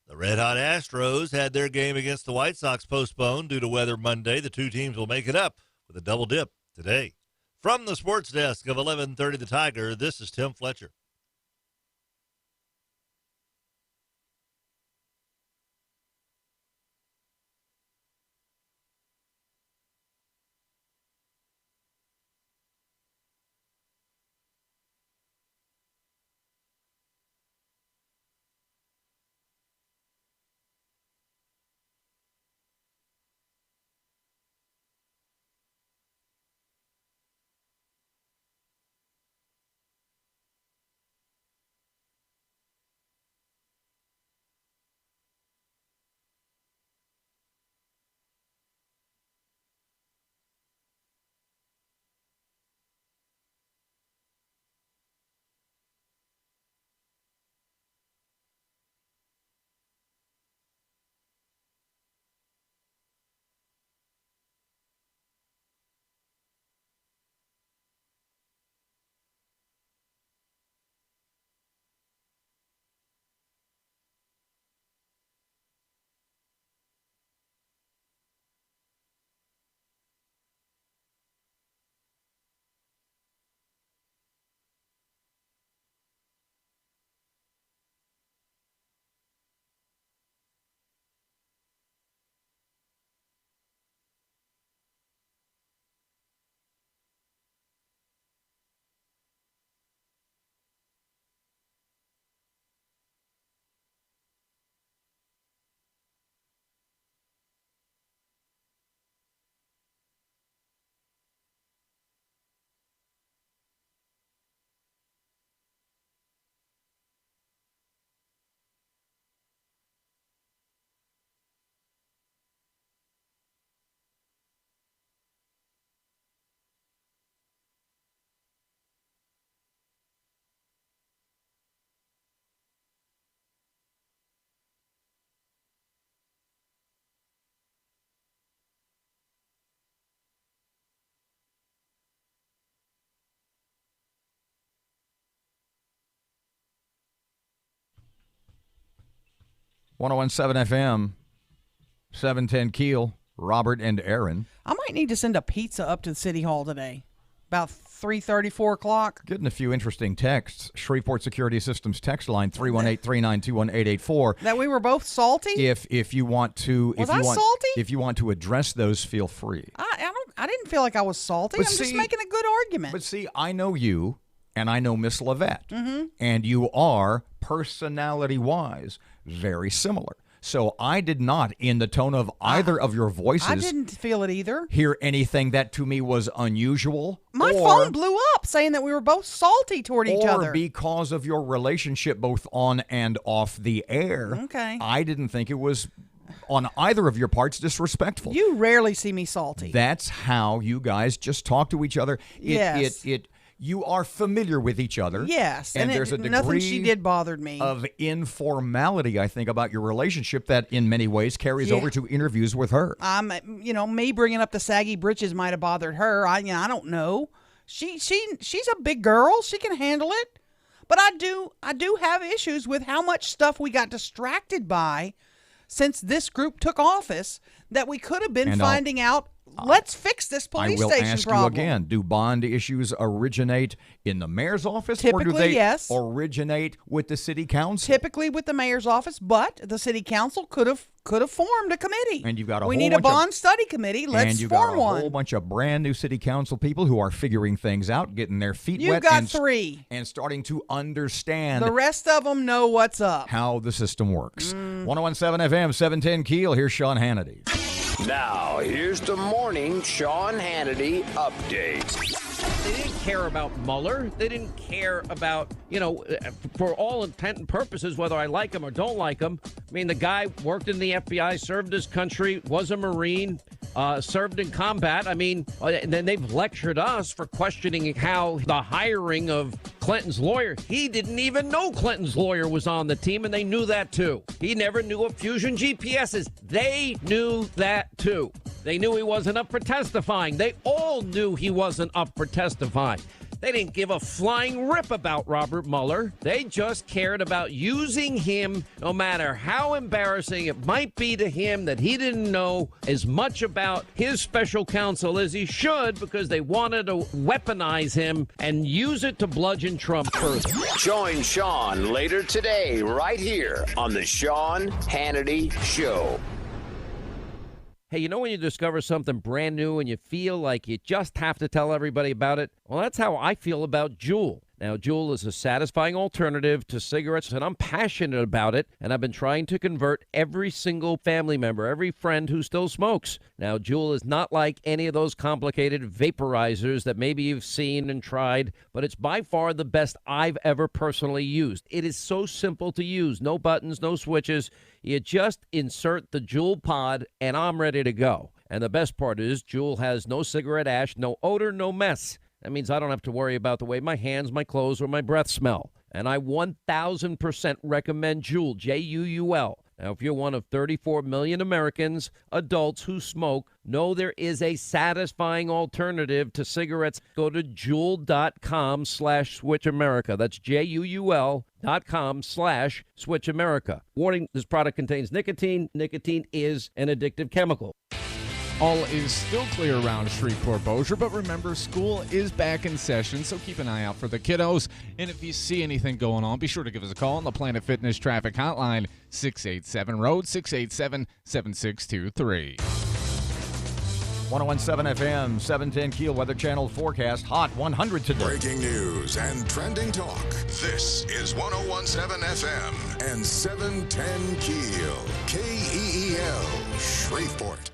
The red-hot Astros had their game against the White Sox postponed due to weather Monday. The two teams will make it up with a double dip today. From the sports desk of 1130 The Tiger, this is Tim Fletcher. One 101.7 FM, 710 KEEL, Robert and Erin. I might need to send a pizza up to the City Hall today, about 3:30, 4 o'clock. Getting a few interesting texts. Shreveport Security Systems text line 318-392-1884. That we were both salty? If you want to, salty? If you want to address those, feel free. I didn't feel like I was salty. I'm just making a good argument. But see, I know you, and I know Miss Levette, and you are personality-wise very similar. So I did not, in the tone of either of your voices, I didn't feel it either. Hear anything that to me was unusual. My phone blew up saying that we were both salty toward each other. Or because of your relationship both on and off the air. Okay. I didn't think it was on either of your parts disrespectful. You rarely see me salty. That's how you guys just talk to each other. Yes. You are familiar with each other. Yes. And there's a degree nothing she did bothered me. Of informality, I think, about your relationship that in many ways carries over to interviews with her. Me bringing up the saggy britches might have bothered her. I don't know. She's a big girl. She can handle it. But I do have issues with how much stuff we got distracted by since this group took office that we could have been finding out let's fix this I police will station ask problem. you again, do bond issues originate in the mayor's office or do Typically, they yes. originate with the city council? Typically with the mayor's office, but the city council could have formed a committee. And you've got we whole need a bunch of- bond study committee. Let's and you form got a one. whole bunch of brand new city council people who are figuring things out, getting their feet You've wet, got and, 3. and starting to understand The rest of them know what's up. how the system works. 101.7 FM, 710 Keel. Here's Sean Hannity. Now, here's the morning Sean Hannity update. They didn't care about Mueller. They didn't care about, for all intent and purposes, whether I like him or don't like him. I mean, the guy worked in the FBI, served his country, was a Marine, served in combat. I mean, and then they've lectured us for questioning how the hiring of Clinton's lawyer. He didn't even know Clinton's lawyer was on the team, and they knew that too. He never knew of Fusion GPSs. They knew that too. They knew he wasn't up for testifying. They all knew he wasn't up for testifying. They didn't give a flying rip about Robert Mueller. They just cared about using him, no matter how embarrassing it might be to him that he didn't know as much about his special counsel as he should, because they wanted to weaponize him and use it to bludgeon Trump further. Join Sean later today, right here on the Sean Hannity Show. Hey, you know when you discover something brand new and you feel like you just have to tell everybody about it? Well, that's how I feel about Juul. Now, Juul is a satisfying alternative to cigarettes, and I'm passionate about it, and I've been trying to convert every single family member, every friend who still smokes. Now, Juul is not like any of those complicated vaporizers that maybe you've seen and tried, but it's by far the best I've ever personally used. It is so simple to use. No buttons, no switches. You just insert the Juul pod, and I'm ready to go. And the best part is Juul has no cigarette ash, no odor, no mess. That means I don't have to worry about the way my hands, my clothes, or my breath smell. And I 1,000% recommend Juul, Juul. Now, if you're one of 34 million Americans, adults who smoke, know there is a satisfying alternative to cigarettes. Go to Juul.com/Switch America. That's JUUL.com/Switch America. Warning, this product contains nicotine. Nicotine is an addictive chemical. All is still clear around Shreveport-Bossier, but remember, school is back in session, so keep an eye out for the kiddos. And if you see anything going on, be sure to give us a call on the Planet Fitness Traffic Hotline, 687-ROAD, 687-7623. 101.7 FM, 710 Keel Weather Channel forecast. Hot 100 today. Breaking news and trending talk. This is 101.7 FM and 710 Keel. KEEL, Shreveport.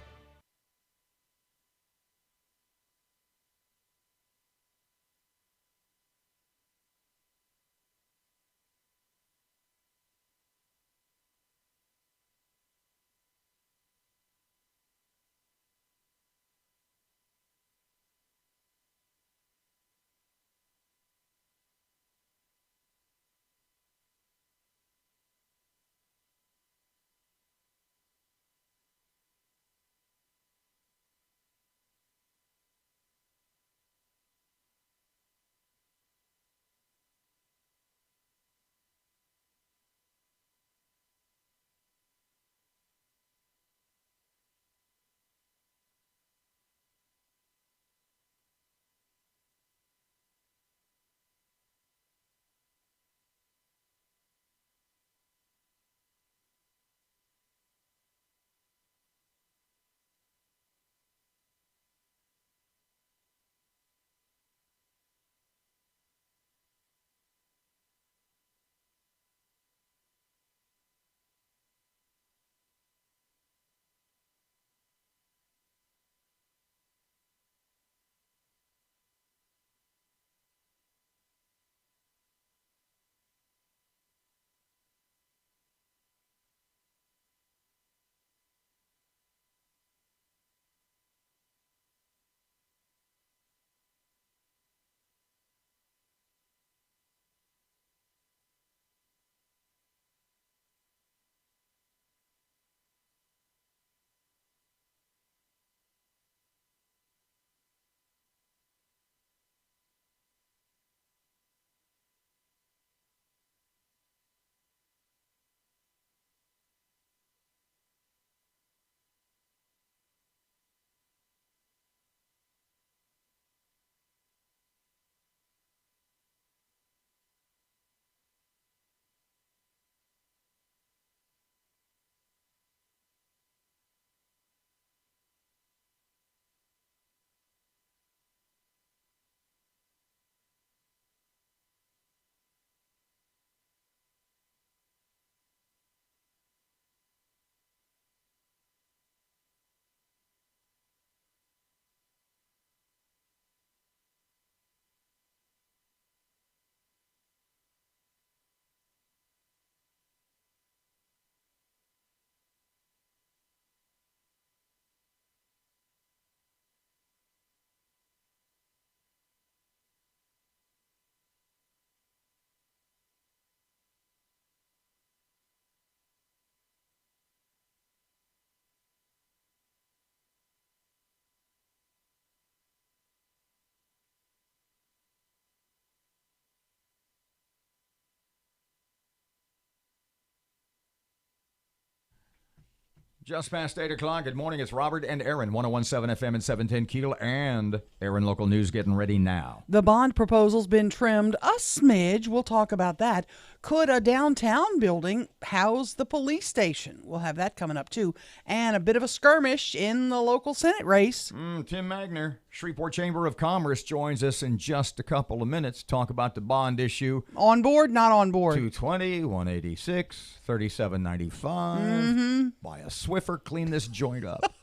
Just past 8 o'clock. Good morning. It's Robert and Erin, 101.7 FM and 710 KEEL, and Erin Local News getting ready now. The bond proposal's been trimmed a smidge. We'll talk about that. Could a downtown building house the police station? We'll have that coming up, too. And a bit of a skirmish in the local Senate race. Tim Magner, Shreveport Chamber of Commerce, joins us in just a couple of minutes to talk about the bond issue. On board, not on board. 220, 186, 37.95. Buy a Swiffer, clean this joint up.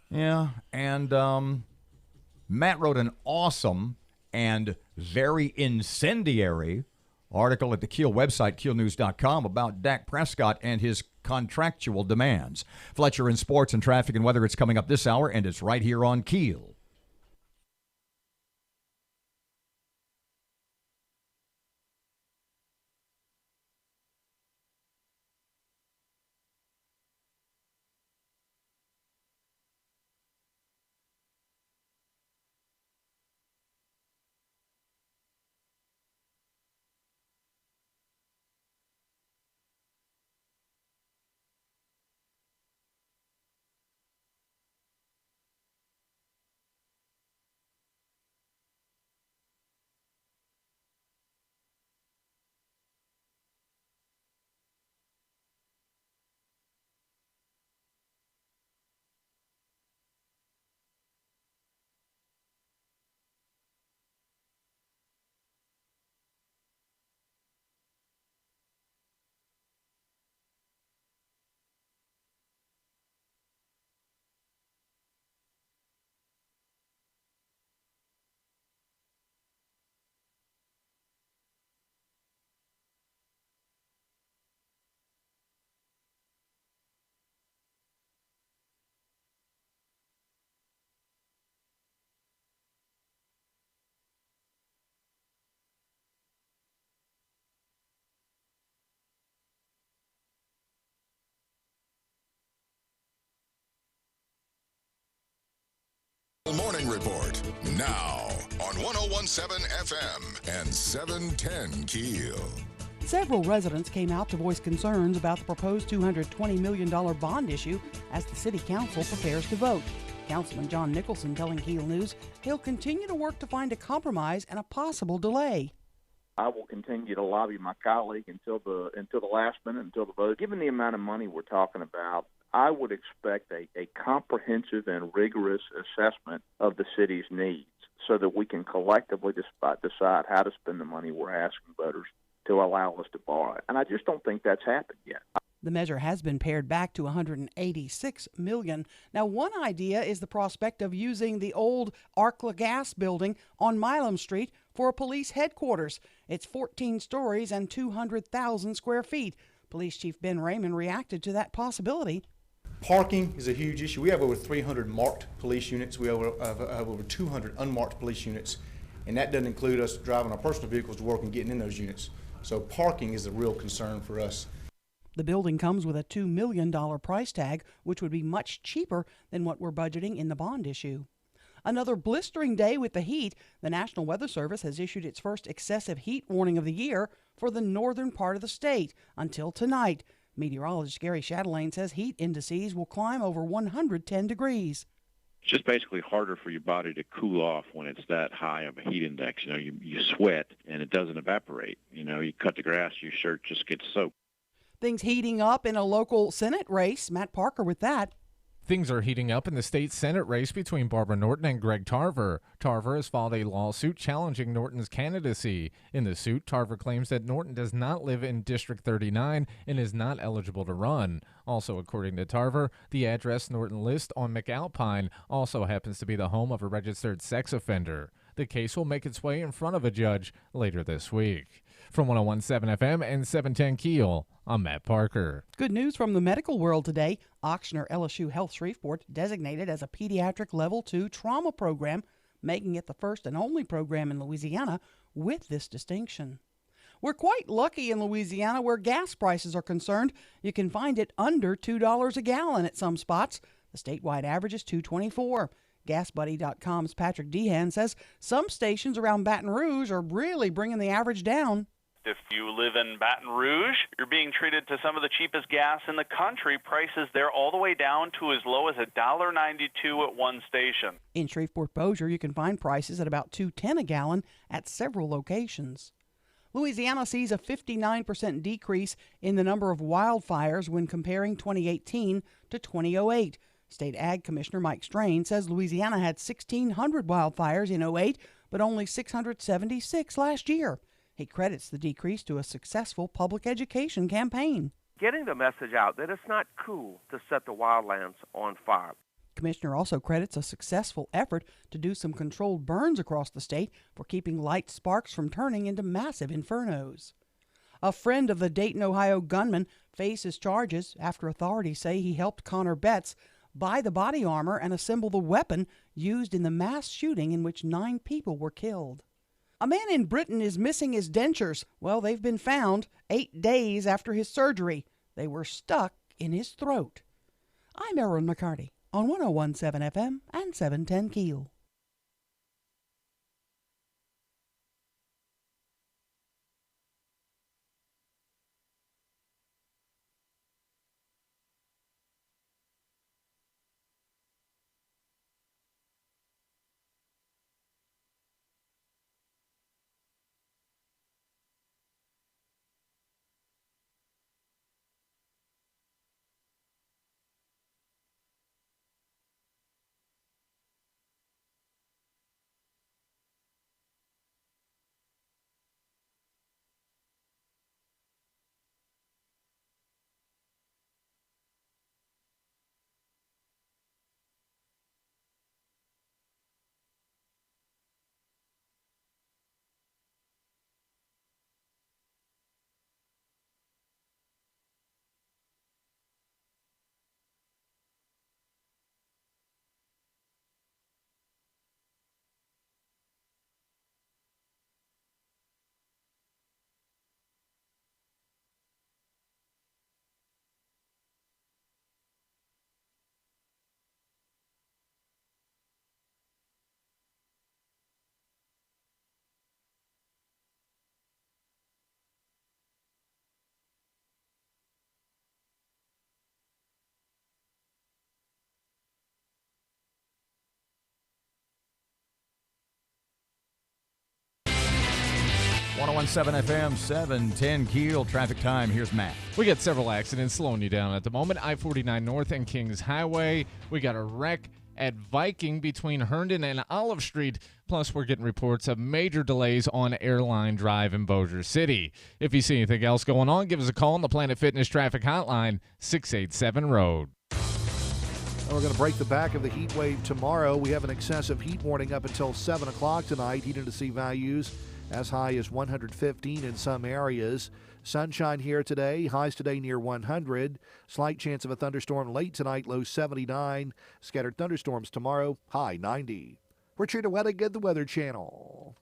Yeah, and Matt wrote an awesome and very incendiary article at the KEEL website, keelnews.com, about Dak Prescott and his contractual demands. Fletcher in sports and traffic and weather, it's coming up this hour, and it's right here on KEEL. Morning Report now on 101.7 FM and 710 KEEL. Several residents came out to voice concerns about the proposed $220 million bond issue as the city council prepares to vote. Councilman John Nicholson telling KEEL News he'll continue to work to find a compromise and a possible delay. I will continue to lobby my colleague until the last minute, until the vote. Given the amount of money we're talking about, I would expect a comprehensive and rigorous assessment of the city's needs so that we can collectively decide how to spend the money we're asking voters to allow us to borrow it. And I just don't think that's happened yet. The measure has been pared back to $186 million. Now, one idea is the prospect of using the old Arkla gas building on Milam Street for a police headquarters. It's 14 stories and 200,000 square feet. Police Chief Ben Raymond reacted to that possibility. Parking is a huge issue. We have over 300 marked police units. We have over 200 unmarked police units, and that doesn't include us driving our personal vehicles to work and getting in those units. So parking is a real concern for us. The building comes with a $2 million price tag, which would be much cheaper than what we're budgeting in the bond issue. Another blistering day with the heat. The National Weather Service has issued its first excessive heat warning of the year for the northern part of the state until tonight. Meteorologist Gary Chatelaine says heat indices will climb over 110 degrees. It's just basically harder for your body to cool off when it's that high of a heat index. You know, you sweat and it doesn't evaporate. You know, you cut the grass, your shirt just gets soaked. Things heating up in a local Senate race. Matt Parker with that. Things are heating up in the state Senate race between Barbara Norton and Greg Tarver. Tarver has filed a lawsuit challenging Norton's candidacy. In the suit, Tarver claims that Norton does not live in District 39 and is not eligible to run. Also, according to Tarver, the address Norton lists on McAlpine also happens to be the home of a registered sex offender. The case will make its way in front of a judge later this week. From 101.7 FM and 710 KEEL, I'm Matt Parker. Good news from the medical world today. Ochsner LSU Health Shreveport designated as a pediatric level 2 trauma program, making it the first and only program in Louisiana with this distinction. We're quite lucky in Louisiana where gas prices are concerned. You can find it under $2 a gallon at some spots. The statewide average is $2.24. GasBuddy.com's Patrick Dehan says some stations around Baton Rouge are really bringing the average down. If you live in Baton Rouge, you're being treated to some of the cheapest gas in the country. Prices there all the way down to as low as $1.92 at one station. In Shreveport-Bossier, you can find prices at about $2.10 a gallon at several locations. Louisiana sees a 59% decrease in the number of wildfires when comparing 2018 to 2008. State Ag Commissioner Mike Strain says Louisiana had 1,600 wildfires in '08, but only 676 last year. He credits the decrease to a successful public education campaign. Getting the message out that it's not cool to set the wildlands on fire. Commissioner also credits a successful effort to do some controlled burns across the state for keeping light sparks from turning into massive infernos. A friend of the Dayton, Ohio gunman faces charges after authorities say he helped Connor Betts buy the body armor and assemble the weapon used in the mass shooting in which 9 people were killed. A man in Britain is missing his dentures. Well, they've been found 8 days after his surgery. They were stuck in his throat. I'm Erin McCarty on 101.7 FM and 710 KEEL. .107 FM, 710 KEEL. Traffic time. Here's Matt. We got several accidents slowing you down at the moment. I-49 North and Kings Highway. We got a wreck at Viking between Herndon and Olive Street. Plus, we're getting reports of major delays on Airline Drive in Bossier City. If you see anything else going on, give us a call on the Planet Fitness Traffic Hotline, 687-ROAD. We're going to break the back of the heat wave tomorrow. We have an excessive heat warning up until 7 o'clock tonight. Heat and sea values as high as 115 in some areas. Sunshine here today. Highs today near 100. Slight chance of a thunderstorm late tonight, low 79. Scattered thunderstorms tomorrow, high 90. Richard Wedding at the Weather Channel.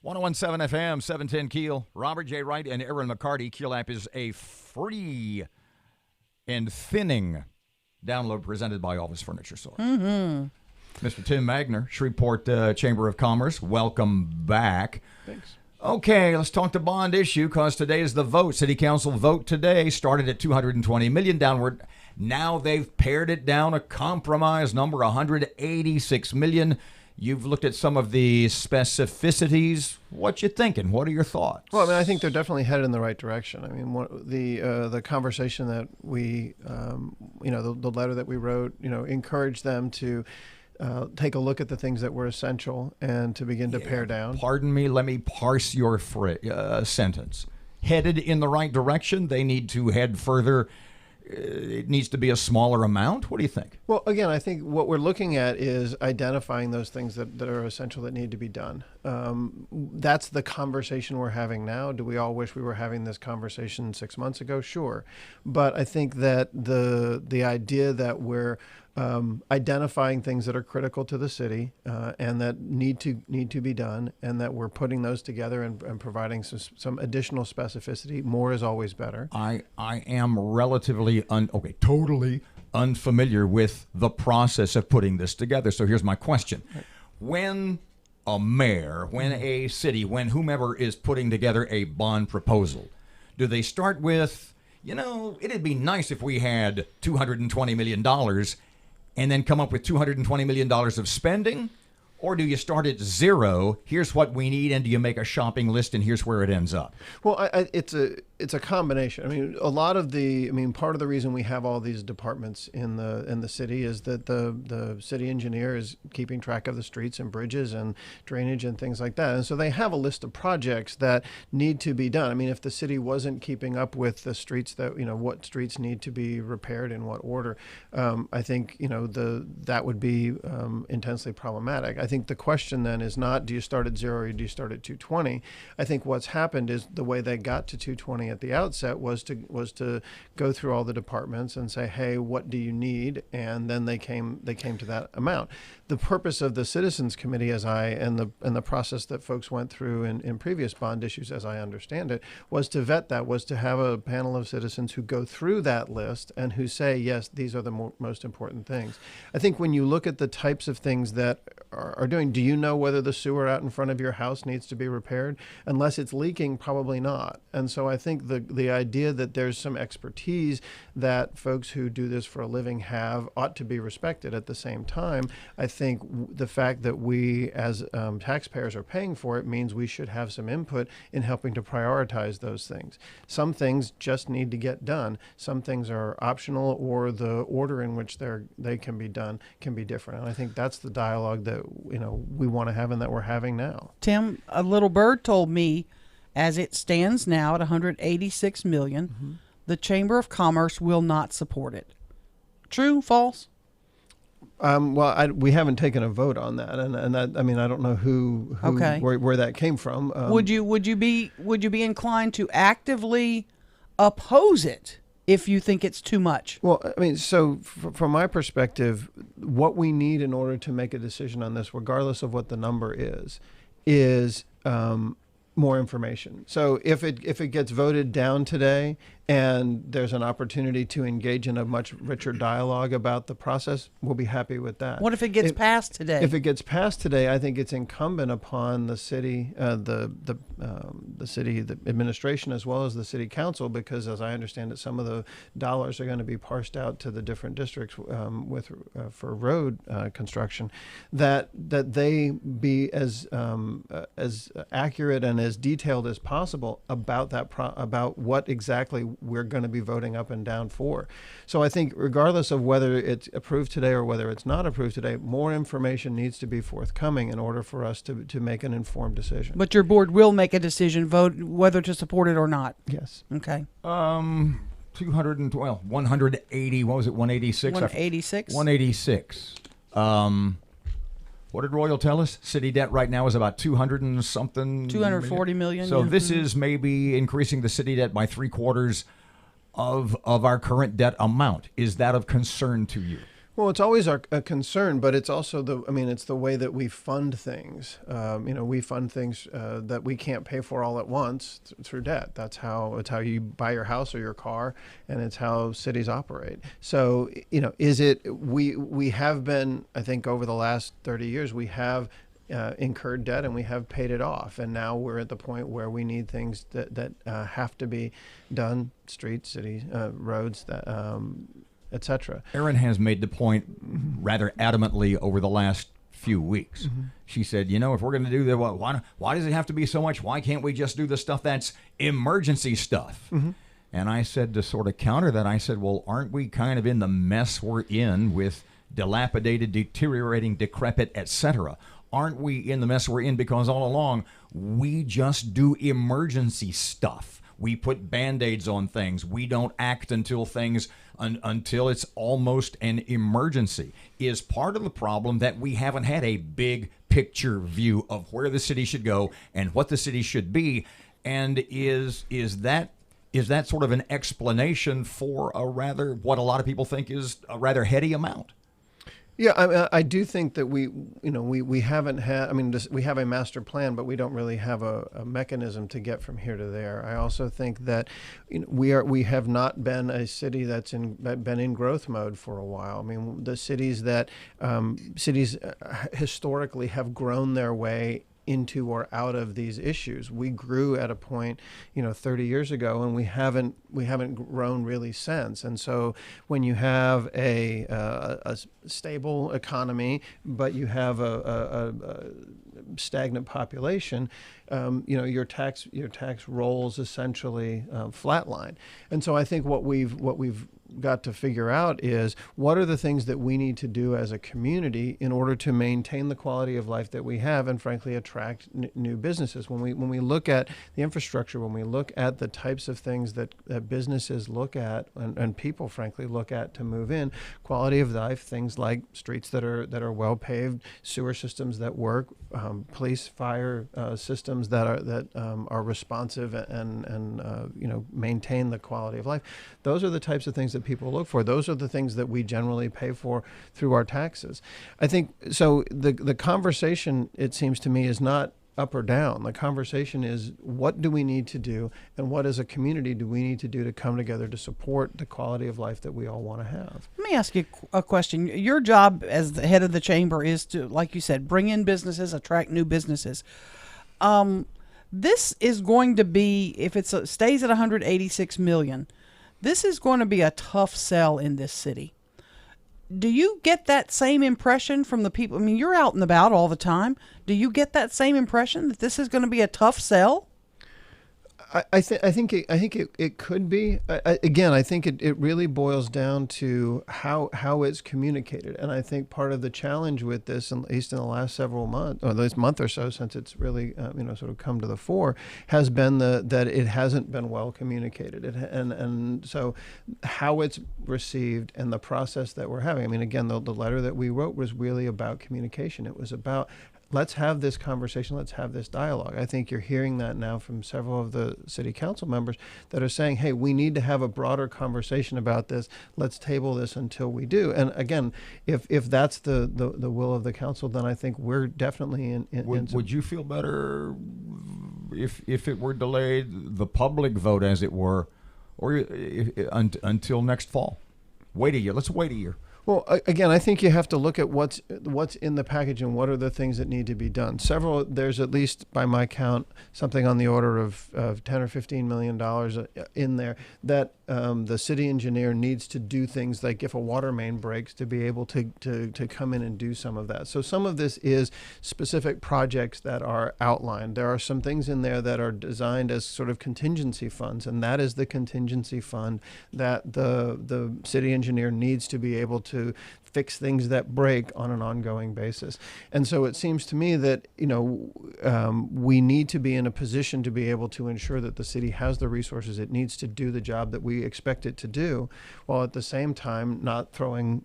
1017 FM, 710 Keel. Robert J. Wright and Erin McCarty. Keel app is a free and thinning download presented by Office Furniture Source. Mr. Tim Magner, Shreveport Chamber of Commerce, welcome back. Thanks. Okay, let's talk the bond issue because today is the vote. City Council vote today started at $220 million downward. Now they've pared it down, a compromise number, $186 million. You've looked at some of the specificities. What you thinking? What are your thoughts? Well, I mean, I think they're definitely headed in the right direction. I mean, the conversation that we, the letter that we wrote, encouraged them to take a look at the things that were essential and to begin to pare down. Pardon me, let me parse your sentence. Headed in the right direction. They need to head further. It needs to be a smaller amount. What do you think? Well, again, I think what we're looking at is identifying those things that are essential that need to be done. That's the conversation we're having now. Do we all wish we were having this conversation 6 months ago? Sure. But I think that the idea that we're identifying things that are critical to the city and that need to be done, and that we're putting those together and providing some additional specificity. More is always better. I am relatively totally unfamiliar with the process of putting this together. So here's my question: when a mayor, when a city, when whomever is putting together a bond proposal, do they start with, it'd be nice if we had $220 million and then come up with $220 million of spending? Or do you start at zero, here's what we need, and do you make a shopping list, and here's where it ends up? Well, it's a combination. I mean, part of the reason we have all these departments in the city is that the city engineer is keeping track of the streets and bridges and drainage and things like that. And so they have a list of projects that need to be done. I mean, if the city wasn't keeping up with the streets what streets need to be repaired in what order, I think, that would be intensely problematic. I think the question then is not, do you start at zero or do you start at 220? I think what's happened is the way they got to 220 at the outset was to go through all the departments and say, hey, what do you need? And then they came to that amount. The purpose of the Citizens Committee, and the process that folks went through in previous bond issues, as I understand it, was to vet that, was to have a panel of citizens who go through that list and who say, yes, these are the most important things. I think when you look at the types of things that are doing, do you know whether the sewer out in front of your house needs to be repaired? Unless it's leaking, probably not. And so I think the idea that there's some expertise that folks who do this for a living have ought to be respected. At the same time, I think the fact that we as taxpayers are paying for it means we should have some input in helping to prioritize those things. Some things just need to get done. Some things are optional, or the order in which they can be done can be different. And I think that's the dialogue that we want to have and that we're having now. Tim, a little bird told me, as it stands now at $186 million, the Chamber of Commerce will not support it. True, false? We haven't taken a vote on that, and that, I mean, I don't know where that came from. Would you be inclined to actively oppose it if you think it's too much? Well, I mean, so from my perspective, what we need in order to make a decision on this, regardless of what the number is more information. So if it gets voted down today and there's an opportunity to engage in a much richer dialogue about the process, we'll be happy with that. What if it gets passed today? If it gets passed today, I think it's incumbent upon the city, the city, the administration, as well as the city council, because as I understand it, some of the dollars are going to be parsed out to the different districts for road construction, that they be as accurate and as detailed as possible about that about what exactly we're going to be voting up and down for. So I think regardless of whether it's approved today or whether it's not approved today, more information needs to be forthcoming in order for us to make an informed decision. But your board will make a decision, vote whether to support it or not. Yes. Okay. 180, what was it, 186? 186. 186. What did Royal tell us? City debt right now is about 200 and something. 240 million. So this is maybe increasing the city debt by 3/4 of our current debt amount. Is that of concern to you? Well, it's always a concern, but it's also it's the way that we fund things. We fund things that we can't pay for all at once through debt. It's how you buy your house or your car, and it's how cities operate. So, we have been, I think, over the last 30 years, we have incurred debt and we have paid it off. And now we're at the point where we need things that have to be done, streets, cities, roads, etc. Erin has made the point rather adamantly over the last few weeks. She said, if we're going to do that, why does it have to be so much? Why can't we just do the stuff that's emergency stuff? And I said, to sort of counter that, I said, well, aren't we kind of in the mess we're in with dilapidated, deteriorating, decrepit, etc.? Aren't we in the mess we're in because all along we just do emergency stuff? We put Band-Aids on things. We don't act until until it's almost an emergency. Is part of the problem that we haven't had a big picture view of where the city should go and what the city should be? And is that sort of an explanation for what a lot of people think is a rather heady amount? Yeah, I do think that we haven't had. We have a master plan, but we don't really have a mechanism to get from here to there. I also think that we have not been a city that's been in growth mode for a while. The cities historically have grown their way into or out of these issues. We grew at a point, 30 years ago, and we haven't grown really since. And so when you have a stable economy, but you have a stagnant population, your tax rolls essentially flatline. And so I think what we've got to figure out is what are the things that we need to do as a community in order to maintain the quality of life that we have and frankly attract new businesses. When we look at the infrastructure, when we look at the types of things that businesses look at and people frankly look at to move in, quality of life, things like streets that are well paved, sewer systems that work, police, fire systems that are responsive and maintain the quality of life. Those are the types of things that people look for. Those are the things that we generally pay for through our taxes. I think so. The conversation, it seems to me, is not up or down. The conversation is what do we need to do, and what as a community do we need to do to come together to support the quality of life that we all want to have. Let me ask you a question. Your job as the head of the chamber is to, like you said, bring in businesses, attract new businesses. This is going to be, if it stays at 186 million, this is going to be a tough sell in this city. Do you get that same impression from the people? You're out and about all the time. Do you get that same impression that this is going to be a tough sell? I think it could be. I think it really boils down to how it's communicated, and I think part of the challenge with this, at least in the last several months, or this month or so, since it's really sort of come to the fore, has been that it hasn't been well communicated, and so how it's received and the process that we're having. Again, the letter that we wrote was really about communication. It was about, let's have this conversation. Let's have this dialogue. I think you're hearing that now from several of the city council members that are saying, hey, we need to have a broader conversation about this. Let's table this until we do. And again, if that's the will of the council, then I think we're definitely in Would you feel better if it were delayed, the public vote as it were, or until next fall? Wait a year. Let's wait a year. Well, again, I think you have to look at what's in the package and what are the things that need to be done. There's at least, by my count, something on the order of $10 or $15 million in there that the city engineer needs to do things like if a water main breaks to be able to come in and do some of that. So some of this is specific projects that are outlined. There are some things in there that are designed as sort of contingency funds, and that is the contingency fund that the city engineer needs to be able to fix things that break on an ongoing basis. And so it seems to me that we need to be in a position to be able to ensure that the city has the resources it needs to do the job that we expect it to do, while at the same time not throwing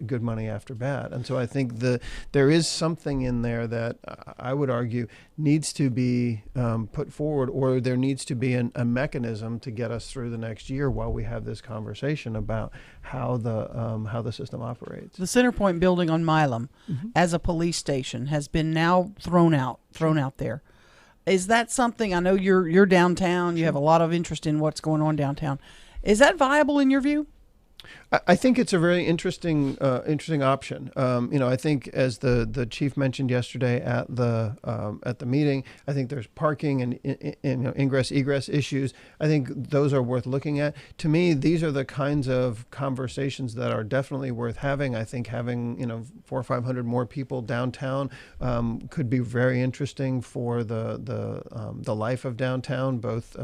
good money after bad. And so I think there is something in there that I would argue needs to be put forward, or there needs to be a mechanism to get us through the next year while we have this conversation about how the system operates. The Centerpoint building on Milam as a police station has been now thrown out there. Is that something, I know you're downtown, you have a lot of interest in what's going on downtown. Is that viable in your view? I think it's a very interesting option. I think as the chief mentioned yesterday at the meeting, I think there's parking and ingress egress issues. I think those are worth looking at. To me, these are the kinds of conversations that are definitely worth having. I think having 400 or 500 more people downtown could be very interesting for the life of downtown, both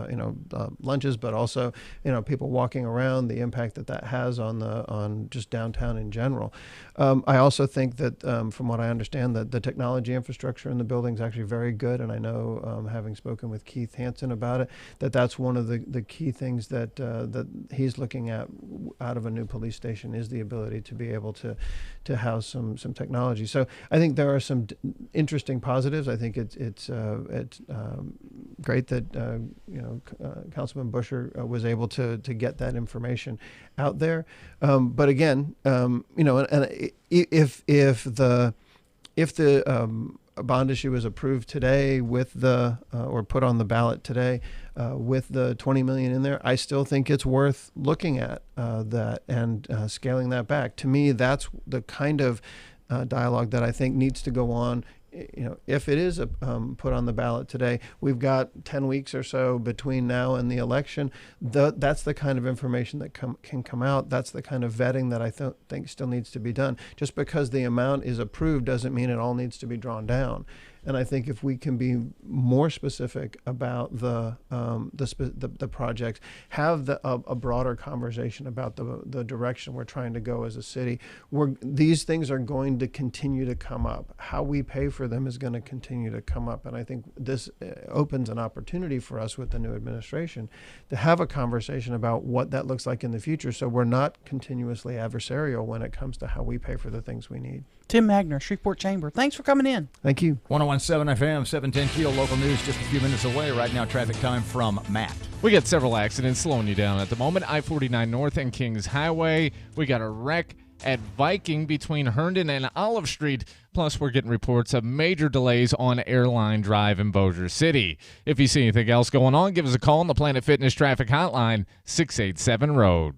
lunches, but also people walking around, the impact that has on just downtown in general. I also think that from what I understand, that the technology infrastructure in the building is actually very good, and I know, having spoken with Keith Hansen about it, that's one of the key things that he's looking at out of a new police station is the ability to be able to house some technology. So I think there are some interesting positives. I think it's great that Councilman Busher was able to get that information out there. But again, and if the bond issue is approved today with or put on the ballot today with the $20 million in there, I still think it's worth looking at that and scaling that back. To me, that's the kind of dialogue that I think needs to go on. If it is put on the ballot today, we've got 10 weeks or so between now and the election. That's the kind of information that can come out. That's the kind of vetting that I think still needs to be done. Just because the amount is approved doesn't mean it all needs to be drawn down. And I think if we can be more specific about the projects, have a broader conversation about the direction we're trying to go as a city, these things are going to continue to come up. How we pay for them is going to continue to come up. And I think this opens an opportunity for us with the new administration to have a conversation about what that looks like in the future, so we're not continuously adversarial when it comes to how we pay for the things we need. Tim Magner, Shreveport Chamber, thanks for coming in. Thank you. 101.7 FM, 710 KEEL, local news just a few minutes away. Right now, traffic time from Matt. We got several accidents slowing you down at the moment. I-49 North and Kings Highway. We got a wreck at Viking between Herndon and Olive Street. Plus, we're getting reports of major delays on Airline Drive in Bossier City. If you see anything else going on, give us a call on the Planet Fitness Traffic Hotline, 687-ROAD.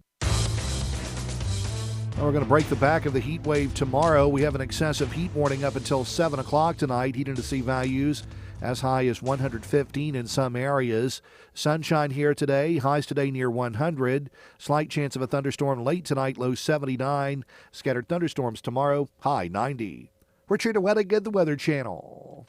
We're going to break the back of the heat wave tomorrow. We have an excessive heat warning up until 7 o'clock tonight. Heat and sea values as high as 115 in some areas. Sunshine here today. Highs today near 100. Slight chance of a thunderstorm late tonight, low 79. Scattered thunderstorms tomorrow, high 90. We're Trina Wettig, the Weather Channel.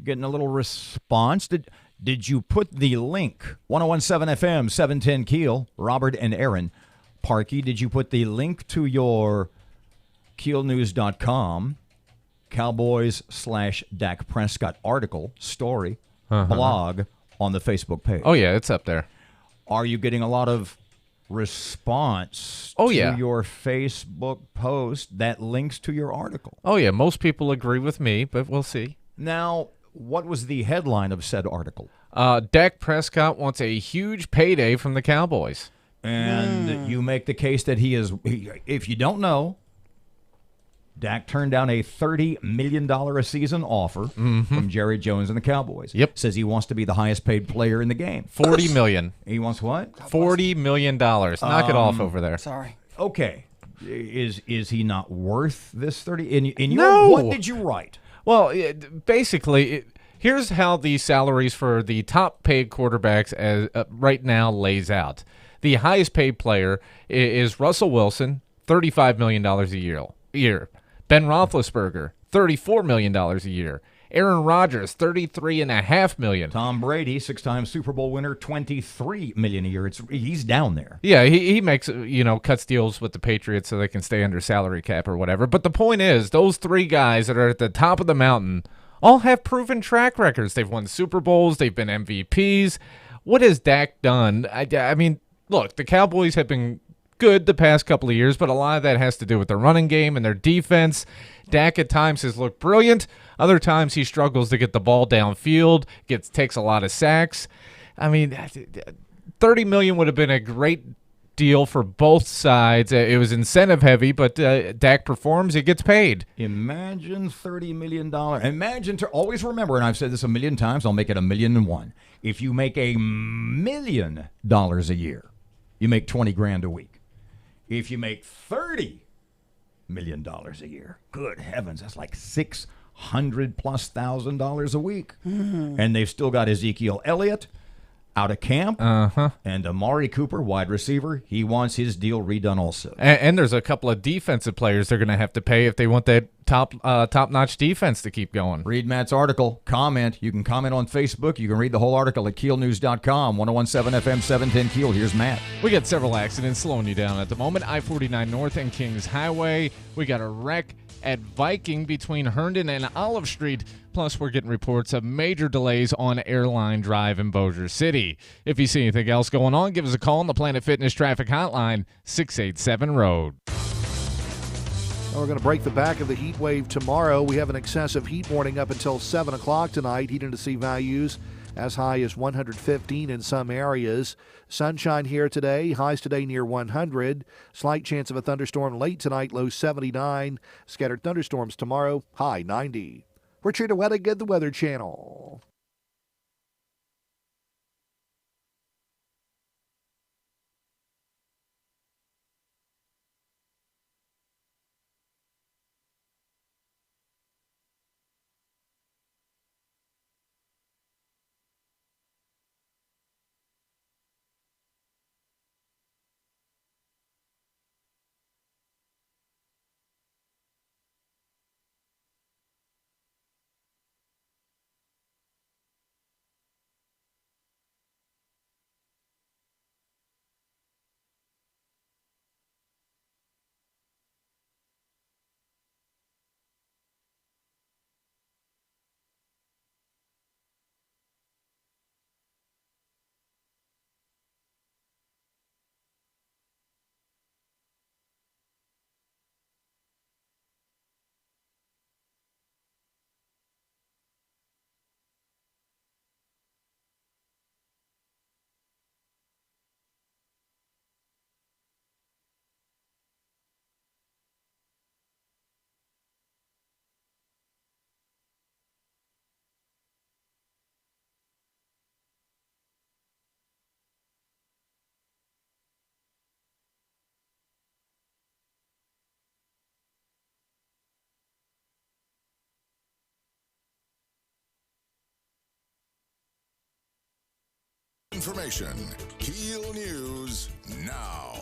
getting a little response. Did you put the link? 1017 FM, 710 Keel, Robert and Erin. Parky, did you put the link to your KeelNews.com Cowboys/Dak Prescott article, story, blog on the Facebook page? Oh, yeah, it's up there. Are you getting a lot of response to your Facebook post that links to your article? Oh, yeah, most people agree with me, but we'll see. Now, what was the headline of said article? Dak Prescott wants a huge payday from the Cowboys. And you make the case that if you don't know, Dak turned down a $30 million a season offer from Jerry Jones and the Cowboys. Yep. Says he wants to be the highest paid player in the game. $40 million. He wants what? $40 million. Knock it off over there. Sorry. Okay. Is he not worth this 30? In your, No. What did you write? Well, basically, here's how the salaries for the top paid quarterbacks as right now lays out. The highest paid player is Russell Wilson, $35 million a year. Ben Roethlisberger, $34 million a year. Aaron Rodgers, $33.5 million. Tom Brady, 6-time Super Bowl winner, $23 million a year. He's down there. Yeah, he makes, cuts deals with the Patriots so they can stay under salary cap or whatever. But the point is, those three guys that are at the top of the mountain all have proven track records. They've won Super Bowls. They've been MVPs. What has Dak done? I mean, look, the Cowboys have been good the past couple of years, but a lot of that has to do with their running game and their defense. Dak at times has looked brilliant. Other times he struggles to get the ball downfield, takes a lot of sacks. I mean, $30 million would have been a great deal for both sides. It was incentive heavy, but Dak performs, he gets paid. Imagine $30 million. Always remember, and I've said this a million times, I'll make it 1,000,001. If you make $1 million a year, you make $20,000 a week. If you make $30 million a year, good heavens, that's like $600,000+ a week. And they've still got Ezekiel Elliott out of camp, and Amari Cooper, wide receiver, he wants his deal redone also. And there's a couple of defensive players they're going to have to pay if they want that top-notch defense to keep going. Read Matt's article. Comment. You can comment on Facebook. You can read the whole article at KeelNews.com. 1017 FM 710 Keel. Here's Matt. We got several accidents slowing you down at the moment. I-49 North and Kings Highway. We got a wreck at Viking between Herndon and Olive Street. Plus, we're getting reports of major delays on Airline Drive in Bossier City. If you see anything else going on, give us a call on the Planet Fitness Traffic Hotline, 687-ROAD. We're going to break the back of the heat wave tomorrow. We have an excessive heat warning up until 7 o'clock tonight. Heat index values as high as 115 in some areas. Sunshine here today. Highs today near 100. Slight chance of a thunderstorm late tonight, low 79. Scattered thunderstorms tomorrow, high 90. We're Trina Wedding at the Weather Channel. Information. KEEL News now.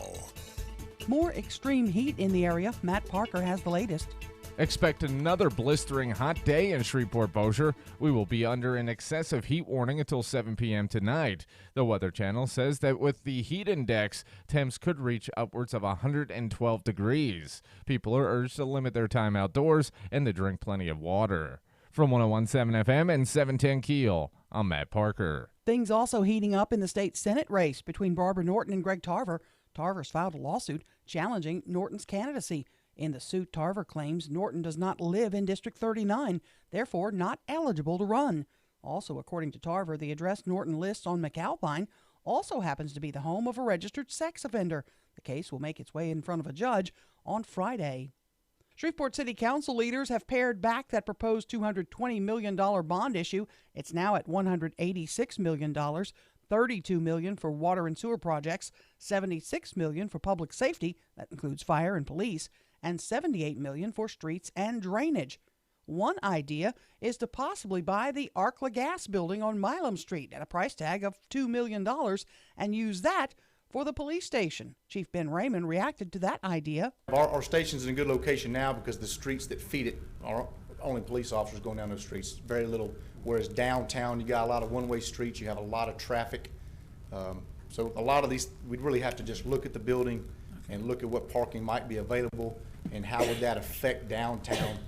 More extreme heat in the area. Matt Parker has the latest. Expect another blistering hot day in Shreveport-Bossier. We will be under an excessive heat warning until 7 p.m. tonight. The Weather Channel says that with the heat index, temps could reach upwards of 112 degrees. People are urged to limit their time outdoors and to drink plenty of water. From 101.7 FM and 710 KEEL, I'm Matt Parker. Things also heating up in the state Senate race between Barbara Norton and Greg Tarver. Tarver's filed a lawsuit challenging Norton's candidacy. In the suit, Tarver claims Norton does not live in District 39, therefore not eligible to run. Also, according to Tarver, the address Norton lists on McAlpine also happens to be the home of a registered sex offender. The case will make its way in front of a judge on Friday. Shreveport City Council leaders have pared back that proposed $220 million bond issue. It's now at $186 million. $32 million for water and sewer projects, $76 million for public safety, that includes fire and police, and $78 million for streets and drainage. One idea is to possibly buy the Arkla Gas building on Milam Street at a price tag of $2 million and use that for the police station. Chief Ben Raymond reacted to that idea. Our station's in a good location now because the streets that feed it are only police officers going down those streets. Very little, whereas downtown you got a lot of one-way streets, you have a lot of traffic. So a lot of these, we'd really have to just look at the building and look at what parking might be available and how would that affect downtown.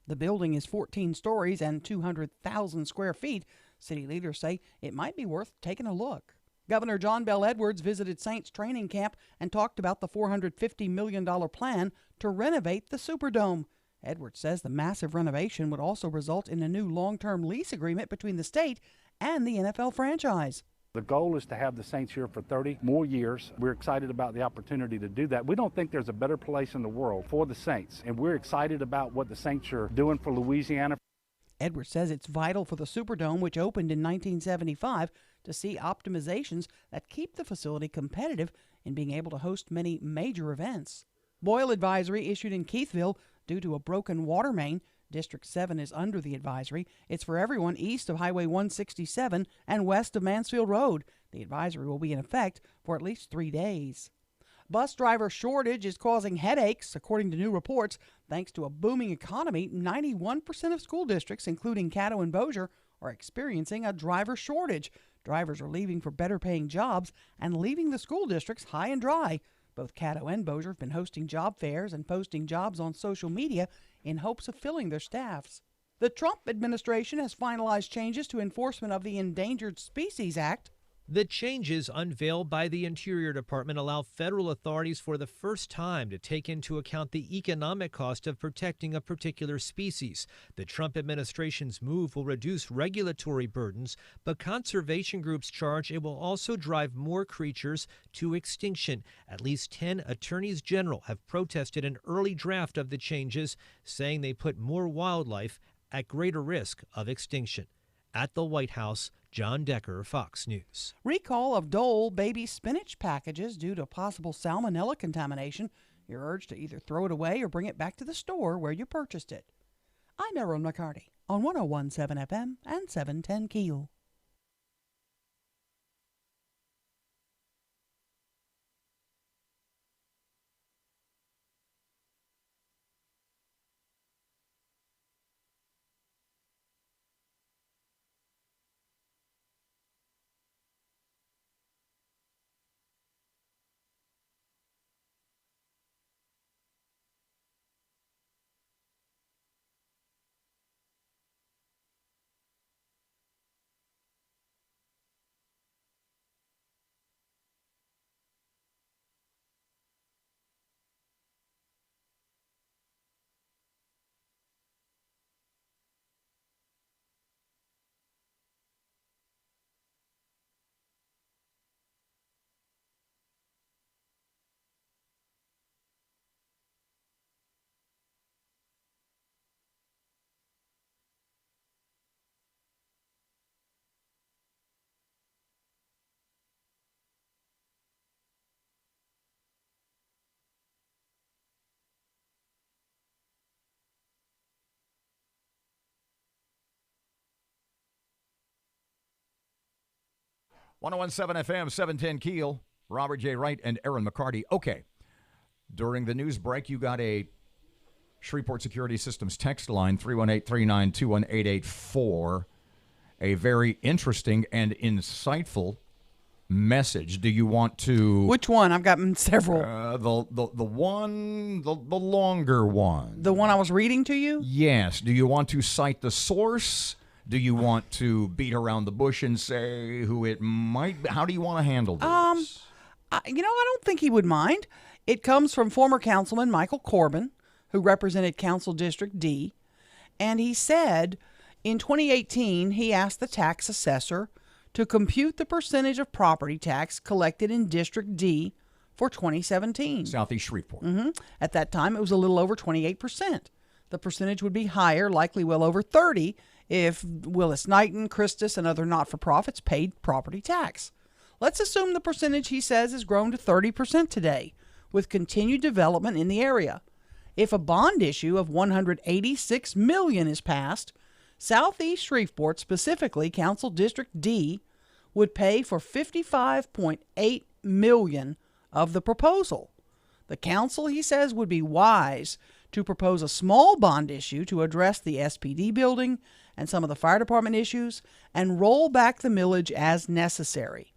The building is 14 stories and 200,000 square feet. City leaders say it might be worth taking a look. Governor John Bell Edwards visited Saints training camp and talked about the $450 million plan to renovate the Superdome. Edwards says the massive renovation would also result in a new long-term lease agreement between the state and the NFL franchise. The goal is to have the Saints here for 30 more years. We're excited about the opportunity to do that. We don't think there's a better place in the world for the Saints, and we're excited about what the Saints are doing for Louisiana. Edwards says it's vital for the Superdome, which opened in 1975, to see optimizations that keep the facility competitive in being able to host many major events. Boil advisory issued in Keithville due to a broken water main. District 7 is under the advisory. It's for everyone east of Highway 167 and west of Mansfield Road. The advisory will be in effect for at least 3 days. Bus driver shortage is causing headaches, according to new reports. Thanks to a booming economy, 91% of school districts, including Caddo and Bossier, are experiencing a driver shortage. Drivers are leaving for better paying jobs and leaving the school districts high and dry. Both Caddo and Bossier have been hosting job fairs and posting jobs on social media in hopes of filling their staffs. The Trump administration has finalized changes to enforcement of the Endangered Species Act. The changes unveiled by the Interior Department allow federal authorities for the first time to take into account the economic cost of protecting a particular species. The Trump administration's move will reduce regulatory burdens, but conservation groups charge it will also drive more creatures to extinction. At least 10 attorneys general have protested an early draft of the changes, saying they put more wildlife at greater risk of extinction. At the White House, John Decker, Fox News. Recall of Dole baby spinach packages due to possible salmonella contamination. You're urged to either throw it away or bring it back to the store where you purchased it. I'm Erin McCarty on 101.7 FM and 710 KEEL. One 101.7 FM, 710 KEEL. Robert J. Wright and Erin McCarty. Okay. During the news break, you got a Shreveport Security Systems text line 318-392-1884. A very interesting and insightful message. Do you want to? Which one? I've got several. The longer one. The one I was reading to you? Yes. Do you want to cite the source? Do you want to beat around the bush and say who it might be? How do you want to handle this? I don't think he would mind. It comes from former Councilman Michael Corbin, who represented Council District D, and he said in 2018 he asked the tax assessor to compute the percentage of property tax collected in District D for 2017. Southeast Shreveport. At that time, it was a little over 28%. The percentage would be higher, likely well over 30%, if Willis Knighton, Christus, and other not-for-profits paid property tax. Let's assume the percentage, he says, has grown to 30% today, with continued development in the area. If a bond issue of $186 million is passed, Southeast Shreveport, specifically Council District D, would pay for $55.8 million of the proposal. The council, he says, would be wise to propose a small bond issue to address the SPD building and some of the fire department issues and roll back the millage as necessary.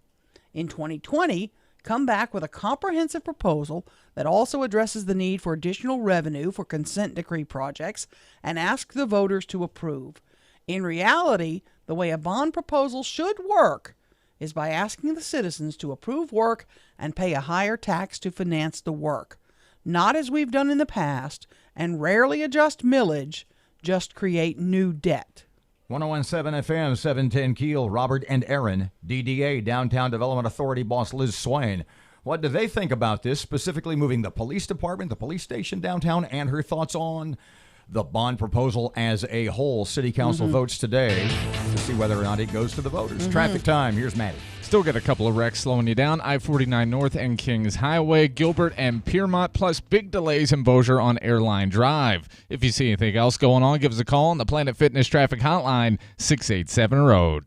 In 2020, come back with a comprehensive proposal that also addresses the need for additional revenue for consent decree projects and ask the voters to approve. In reality, the way a bond proposal should work is by asking the citizens to approve work and pay a higher tax to finance the work, not as we've done in the past and rarely adjust millage, just create new debt. 1017 FM, 710 Keel, Robert and Erin, DDA, Downtown Development Authority boss Liz Swain. What do they think about this, specifically moving the police department, the police station downtown, and her thoughts on the bond proposal as a whole? City Council votes today to see whether or not it goes to the voters. Traffic time. Here's Maddie. Still got a couple of wrecks slowing you down. I-49 North and Kings Highway, Gilbert and Piermont, plus big delays in Bossier on Airline Drive. If you see anything else going on, give us a call on the Planet Fitness Traffic Hotline, 687-ROAD.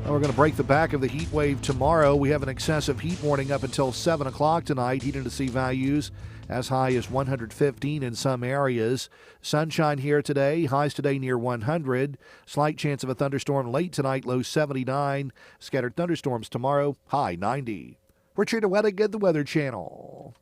We're going to break the back of the heat wave tomorrow. We have an excessive heat warning up until 7 o'clock tonight. Heat index values as high as 115 in some areas. Sunshine here today. Highs today near 100. Slight chance of a thunderstorm late tonight, low 79. Scattered thunderstorms tomorrow, high 90. We're Trina Wedding at the Weather Channel.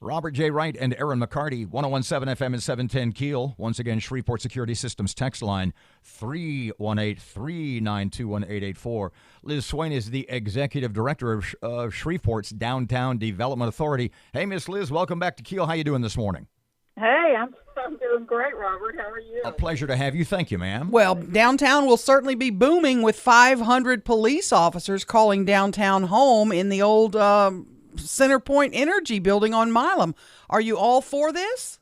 Robert J. Wright and Erin McCarty, 1017 FM and 710 Keel. Once again, Shreveport Security Systems text line 318-392-1884. Liz Swain is the executive director of Shreveport's Downtown Development Authority. Hey, Miss Liz, welcome back to Keel. How you doing this morning? Hey, I'm doing great, Robert. How are you? A pleasure to have you. Thank you, ma'am. Well, downtown will certainly be booming with 500 police officers calling downtown home in the old Centerpoint Energy building on Milam. Are you all for this?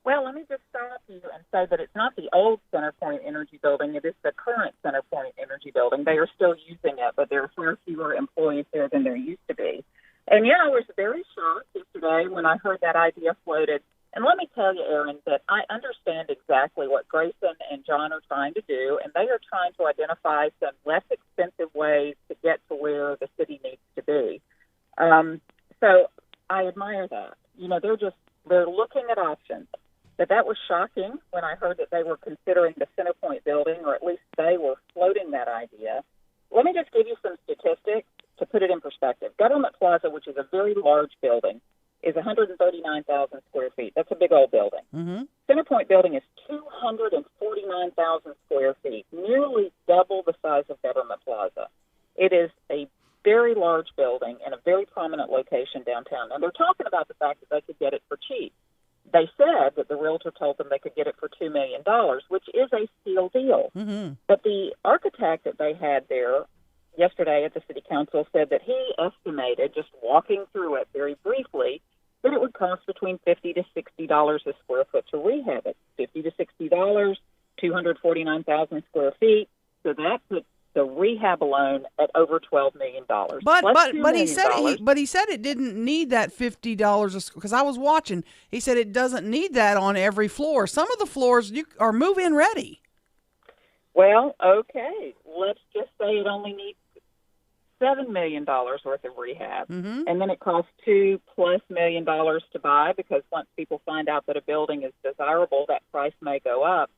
Well, let me just stop you and say that it's not the old Centerpoint Energy building. It is the current Centerpoint Energy building. They are still using it, but there are far fewer employees there than there used to be. And, yeah, I was very shocked yesterday when I heard that idea floated. And let me tell you, Erin, that I understand exactly what Grayson and John are trying to do, and they are trying to identify some less expensive ways to get to where the city needs to be. So I admire that. You know, they're looking at options. But that was shocking when I heard that they were considering the Centerpoint building, or at least they were floating that idea. Let me just give you some statistics to put it in perspective. Government Plaza, which is a very large building, is 139,000 square feet. That's a big old building. Mm-hmm. Centerpoint building is 249,000 square feet, nearly double the size of Government Plaza. It is a very large building in a very prominent location downtown. Now, they're talking about the fact that they could get it for cheap. They said that the realtor told them they could get it for $2 million, which is a steal deal. Mm-hmm. But the architect that they had there yesterday at the city council said that he estimated, just walking through it very briefly, that it would cost between $50 to $60 a square foot to rehab it. $50 to $60, 249,000 square feet. So that puts the rehab alone at over $12 million. But he said it didn't need that $50 because I was watching. He said it doesn't need that on every floor. Some of the floors are move-in ready. Well, okay. Let's just say it only needs $7 million worth of rehab. Mm-hmm. And then it costs $2+ million to buy, because once people find out that a building is desirable, that price may go up.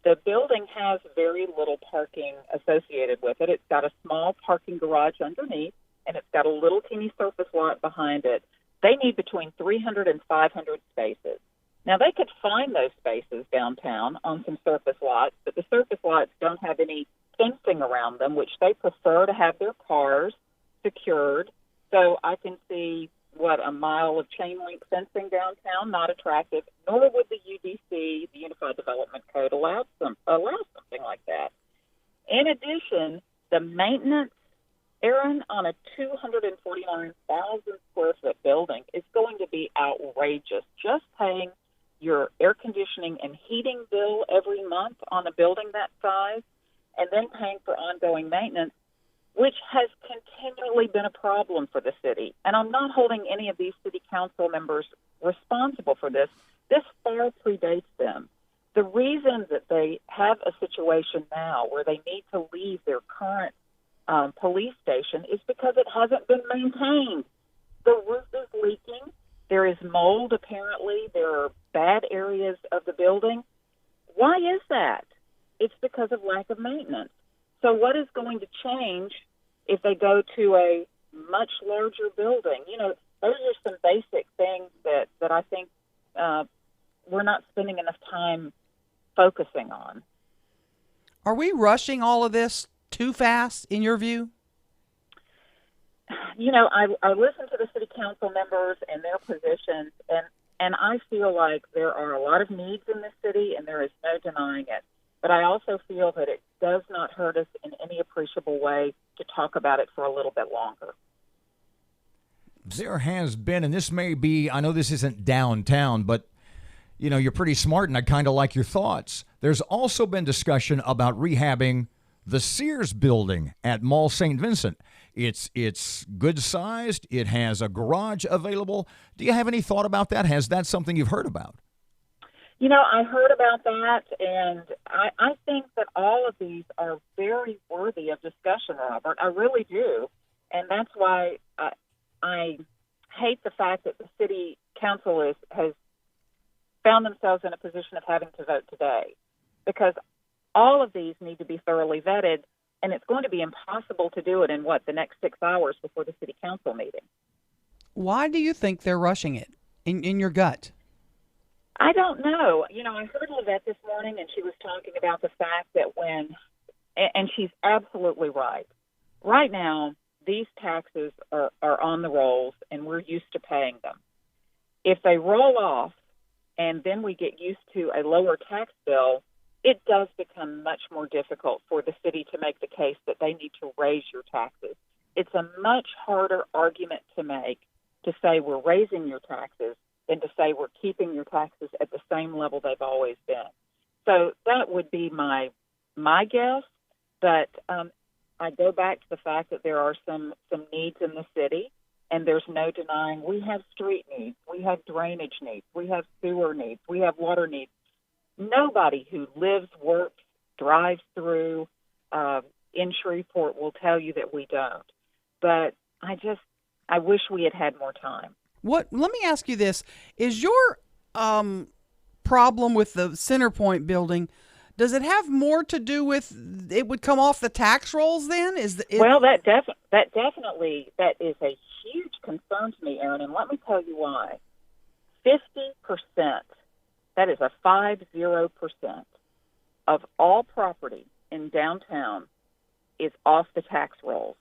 The building has very little parking associated with it. It's got a small parking garage underneath, and it's got a little teeny surface lot behind it. They need between 300 and 500 spaces. Now, they could find those spaces downtown on some surface lots, but the surface lots don't have any fencing around them, which they prefer to have their cars secured. So I can see, a mile of chain link fencing downtown, not attractive, nor would the UDC, the Unified Development Code, allow something like that. In addition, the maintenance, Erin, on a 249,000 square foot building is going to be outrageous. Just paying your air conditioning and heating bill every month on a building that size, and then paying for ongoing maintenance, which has continually been a problem for the city. And I'm not holding any of these city council members responsible for this. This far predates them. The reason that they have a situation now where they need to leave their current police station is because it hasn't been maintained. The roof is leaking. There is mold, apparently. There are bad areas of the building. Why is that? It's because of lack of maintenance. So what is going to change if they go to a much larger building? Those are some basic things that I think we're not spending enough time focusing on. Are we rushing all of this too fast, in your view? I listen to the city council members and their positions, and I feel like there are a lot of needs in this city, and there is no denying it. But I also feel that it does not hurt us in any appreciable way to talk about it for a little bit longer. There has been, and this may be, I know this isn't downtown, but you're pretty smart, and I kind of like your thoughts. There's also been discussion about rehabbing the Sears building at Mall St. Vincent. It's good sized. It has a garage available. Do you have any thought about that? Has that something you've heard about? I heard about that, and I think that all of these are very worthy of discussion, Robert. I really do. And that's why I hate the fact that the city council has found themselves in a position of having to vote today, because all of these need to be thoroughly vetted, and it's going to be impossible to do it in, the next 6 hours before the city council meeting. Why do you think they're rushing it, in your gut? I don't know. I heard Livette this morning, and she was talking about the fact that and she's absolutely right. Right now, these taxes are on the rolls, and we're used to paying them. If they roll off, and then we get used to a lower tax bill, it does become much more difficult for the city to make the case that they need to raise your taxes. It's a much harder argument to make to say we're raising your taxes than to say we're keeping your taxes at the same level they've always been. So that would be my guess. But I go back to the fact that there are some needs in the city, and there's no denying we have street needs, we have drainage needs, we have sewer needs, we have water needs. Nobody who lives, works, drives through in Shreveport will tell you that we don't. But I wish we had more time. Let me ask you this. Is your problem with the Centerpoint building, does it have more to do with it would come off the tax rolls then? Well, that definitely that is a huge concern to me, Erin, and let me tell you why. 50%, that is a 50% of all property in downtown is off the tax rolls.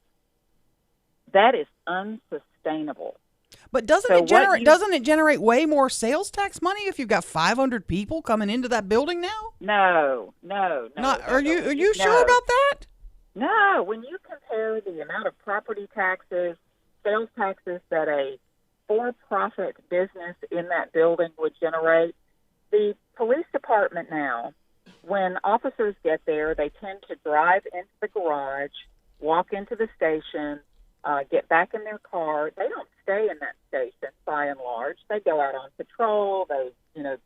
That is unsustainable. But doesn't it generate way more sales tax money if you've got 500 people coming into that building now? No. Are you sure about that? No. When you compare the amount of property taxes, sales taxes that a for-profit business in that building would generate, the police department now, when officers get there, they tend to drive into the garage, walk into the station, get back in their car. They don't stay in that station by and large. They go out on patrol. They,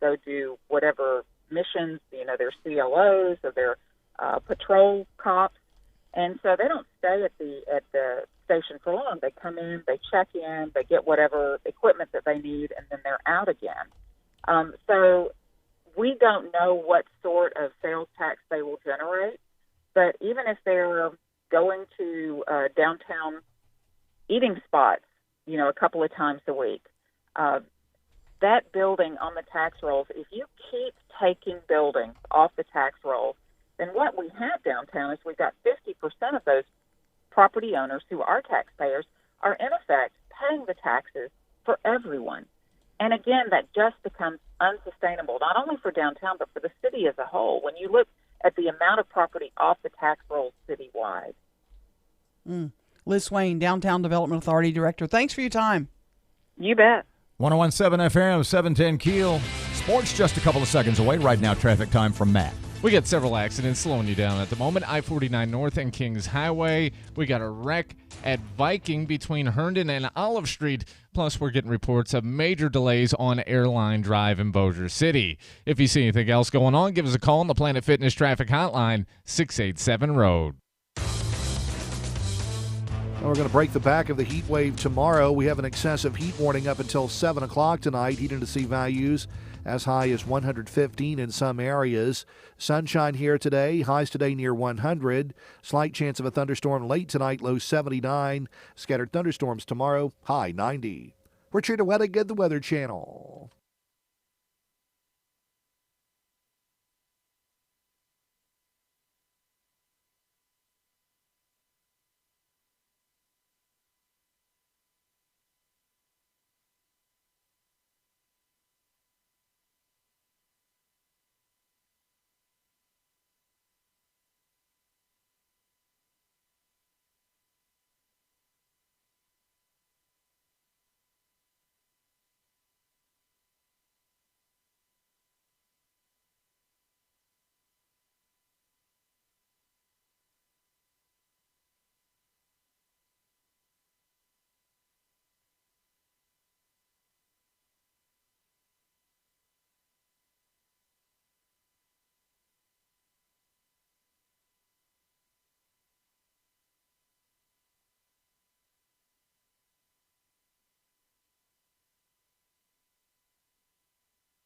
go do whatever missions, their CLOs or their patrol cops. And so they don't stay at the station for long. They come in, they check in, they get whatever equipment that they need, and then they're out again. So we don't know what sort of sales tax they will generate, but even if they're going to downtown eating spots, a couple of times a week, that building on the tax rolls, if you keep taking buildings off the tax rolls, then what we have downtown is we've got 50% of those property owners who are taxpayers are in effect paying the taxes for everyone. And again, that just becomes unsustainable, not only for downtown, but for the city as a whole, when you look at the amount of property off the tax rolls citywide. Liz Swain, Downtown Development Authority Director. Thanks for your time. You bet. 101.7 FM, 710 Keel. Sports just a couple of seconds away. Right now, traffic time from Matt. We got several accidents slowing you down at the moment. I-49 North and Kings Highway. We got a wreck at Viking between Herndon and Olive Street. Plus, we're getting reports of major delays on Airline Drive in Bossier City. If you see anything else going on, give us a call on the Planet Fitness Traffic Hotline, 687-ROAD. We're going to break the back of the heat wave tomorrow. We have an excessive heat warning up until 7 o'clock tonight. Heat and sea values as high as 115 in some areas. Sunshine here today. Highs today near 100. Slight chance of a thunderstorm late tonight, low 79. Scattered thunderstorms tomorrow, high 90. Richard Wettigan, the Weather Channel.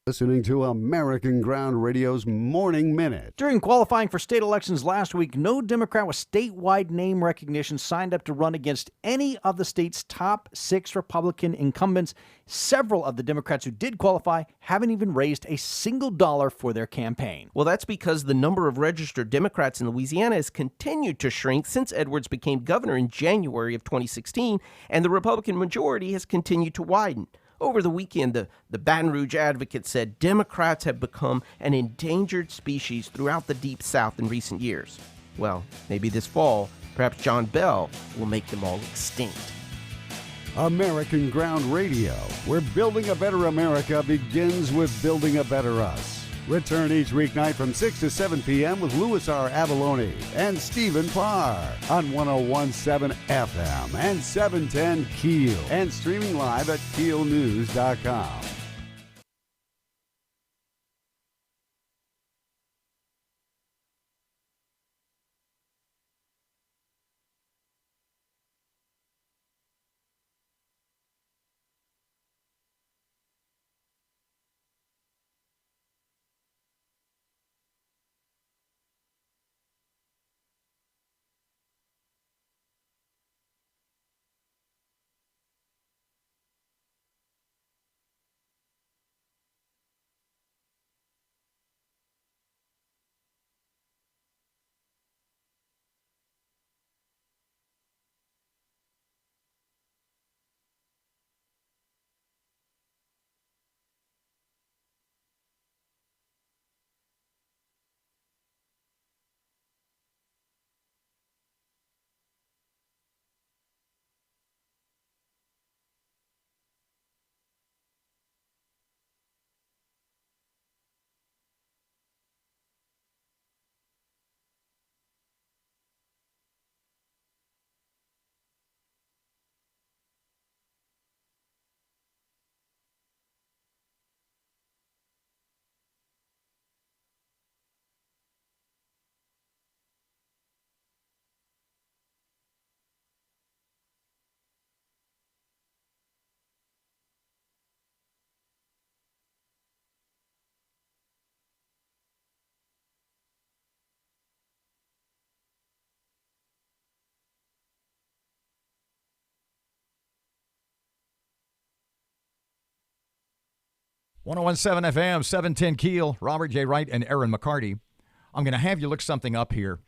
Listening to American Ground Radio's Morning Minute. During qualifying for state elections last week, no Democrat with statewide name recognition signed up to run against any of the state's top 6 Republican incumbents. Several of the Democrats who did qualify haven't even raised a single dollar for their campaign. Well, that's because the number of registered Democrats in Louisiana has continued to shrink since Edwards became governor in January of 2016, and the Republican majority has continued to widen. Over the weekend, the Baton Rouge Advocate said Democrats have become an endangered species throughout the Deep South in recent years. Well, maybe this fall, perhaps John Bell will make them all extinct. American Ground Radio, where building a better America begins with building a better us. Return each weeknight from 6 to 7 p.m. with Louis R. Avalone and Stephen Parr on 101.7 FM and 710 KEEL and streaming live at KEELnews.com. 1017 FM, 710 Keel, Robert J. Wright and Erin McCarty. I'm going to have you look something up here.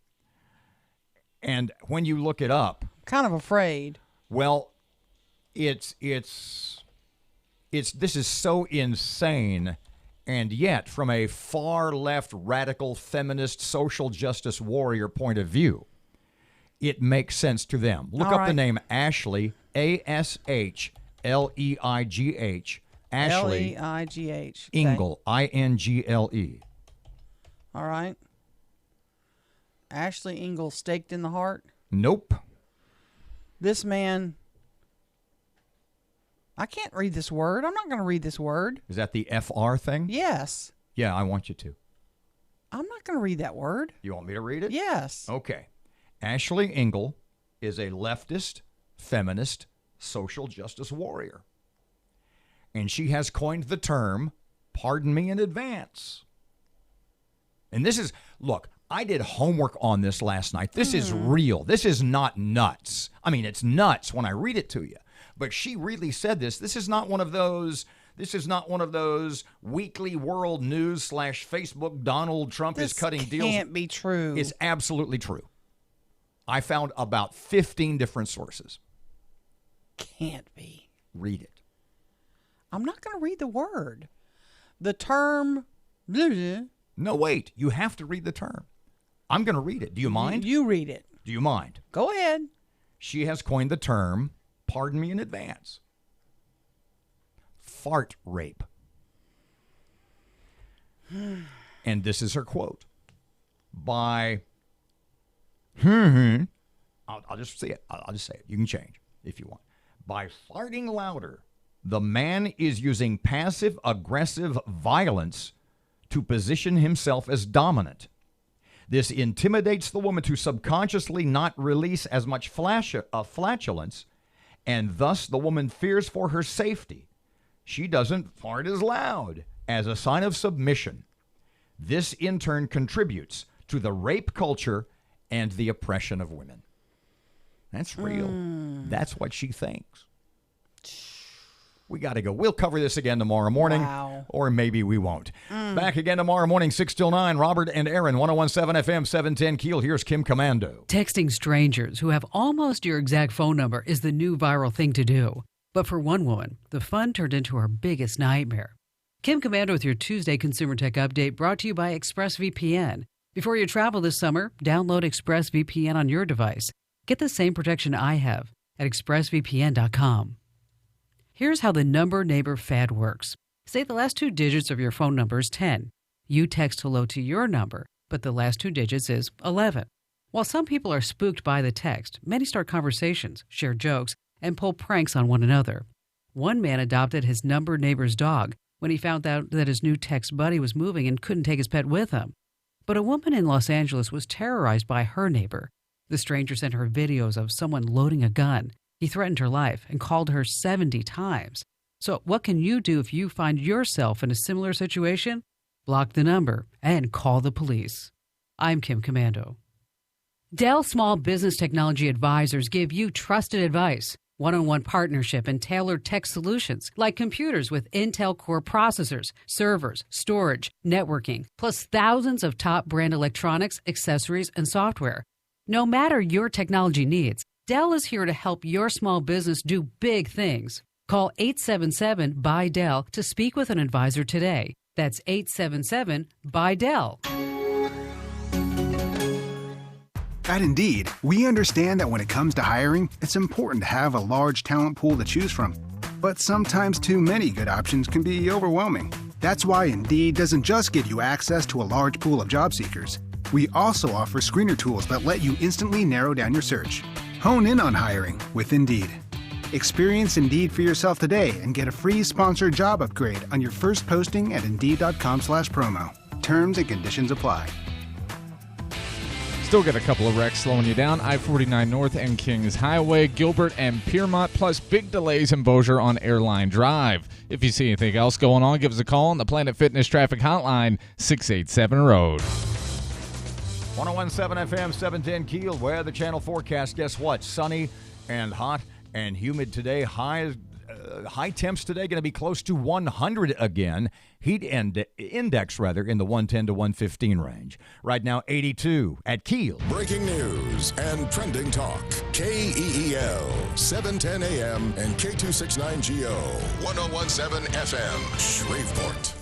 And when you look it up, kind of afraid. Well, this is so insane, and yet from a far left radical feminist social justice warrior point of view, it makes sense to them. Look All up right. the name Ashley, Ashleigh, Ashley Leigh. Ingle, Ingle. All right. Ashley Ingle staked in the heart. Nope. This man, I can't read this word. I'm not going to read this word. Is that the FR thing? Yes. Yeah, I want you to. I'm not going to read that word. You want me to read it? Yes. Okay. Ashley Ingle is a leftist, feminist, social justice warrior. And she has coined the term, pardon me in advance. And this is, look, I did homework on this last night. This is real. This is not nuts. I mean, it's nuts when I read it to you. But she really said this. This is not one of those weekly world news / Facebook Donald Trump is cutting deals. This can't be true. It's absolutely true. I found about 15 different sources. Can't be. Read it. I'm not going to read the word. The term. No, wait. You have to read the term. I'm going to read it. Do you mind? You read it. Do you mind? Go ahead. She has coined the term, pardon me in advance, fart rape. And this is her quote. I'll just say it. I'll just say it. You can change if you want. By farting louder, the man is using passive-aggressive violence to position himself as dominant. This intimidates the woman to subconsciously not release as much flatulence, and thus the woman fears for her safety. She doesn't fart as loud as a sign of submission. This, in turn, contributes to the rape culture and the oppression of women. That's real. That's what she thinks. We got to go. We'll cover this again tomorrow morning. Wow. Or maybe we won't. Back again tomorrow morning, 6 till 9. Robert and Erin, 1017 FM, 710 Keel. Here's Kim Commando. Texting strangers who have almost your exact phone number is the new viral thing to do. But for one woman, the fun turned into her biggest nightmare. Kim Commando with your Tuesday Consumer Tech Update, brought to you by ExpressVPN. Before you travel this summer, download ExpressVPN on your device. Get the same protection I have at expressvpn.com. Here's how the number neighbor fad works. Say the last 2 digits of your phone number is 10. You text hello to your number, but the last 2 digits is 11. While some people are spooked by the text, many start conversations, share jokes, and pull pranks on one another. One man adopted his number neighbor's dog when he found out that his new text buddy was moving and couldn't take his pet with him. But a woman in Los Angeles was terrorized by her neighbor. The stranger sent her videos of someone loading a gun. He threatened her life and called her 70 times. So what can you do if you find yourself in a similar situation? Block the number and call the police. I'm Kim Commando. Dell Small Business Technology Advisors give you trusted advice, one-on-one partnership, and tailored tech solutions like computers with Intel Core processors, servers, storage, networking, plus thousands of top brand electronics, accessories, and software. No matter your technology needs, Dell is here to help your small business do big things. Call 877-BUY-DELL to speak with an advisor today. That's 877-BUY-DELL. At Indeed, we understand that when it comes to hiring, it's important to have a large talent pool to choose from. But sometimes too many good options can be overwhelming. That's why Indeed doesn't just give you access to a large pool of job seekers. We also offer screener tools that let you instantly narrow down your search. Hone in on hiring with Indeed. Experience Indeed for yourself today and get a free sponsored job upgrade on your first posting at Indeed.com/promo. Terms and conditions apply. Still got a couple of wrecks slowing you down. I-49 North and Kings Highway, Gilbert and Piermont, plus big delays in Bossier on Airline Drive. If you see anything else going on, give us a call on the Planet Fitness Traffic Hotline, 687-ROAD. 1017 FM, 710 Keel, where the channel forecast, guess what? Sunny and hot and humid today. High high temps today going to be close to 100 again. Heat index in the 110 to 115 range. Right now, 82 at KEEL. Breaking news and trending talk. KEEL, 710 AM and K269GO, 1017 FM, Shreveport.